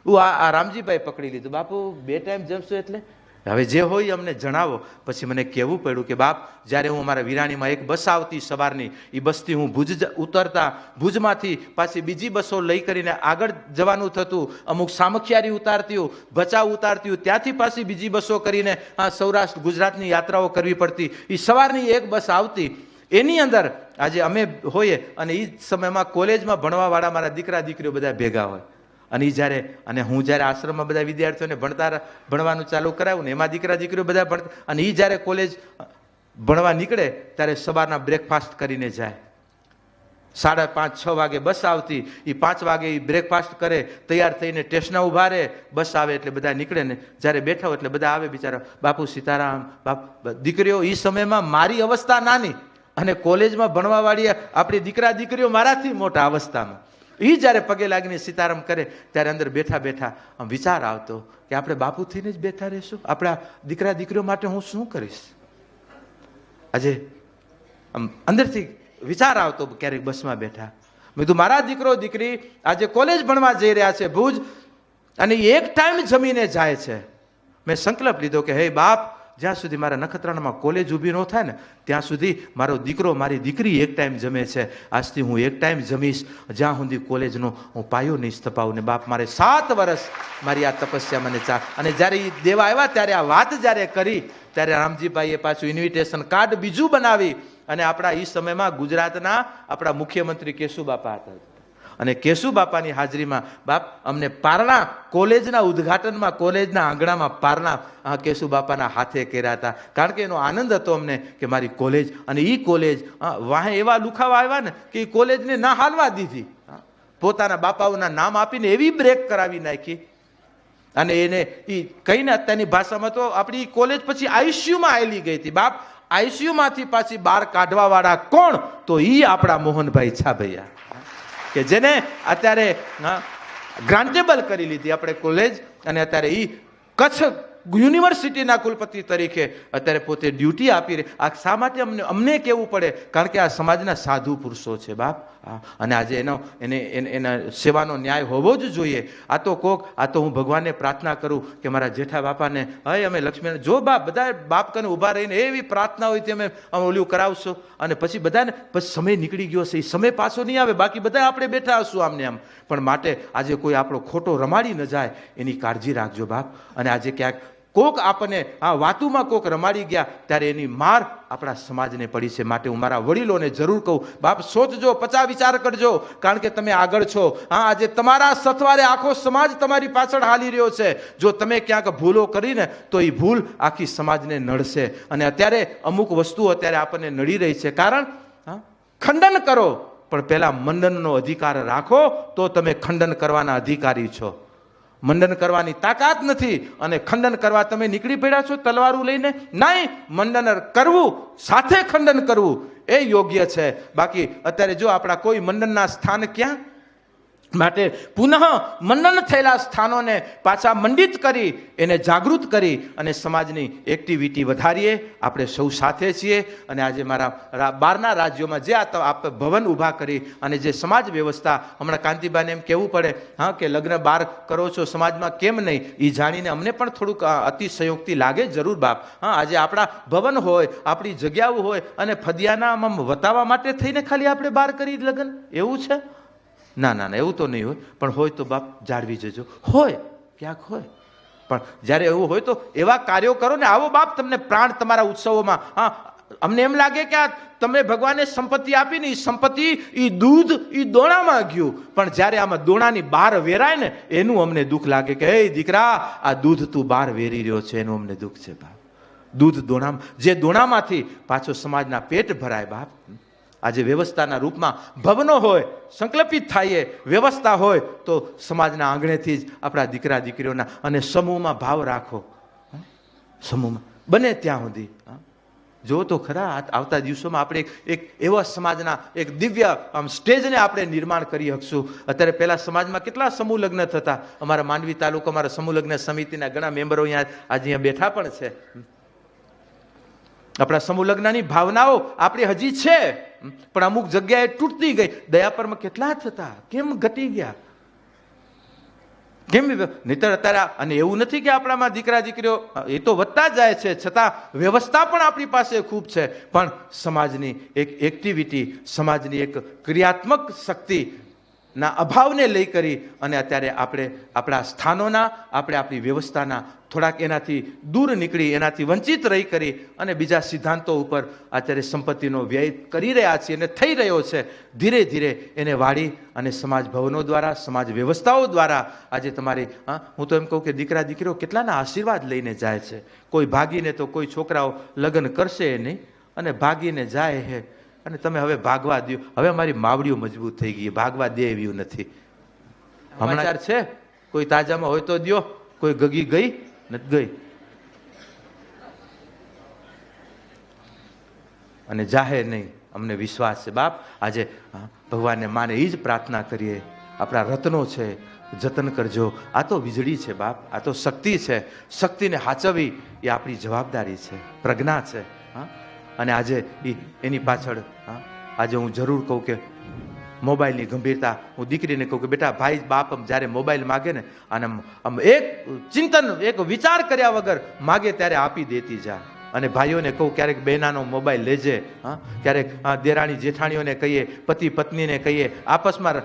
આ રામજીભાઈ પકડી લીધું, બાપુ 2 ટાઈમ જમશું એટલે હવે જે હોય અમને જણાવો. પછી મને કહેવું પડ્યું કે બાપ, જ્યારે હું અમારા વિરાણીમાં એક બસ આવતી સવારની, એ બસથી હું ભુજ ઉતરતા, ભુજમાંથી પાછી બીજી બસો લઈ કરીને આગળ જવાનું થતું, અમુક સામખિયારી ઉતારતી, ભચાઉ ઉતારતી, ત્યાંથી પાછી બીજી બસો કરીને સૌરાષ્ટ્ર ગુજરાતની યાત્રાઓ કરવી પડતી. એ સવારની એક બસ આવતી, એની અંદર આજે અમે હોઈએ, અને એ સમયમાં કોલેજમાં ભણવાવાળા મારા દીકરા દીકરીઓ બધા ભેગા હોય. અને હું જ્યારે આશ્રમમાં બધા વિદ્યાર્થીઓને ભણવાનું ચાલુ કરાવ્યું ને, એમાં દીકરા દીકરીઓ બધા ભણતા, અને એ જ્યારે કોલેજ ભણવા નીકળે ત્યારે સવારના બ્રેકફાસ્ટ કરીને જાય. 5:30-6 વાગે બસ આવતી, એ 5 વાગે એ બ્રેકફાસ્ટ કરે, તૈયાર થઈને સ્ટેશને ઊભા રહે, બસ આવે એટલે બધા નીકળે ને, જ્યારે બેઠા હોય એટલે બધા આવે બિચારા, બાપુ સીતારામ. દીકરીઓ એ સમયમાં મારી અવસ્થા નાની, અને કોલેજમાં ભણવાવાળી આપણી દીકરા દીકરીઓ મારાથી મોટા અવસ્થામાં. એ જ્યારે પગે લાગીને સીતારામ કરે ત્યારે અંદર બેઠા બેઠા આમ વિચાર આવતો કે આપણે બાપુ થઈને જ બેઠા રહીશું, આપણા દીકરા દીકરીઓ માટે હું શું કરીશ. આજે આમ અંદરથી વિચાર આવતો ક્યારેક બસમાં બેઠા. મેં કીધું મારા દીકરો દીકરી આજે કોલેજ ભણવા જઈ રહ્યા છે ભુજ, અને 1 ટાઈમ જમીને જાય છે. મેં સંકલ્પ લીધો કે હે બાપ, જ્યાં સુધી મારા નખત્રાણામાં કોલેજ ઊભી ન થાય ને ત્યાં સુધી મારો દીકરો મારી દીકરી 1 ટાઈમ જમે છે. આજથી હું 1 ટાઈમ જમીશ, જ્યાં સુધી કોલેજનો હું પાયો નહીં સ્થપાવું. ને બાપ, મારે 7 વર્ષ મારી આ તપસ્યા મને અને જ્યારે એ દેવા આવ્યા ત્યારે આ વાત જ્યારે કરી, ત્યારે રામજીભાઈએ પાછું ઇન્વિટેશન કાર્ડ બીજું બનાવી, અને આપણા એ સમયમાં ગુજરાતના આપણા મુખ્યમંત્રી કેશુબાપા હતા, અને કેશુબાપાની હાજરીમાં બાપ અમને પારણા કોલેજના ઉદ્ઘાટનમાં, કોલેજના આંગણામાં પારણા કેશુબાપાના હાથે કર્યા હતા. કારણ કે એનો આનંદ હતો અમને કે મારી કોલેજ, અને એ કોલેજ વાહે એવા લુખાવા આવ્યા ને કે એ કોલેજને ના હાલવા દીધી, પોતાના બાપાઓના નામ આપીને એવી બ્રેક કરાવી નાખી. અને એને એ કહીને અત્યારની ભાષામાં તો આપણી કોલેજ પછી આઈસીયુમાં આવેલી ગઈ હતી. બાપ, આઈસીયુમાંથી પાછી બહાર કાઢવા વાળા કોણ? તો એ આપણા મોહનભાઈ છાભૈયા, કે જેને અત્યારે ગ્રાન્ટેબલ કરી લીધી આપણે કોલેજ, અને અત્યારે એ કચ્છ યુનિવર્સિટીના કુલપતિ તરીકે અત્યારે પોતે ડ્યુટી આપી રહે. આ શા માટે અમને કહેવું પડે? કારણ કે આ સમાજના સાધુ પુરુષો છે બાપ, અને આજે એના સેવાનો ન્યાય હોવો જ જોઈએ. આ તો હું ભગવાનને પ્રાર્થના કરું કે મારા જેઠા બાપાને, હવે અમે લક્ષ્મી જો બાપ બધા બાપ કને ઊભા રહીને એવી પ્રાર્થના હોય તે અમે ઓલું કરાવશો, અને પછી બધાને પછી સમય નીકળી ગયો છે, એ સમય પાછો નહીં આવે, બાકી બધા આપણે બેઠા હશું આમને આમ. પણ માટે આજે કોઈ આપણો ખોટો રમાડી ન જાય એની કાળજી રાખજો બાપ. અને આજે ક્યાંક કોક આપણને વાતુમાં કોક રમાડી ગયા ત્યારે એની માર આપણા સમાજને પડી છે. માટે હું મારા વડીલોને જરૂર કહું, બાપ સોચજો, 50 વિચાર કરજો, કારણ કે તમે આગળ છો. આજે તમારા સથવારે આખો સમાજ તમારી પાછળ હાલી રહ્યો છે. જો તમે ક્યાંક ભૂલો કરીને તો એ ભૂલ આખી સમાજને નડશે. અને અત્યારે અમુક વસ્તુઓ અત્યારે આપણને નડી રહી છે. કારણ ખંડન કરો, પણ પહેલા મંડનનો અધિકાર રાખો, તો તમે ખંડન કરવાના અધિકારી છો. મંડન કરવાની તાકાત નથી અને ખંડન કરવા તમે નીકળી પડ્યા છો તલવારું લઈને? નહીં, મંડન કરવું, સાથે ખંડન કરવું એ યોગ્ય છે. બાકી અત્યારે જો આપણા કોઈ મંડનના સ્થાન ક્યાં? માટે પુનઃ મંડન થયેલા સ્થાનોને પાછા મંડિત કરી એને જાગૃત કરી અને સમાજની એક્ટિવિટી વધારીએ. આપણે સૌ સાથે છીએ. અને આજે મારા 12ના રાજ્યોમાં જે આ ભવન ઊભા કરી અને જે સમાજ વ્યવસ્થા, હમણાં કાંતિબાને એમ કહેવું પડે કે લગ્ન 12 કરો છો સમાજમાં, કેમ નહીં? એ જાણીને અમને પણ થોડુંક અતિશયોક્તિ લાગે જરૂર બાપ. આજે આપણા ભવન હોય, આપણી જગ્યાઓ હોય, અને ફદિયાના વતાવવા માટે થઈને ખાલી આપણે 12 કરી લગ્ન, એવું છે? ના, એવું તો નહીં હોય. પણ હોય તો બાપ જાળવી જજો. હોય ક્યાંક હોય, પણ જ્યારે એવું હોય તો એવા કાર્યો કરો ને. આવો બાપ, તમને પ્રાણ તમારા ઉત્સવોમાં. અમને એમ લાગે કે આ તમને ભગવાને સંપત્તિ આપી ને, એ સંપત્તિ એ દૂધ એ દોણામાં ગયું, પણ જ્યારે આમાં દોણાની બહાર વેરાય ને એનું અમને દુઃખ લાગે કે હે દીકરા, આ દૂધ તું બહાર વેરી રહ્યો છે, એનું અમને દુઃખ છે બાપ. દૂધ દોણામાં, જે દોણામાંથી પાછો સમાજના પેટ ભરાય બાપ. આજે વ્યવસ્થાના રૂપમાં ભવનો હોય, સંકલ્પિત થાય વ્યવસ્થા હોય, તો સમાજના આંગણેથી જ આપણા દીકરા દીકરીઓના, અને સમૂહમાં ભાવ રાખો. સમૂહમાં બને ત્યાં સુધી જો તો ખરા આવતા દિવસોમાં આપણે એક એવા સમાજના એક દિવ્ય સ્ટેજને આપણે નિર્માણ કરી શકશું. અત્યારે પહેલા સમાજમાં કેટલા સમૂહ લગ્ન થતા. અમારા માંડવી તાલુકા અમારા સમૂહ લગ્ન સમિતિના ઘણા મેમ્બરો આજે અહીંયા બેઠા પણ છે. આપણા સમૂહ લગ્નની ભાવનાઓ આપણી હજી છે, પણ અમુક જગ્યાએ તૂટતી ગઈ. દયાપરમાં કેટલા થતા, કેમ ઘટી ગયા? કેમ? નહીતર અત્યારે, અને એવું નથી કે આપણામાં દીકરા દીકરીઓ એ તો વધતા જાય છે, છતાં વ્યવસ્થા પણ આપણી પાસે ખૂબ છે. પણ સમાજની એક એક્ટિવિટી, સમાજની એક ક્રિયાત્મક શક્તિના અભાવને લઈ કરી અને અત્યારે આપણે આપણા સ્થાનોના, આપણે આપણી વ્યવસ્થાના થોડાક એનાથી દૂર નીકળી, એનાથી વંચિત રહી કરી અને બીજા સિદ્ધાંતો ઉપર અત્યારે સંપત્તિનો વ્યય કરી રહ્યા છીએ અને થઈ રહ્યો છે. ધીરે ધીરે એને વાળી અને સમાજ ભવનો દ્વારા, સમાજ વ્યવસ્થાઓ દ્વારા આજે તમારી, હું તો એમ કહું કે દીકરા દીકરીઓ કેટલાના આશીર્વાદ લઈને જાય છે. કોઈ ભાગીને તો કોઈ છોકરાઓ લગ્ન કરશે નહીં અને ભાગીને જાય છે. અને તમે હવે ભાગવા દો. હવે અમારી માવડીઓ મજબૂત થઈ ગઈ, ભાગવા દે એવું નથી. હમણાં છે કોઈ તાજામાં હોય તો દો, કોઈ ગગી ગઈ નથી ગઈ. અને જાહેર નહીં, અમને વિશ્વાસ છે બાપ. આજે ભગવાનને માને એ જ પ્રાર્થના કરીએ. આપણા રત્નો છે, જતન કરજો. આ તો વીજળી છે બાપ, આ તો શક્તિ છે. શક્તિને હાચવવી એ આપણી જવાબદારી છે, પ્રજ્ઞા છે. અને આજે એની પાછળ આજે હું જરૂર કહું કે મોબાઈલની ગંભીરતા, હું દીકરીને કહું કે બેટા ભાઈ બાપ જ્યારે મોબાઈલ માગે ને, અને એક ચિંતન, એક વિચાર કર્યા વગર માગે ત્યારે આપી દેતી જા. અને ભાઈઓને કહું ક્યારેક બહેનાનો મોબાઈલ લેજે, ક્યારેક દેરાણી જેઠાણીઓને કહીએ, પતિ પત્નીને કહીએ, આપસમાં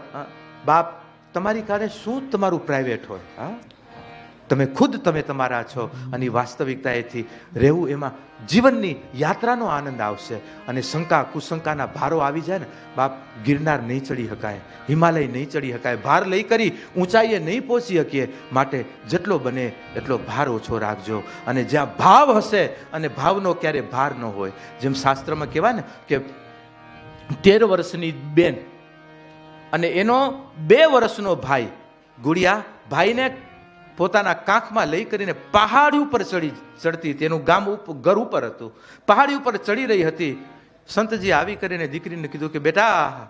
બાપ તમારી કારણે શું તમારું પ્રાઇવેટ હોય? તમે ખુદ તમે તમારા છો. અને વાસ્તવિકતાએથી રહેવું, એમાં જીવનની યાત્રાનો આનંદ આવશે. અને શંકા કુશંકાના ભારો આવી જાય ને બાપ, ગિરનાર નહીં ચડી શકાય, હિમાલય નહીં ચડી શકાય, ભાર લઈ કરી ઊંચાઈએ નહીં પહોંચી શકીએ. માટે જેટલો બને એટલો ભાર ઓછો રાખજો. અને જ્યાં ભાવ હશે, અને ભાવનો ક્યારે ભાર ન હોય. જેમ શાસ્ત્રમાં કહેવાય ને કે 13 વર્ષની બેન અને એનો 2 વર્ષનો ભાઈ, ગુડિયા ભાઈને પોતાના કાંખમાં લઈ કરીને પહાડી ઉપર ચડતી. તેનું ગામ ઘર ઉપર હતું, પહાડી ઉપર ચડી રહી હતી. સંતજી આવી કરીને દીકરીને કીધું કે બેટા,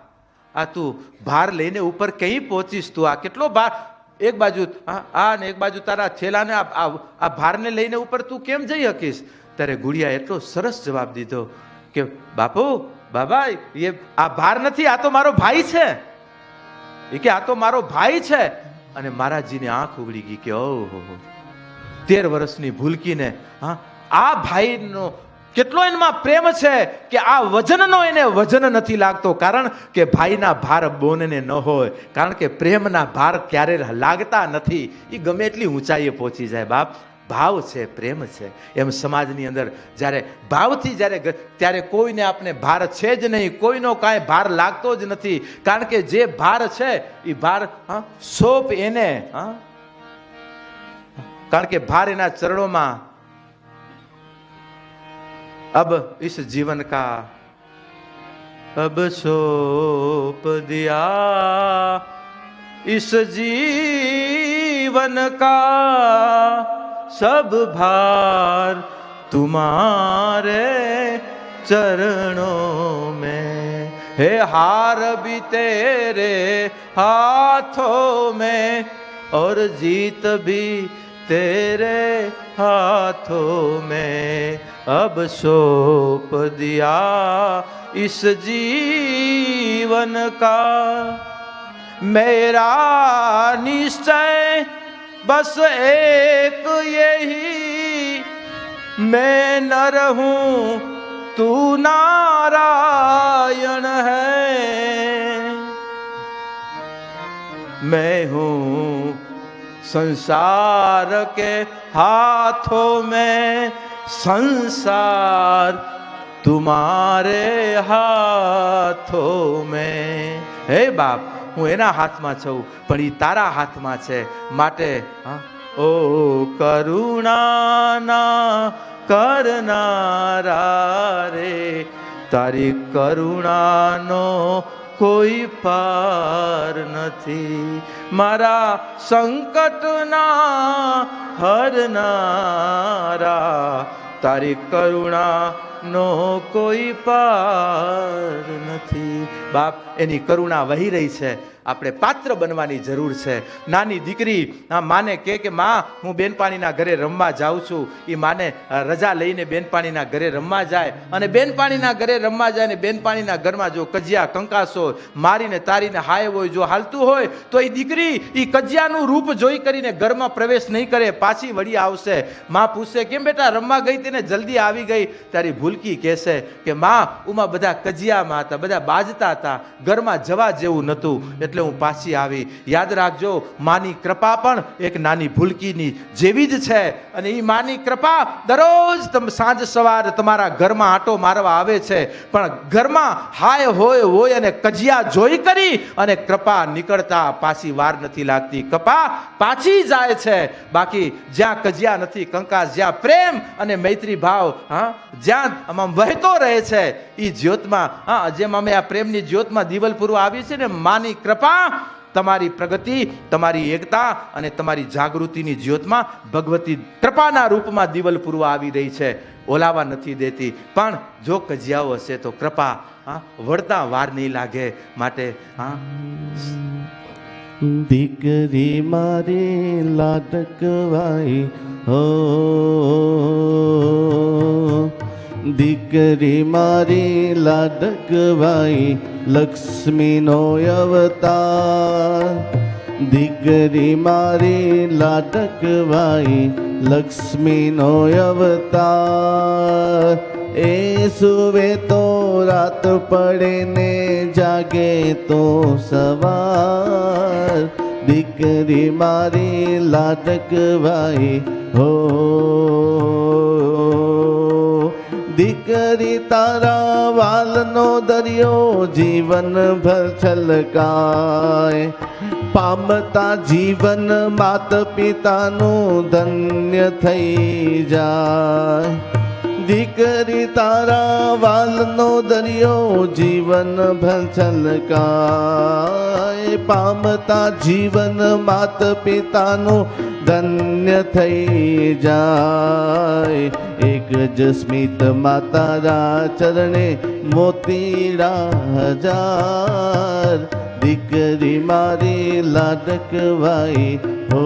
આ તું ભાર લઈને ઉપર કઈ પહોંચીશ? તું આ કેટલો ભાર, એક બાજુ આ ને એક બાજુ તારા થેલાને, આ ભારને લઈને ઉપર તું કેમ જઈ શકીશ? ત્યારે ગુડિયા એટલો સરસ જવાબ દીધો કે બાપુ, બાબા, એ આ ભાર નથી, આ તો મારો ભાઈ છે. એ કે આ તો મારો ભાઈ છે. અને મહારાજજીની આંખ ઉગડી ગઈ કે ઓહો, 13 વર્ષની ભૂલકીને આ ભાઈનો કેટલો એમાં પ્રેમ છે કે આ વજનનો એને વજન નથી લાગતો. કારણ કે ભાઈના ભાર બોનને ન હોય, કારણ કે પ્રેમના ભાર ક્યારે લાગતા નથી. એ ગમે એટલી ઊંચાઈએ પહોંચી જાય બાપ. ભાવ છે, પ્રેમ છે. એમ સમાજની અંદર જ્યારે ભાવથી ત્યારે કોઈને આપણે ભાર છે જ નહીં, કોઈનો કાંઈ ભાર લાગતો જ નથી. કારણ કે જે ભાર છે એ ભાર સોંપ એને, કારણ કે ભાર એના ચરણોમાં. अब इस जीवन का अब सौंप दिया, इस जीवन का सब भार तुम्हारे चरणों में है. हार भी तेरे हाथों में और जीत भी तेरे हाथों में. अब सौंप दिया इस जीवन का मेरा निश्चय बस एक यही, मैं न रहूं तू नारायण है. मैं हूं संसार के हाथों में, संसार तुम्हारे हाथों में. हे बाप, હું એના હાથમાં છું પણ એ તારા હાથમાં છે. માટે ઓ કરુણાના કરનારા રે, તારી કરુણાનો કોઈ પાર નથી. મારા સંકટના હરનારા, તારી કરુણા નો કોઈ પાર નથી. બાપ એની કરુણા વહી રહી છે. આપણે પાત્ર બનવાની જરૂર છે. નાની દીકરી માને કે માં હું બેનપાણીના ઘરે રમવા જાઉં છું. એ માને રજા લઈને બેનપાણીના ઘરે રમવા જાય અને બેનપાણીના ઘરે રમવા જાય ને બેનપાણીના ઘરમાં જો કજિયા કંકાસો મારીને તારીને હાય હોય જો હાલતું હોય તો એ દીકરી એ કજિયાનું રૂપ જોઈ કરીને ઘરમાં પ્રવેશ નહીં કરે, પાછી વળી આવશે. માં પૂછશે કેમ બેટા રમવા ગઈ તેને જલ્દી આવી ગઈ? તારી ભૂલકી કહેશે કે માં ઉમાં બધા કજિયામાં હતા, બધા બાજતા હતા, ઘરમાં જવા જેવું નહોતું એટલે હું પાછી આવી. યાદ રાખજો માની કૃપા પણ એક નાની ભૂલકીની જેવી જ છે. અને એ માની કૃપા દરરોજ સાંજ સવાર તમારા ઘરમાં આંટો મારવા આવે છે. પણ ઘરમાં હાય હોય અને કજિયા જોઈ કરી અને કૃપા નીકળતા પાછી વાર નથી લાગતી. કૃપા પાછી જાય છે. બાકી જ્યાં કજિયા નથી કંકાસ, જ્યાં પ્રેમ અને મૈત્રી ભાવ જ્યાં આમ વહેતો રહે છે એ જ્યોતમાં જેમ અમે આ પ્રેમની જ્યોતમાં દિવલ પૂર્વ આવી છે ને, માની કૃપા તમારી પ્રગતિ, તમારી એકતા અને તમારી જાગૃતિની જ્યોતમાં ભગવતી કૃપાના રૂપમાં દિવલ પૂર્વ આવી રહી છે. ઓલાવા નથી દેતી. પણ જો કજિયાઓ હશે તો કૃપા વળતા વાર નહીં લાગે. માટે દીકરી મારી લાડકવાઈ હો, દીકરી મારી લાડકવાઈ લક્ષ્મીનો અવતાર. દીકરી મારી લાડકવાઈ લક્ષ્મીનો અવતાર. એ સુવે તો રાત પડે ને જાગે તો સવાર. દીકરી મારી લાડકવાઈ હો, દીકરી તારા વાલનો દરિયો જીવનભર છલકાય. પામતા જીવન માત પિતાનું ધન્ય થઈ જાય. દીકરી તારા વાલનો દરિયો જીવનભર છલકાય. પામતા જીવન માત પિતાનું ધન્ય થઈ જાય. એક જ સ્મિત માતારા ચરણે મોતીડા હજાર. દીકરી મારી લાડકવાઈ હો.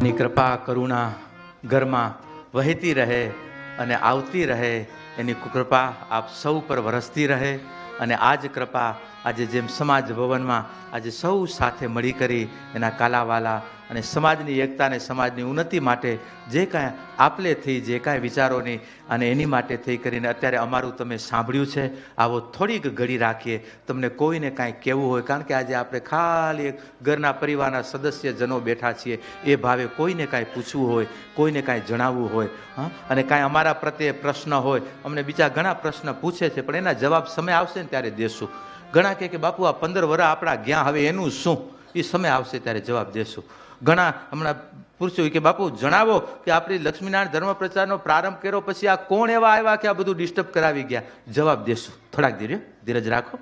ની કૃપા કરુણા ઘરમાં વહેતી રહે અને આવતી રહે. એની કૃપા આપ સૌ પર વરસતી રહે. અને આ જ કૃપા આજે જેમ સમાજ ભવનમાં આજે સૌ સાથે મળી કરી એના કાલાવાલા અને સમાજની એકતા અને સમાજની ઉન્નતિ માટે જે કાંઈ આપલે થઈ, જે કાંઈ વિચારોની અને એની માટે થઈ કરીને અત્યારે અમારું તમે સાંભળ્યું છે. આવો થોડીક ઘડી રાખીએ. તમને કોઈને કાંઈ કહેવું હોય, કારણ કે આજે આપણે ખાલી એક ઘરના પરિવારના સદસ્યજનો બેઠા છીએ, એ ભાવે કોઈને કાંઈ પૂછવું હોય, કોઈને કાંઈ જણાવવું હોય અને કાંઈ અમારા પ્રત્યે પ્રશ્ન હોય. અમને બીજા ઘણા પ્રશ્ન પૂછે છે પણ એના જવાબ સમય આવશે ને ત્યારે દેશું. ઘણા કહે કે બાપુ આ 15 વર્ષ આપણા ગયા, હવે એનું શું? એ સમય આવશે ત્યારે જવાબ દેશું. ઘણા હમણાં પૂછ્યું કે બાપુ જણાવો કે આપણી લક્ષ્મીનારાયણ ધર્મ પ્રચારનો પ્રારંભ કર્યો પછી આ કોણ એવા આવ્યા કે આ બધું ડિસ્ટર્બ કરાવી ગયા? જવાબ દેશું. થોડાક ધીરજ રાખો,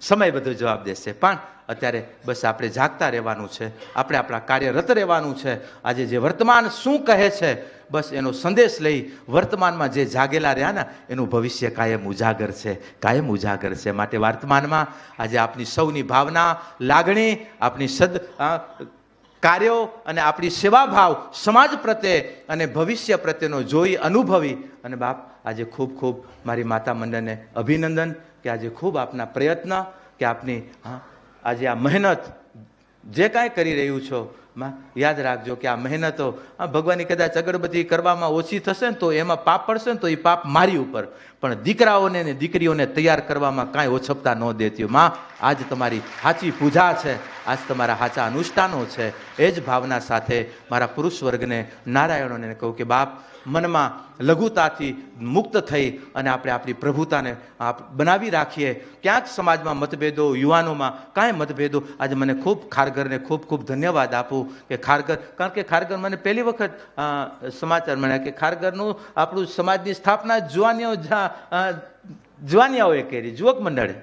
સમય બધો જવાબ દેશે. પણ અત્યારે બસ આપણે જાગતા રહેવાનું છે, આપણે આપણા કાર્યરત રહેવાનું છે. આજે જે વર્તમાન શું કહે છે બસ એનો સંદેશ લઈ વર્તમાનમાં જે જાગેલા રહ્યા ને એનું ભવિષ્ય કાયમ ઉજાગર છે, કાયમ ઉજાગર છે. માટે વર્તમાનમાં આજે આપની સૌની ભાવના, લાગણી, આપણી કાર્યો અને આપણી સેવાભાવ સમાજ પ્રત્યે અને ભવિષ્ય પ્રત્યેનો જોઈ અનુભવી અને બાપ આજે ખૂબ ખૂબ મારી માતા મંડળને અભિનંદન કે આજે ખૂબ આપના પ્રયત્ન કે આપની આજે આ મહેનત જે કાંઈ કરી રહ્યું છો યાદ રાખજો કે આ મહેનતો ભગવાનની કદાચ અગરબત્તી કરવામાં ઓછી થશે ને તો એમાં પાપ પડશે ને તો એ પાપ મારી ઉપર, પણ દીકરાઓને ને દીકરીઓને તૈયાર કરવામાં કાંઈ ઓછપતા ન દેતી. માં આજ તમારી સાચી પૂજા છે, આજ તમારા સાચા અનુષ્ઠાનો છે. એ જ ભાવના સાથે મારા પુરુષ વર્ગને, નારાયણોને કહું કે બાપ મનમાં લઘુતાથી મુક્ત થઈ અને આપણે આપણી પ્રભુતાને બનાવી રાખીએ. ક્યાંક સમાજમાં મતભેદો, યુવાનોમાં કાંઈ મતભેદો, આજે મને ખૂબ ખારગરને ખૂબ ખૂબ ધન્યવાદ આપું કે ખારગર, કારણ કે ખારગર મને પહેલી વખત સમાચાર મળ્યા કે ખારગરનું આપણું સમાજની સ્થાપના જુવાનિયાઓએ કરી, યુવક મંડળે.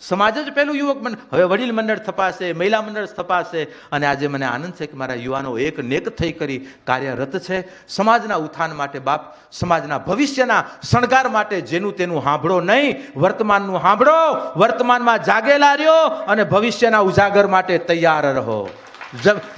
સમાજ જ પહેલું યુવક મંડળ, હવે વડીલ મંડળ સ્થપાશે, મહિલા મંડળ સ્થપાશે. અને આજે મને આનંદ છે કે મારા યુવાનો એક નેક થઈ કરી કાર્યરત છે સમાજના ઉત્થાન માટે. બાપ, સમાજના ભવિષ્યના શણગાર માટે જેનું તેનું સાંભળો નહીં, વર્તમાનનું સાંભળો, વર્તમાનમાં જાગેલા રહ્યો અને ભવિષ્યના ઉજાગર માટે તૈયાર રહો,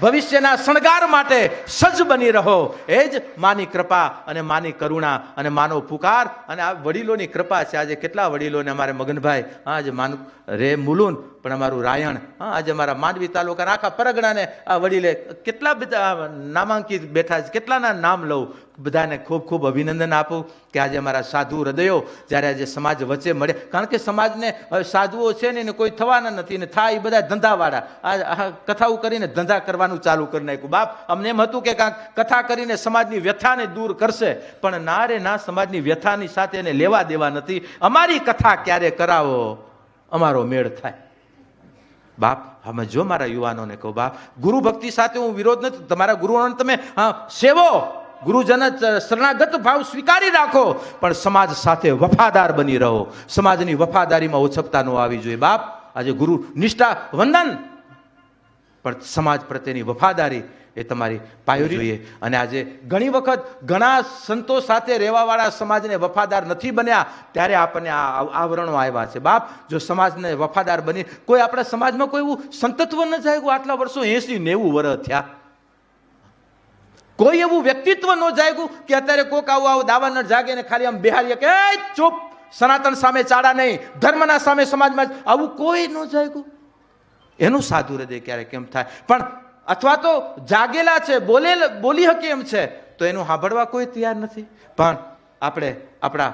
ભવિષ્યના શણગાર માટે સજ્જ બની રહો. એ જ માની કૃપા અને માની કરુણા અને માનો પુકાર અને આ વડીલોની કૃપા છે. આજે કેટલા વડીલોને અમારે મગનભાઈ, આજે માનું રે મુલુન, પણ અમારું રાયણ, આજે અમારા માંડવી તાલુકાના આખા પરગણાને આ વડીલે કેટલા બધા નામાંકિત બેઠા છે. કેટલાના નામ લઉં, બધાને ખૂબ ખૂબ અભિનંદન આપું કે આજે અમારા સાધુ હૃદયો જ્યારે આજે સમાજ વચ્ચે મળે. કારણ કે સમાજને સાધુઓ છે ને એને કોઈ થવાના નથી, ને થાય એ બધા ધંધાવાળા. આ કથાઓ કરીને ધંધા કરવાનું ચાલુ કરી નાખ્યું. બાપ, અમને એમ હતું કે કાંક કથા કરીને સમાજની વ્યથાને દૂર કરશે, પણ ના રે ના, સમાજની વ્યથાની સાથે એને લેવા દેવા નથી. અમારી કથા ક્યારે કરાવો, અમારો મેળ થાય. બાપ, અમે જો મારા યુવાનોને કહું, બાપ, ગુરુ ભક્તિ સાથે હું વિરોધ નથી, તમારા ગુરુઓને તમે સેવો, ગુરુજન શરણાગત ભાવ સ્વીકારી રાખો, પણ સમાજ સાથે વફાદાર બની રહો. સમાજની વફાદારીમાં ઓછપતા ન આવી જોઈએ. બાપ, આજે ગુરુ નિષ્ઠા વંદન, પણ સમાજ પ્રત્યેની વફાદારી એ તમારી પાયોરી જોઈએ. અને આજે ઘણી વખત ઘણા સંતો સાથે રહેવાવાળા સમાજને વફાદાર નથી બન્યા, ત્યારે આપણને આ આવરણો આવ્યા છે. બાપ, જો સમાજને વફાદાર બની, કોઈ આપણા સમાજમાં કોઈ એવું સંતત્વ ન જાગ્યું આટલા વર્ષો, 80-90 વર્ષ થયા, કોઈ એવું વ્યક્તિત્વ ન જાગ્યું કે અત્યારે કોક આવું દાવા ન જાગે ને ખાલી આમ બિહારીએ કે ચૂપ, સનાતન સામે ચાડા નહીં, ધર્મના સામે સમાજમાં, આવું કોઈ ન જાગ્યું. એનું સાધુ હૃદય ક્યારે કેમ થાય? પણ અથવા તો જાગેલા છે, બોલી શકે એમ છે, તો એનું સાંભળવા કોઈ તૈયાર નથી. પણ આપણે આપણા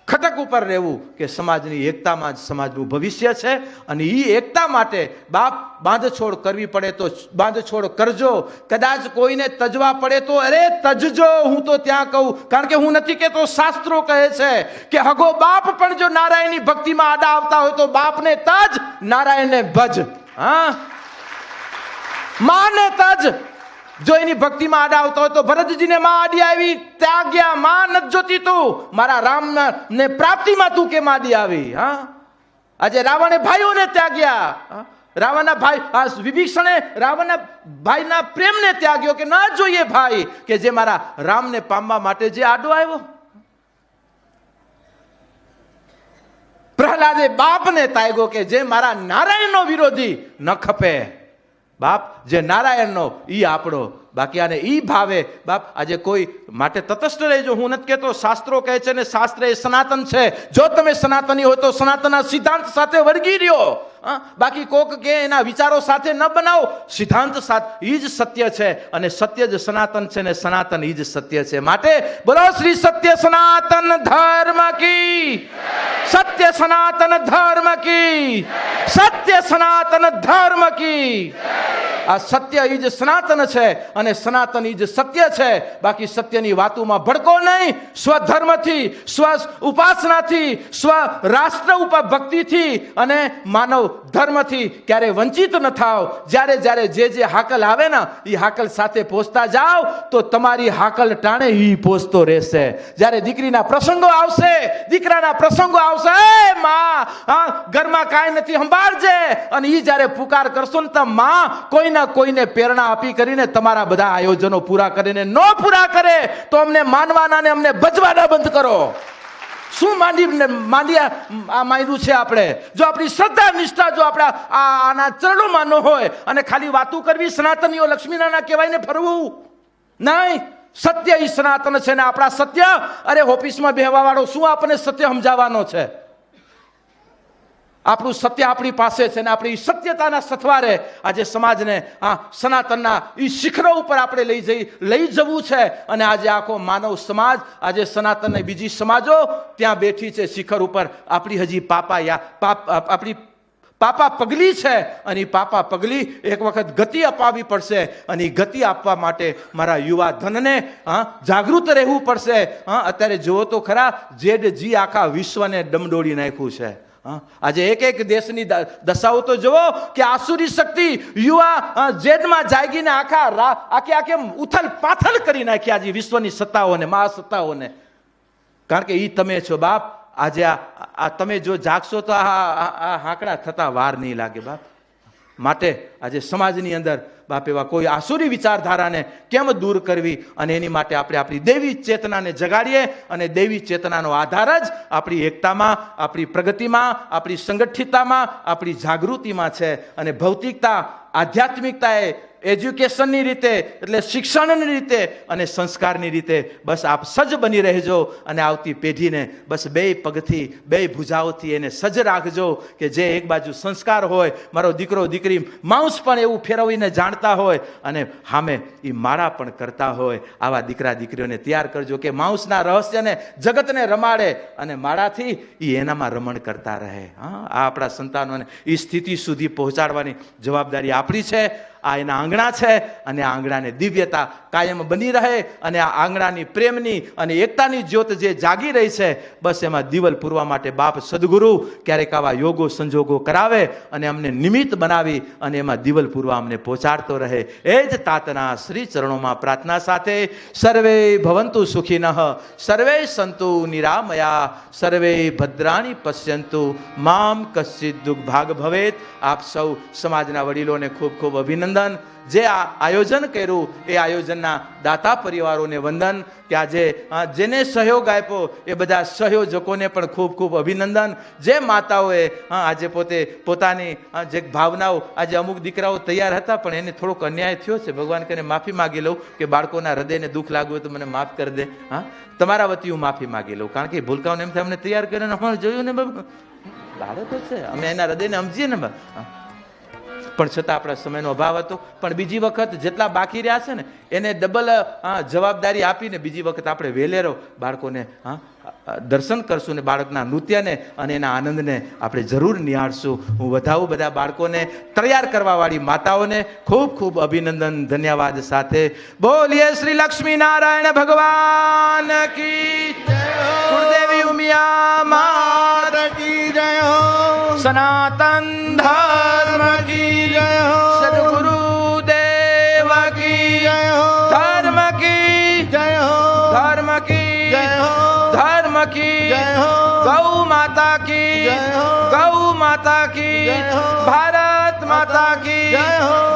ખટક ઉપર રહેવું કે સમાજની એકતામાં જ સમાજનું ભવિષ્ય છે. અને એ એકતા માટે બાપ, બાંધછોડ કરવી પડે તો બાંધછોડ કરજો. કદાચ કોઈને તજવા પડે તો અરે તજજો, હું તો ત્યાં કહું. કારણ કે હું નથી કહેતો, શાસ્ત્રો કહે છે કે હગો બાપ પણ જો નારાયણની ભક્તિમાં આડા આવતા હોય તો બાપને તજ, નારાયણને ભજ. માને તજ, જો એની ભક્તિમાં આડા આવતા હોય તો ભરતજીને માં આડી આવી, ત્યાગ્યા, માં નથી જોતી તું, મારા રામ ને પ્રાપ્તિમાં તું કેમ આડી આવી? આજે રાવણે ભાઈઓને ત્યાગ્યા, રાવણના ભાઈ વિભીષણે રાવણના ભાઈના પ્રેમને ત્યાગ્યો કે ના જોઈએ ભાઈ કે જે મારા રામને પામવા માટે જે આડો આવ્યો. પ્રહલાદે બાપને ત્યાગ્યો કે જે મારા નારાયણનો વિરોધી ન ખપે. બાપ, જે નારાયણનો ઈ આપણો, બાકી આને ઈ ભાવે. બાપ, આજે કોઈ માટે તટસ્થ રહેજો. હું નથી કહેતો, શાસ્ત્રો કહે છે ને શાસ્ત્ર એ સનાતન છે. જો તમે સનાતની હોય તો સનાતનના સિદ્ધાંત સાથે વળગી રહ્યો. બાકી કોક કે એના વિચારો સાથે ન બનાવો. સિદ્ધાંત સાથે ઈ જ સત્ય છે અને સત્ય જ સનાતન છે ને સનાતન ઈ જ સત્ય છે. માટે બોલો શ્રી સત્ય સનાતન ધર્મ કી, સત્ય સનાતન ધર્મ કી, સત્ય સનાતન ધર્મ કી. આ સત્ય ઈ જ સનાતન છે અને સનાતન ઈ જ સત્ય છે. બાકી સત્યની વાતોમાં ભડકો નહીં. સ્વધર્મથી, સ્વ ઉપાસનાથી, સ્વ રાષ્ટ્ર ઉપર ભક્તિથી અને માનવ ધર્મથી ક્યારે વંચિત ન થાવ. જ્યારે જ્યારે જે હાકલ આવે ને એ હાકલ સાથે પહોંચતા જાઓ તો તમારી હાકલ ટાણે ઈ પહોંચતો રહેશે. જ્યારે દીકરીના પ્રસંગો આવશે, દીકરાના પ્રસંગો આવશે, એ માં ઘરમાં કાંઈ નથી સંભાળજે, અને ઈ જ્યારે પુકાર કરશો ને તો માં કોઈને પ્રેરણા આપી કરીને તમારા બધા આયોજનો પૂરા કરીને ન પૂરા કરે તો અમને માનવાના ને અમને ભજવાના બંધ કરો. શું માંડ્યું છે આપણે? જો આપણી શ્રદ્ધા નિષ્ઠા જો આપણા આના ચરણોમાં ન હોય અને ખાલી વાતો કરવી, સનાતનીઓ લક્ષ્મીનારાયણ કહેવાયને ફરવું નહીં. સત્ય ઈ સનાતન છે ને આપણા સત્ય, અરે ઓફિસમાં બેહવા વાળો શું આપણને સત્ય સમજાવવાનો છે? આપણું સત્ય આપણી પાસે છે ને આપણી સત્યતાના સથવારે આજે સમાજને સનાતનના ઈ શિખરો ઉપર આપણે લઈ જવું છે. અને આજે આખો માનવ સમાજ, આજે સનાતન બીજી સમાજો ત્યાં બેઠી છે શિખર ઉપર. આપણી હજી આપણી પાપા પગલી છે અને પાપા પગલી એક વખત ગતિ અપાવવી પડશે. અને ગતિ આપવા માટે મારા યુવા ધનને જાગૃત રહેવું પડશે. અત્યારે જુઓ તો ખરા, ZG આખા વિશ્વને ડમડોળી નાખ્યું છે. આજે એક દેશની દશાઓ તો જુઓ કે આસુરી શક્તિ યુવા જેડમાં જાગીને આખે ઉથલ પાથલ કરી નાખ્યા છે વિશ્વની સત્તાઓને, મહાસત્તાઓને. કારણ કે ઈ તમે છો બાપ. આજે આ તમે જો જાગશો તો આ હાંકડા થતા વાર નહીં લાગે બાપ. માટે આજે સમાજની અંદર બાપ એવા કોઈ આસુરી વિચારધારાને કેમ દૂર કરવી, અને એની માટે આપણે આપણી દૈવી ચેતનાને જગાડીએ, અને દૈવી ચેતનાનો આધાર જ આપણી એકતામાં, આપણી પ્રગતિમાં, આપણી સંગઠિતતામાં, આપણી જાગૃતિમાં છે. અને ભૌતિકતા, આધ્યાત્મિકતા એ એજ્યુકેશનની રીતે, એટલે શિક્ષણની રીતે અને સંસ્કારની રીતે બસ આપ સજ્જ બની રહેજો, અને આવતી પેઢીને બસ બે પગથી, બે ભુજાઓથી એને સજ્જ રાખજો કે જે એક બાજુ સંસ્કાર હોય, મારો દીકરો દીકરી માઉસ પણ એવું ફેરવીને જાણતા હોય, અને સામે એ માળા પણ કરતા હોય. આવા દીકરા દીકરીઓને તૈયાર કરજો કે માઉસના રહસ્યને જગતને રમાડે, અને માળાથી એ એનામાં રમણ કરતા રહે. હા, આ આપણા સંતાનોને એ સ્થિતિ સુધી પહોંચાડવાની જવાબદારી આપણી છે. આ એના આંગણા છે, અને આ આંગણાને દિવ્યતા કાયમ બની રહે, અને આ આંગણાની પ્રેમની અને એકતાની જ્યોત જે જાગી રહી છે, બસ એમાં દિવલ પૂરવા માટે બાપ સદગુરુ ક્યારેક આવા યોગો સંજોગો કરાવે અને અમને નિમિત્ત બનાવી અને એમાં દિવલ પૂરવા અમને પહોંચાડતો રહે. એ જ તાતના શ્રી ચરણોમાં પ્રાર્થના સાથે સર્વે ભવંતુ સુખિનઃ, સર્વે સંતુ નિરામયા, સર્વે ભદ્રાણી પશ્યંતુ, મામ કશ્ચિત દુઃખ ભાગ ભવેત. આપ સૌ સમાજના વડીલોને ખૂબ ખૂબ અભિનંદન. જે આ આયોજન કર્યું એ આયોજનના દાતા પરિવારોને વંદન, કે આજે જેને સહયોગ આપ્યો એ બધા સહયોજકોને પણ ખૂબ ખૂબ અભિનંદન. જે માતાઓએ આજે પોતાની જે ભાવનાઓ, આજે અમુક દીકરાઓ તૈયાર હતા પણ એને થોડોક અન્યાય થયો છે, ભગવાન કરીને માફી માગી લઉં કે બાળકોના હૃદયને દુઃખ લાગ્યું હોય તો મને માફ કરી દે. હા, તમારા વતી હું માફી માગી લઉં, કારણ કે ભૂલકાઓને એમ થાય અમને તૈયાર કરીને અમારે જોયું ને બાળકો છે, અમે એના હૃદયને સમજીએ ને પણ છતાં આપણા સમયનો અભાવ હતો. પણ બીજી વખત જેટલા બાકી રહ્યા છે ને એને ડબલ જવાબદારી આપીને બીજી વખત આપણે વેલેરો બાળકોને દર્શન કરશું, ને બાળકના નૃત્યને અને એના આનંદને આપણે જરૂર નિહાળશું. હું વધાવું બધા બાળકોને તૈયાર કરવા વાળી માતાઓને ખૂબ ખૂબ અભિનંદન, ધન્યવાદ સાથે બોલીએ શ્રી લક્ષ્મી નારાયણ ભગવાન કી જય, ગુરુદેવી ઉમિયા માત કી જય, સનાતન ધર્મ કી જય, સદગુરુદેવ કી જય, ધર્મ કી જય, ધર્મ કી જય, ધર્મ કી જય, ગૌ માતા કી, ગૌ માતા કી, ભારત માતા કી,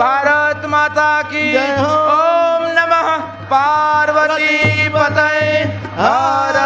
ભારત માતા કી. ઓમ નમઃ પાર્વતી પતય હર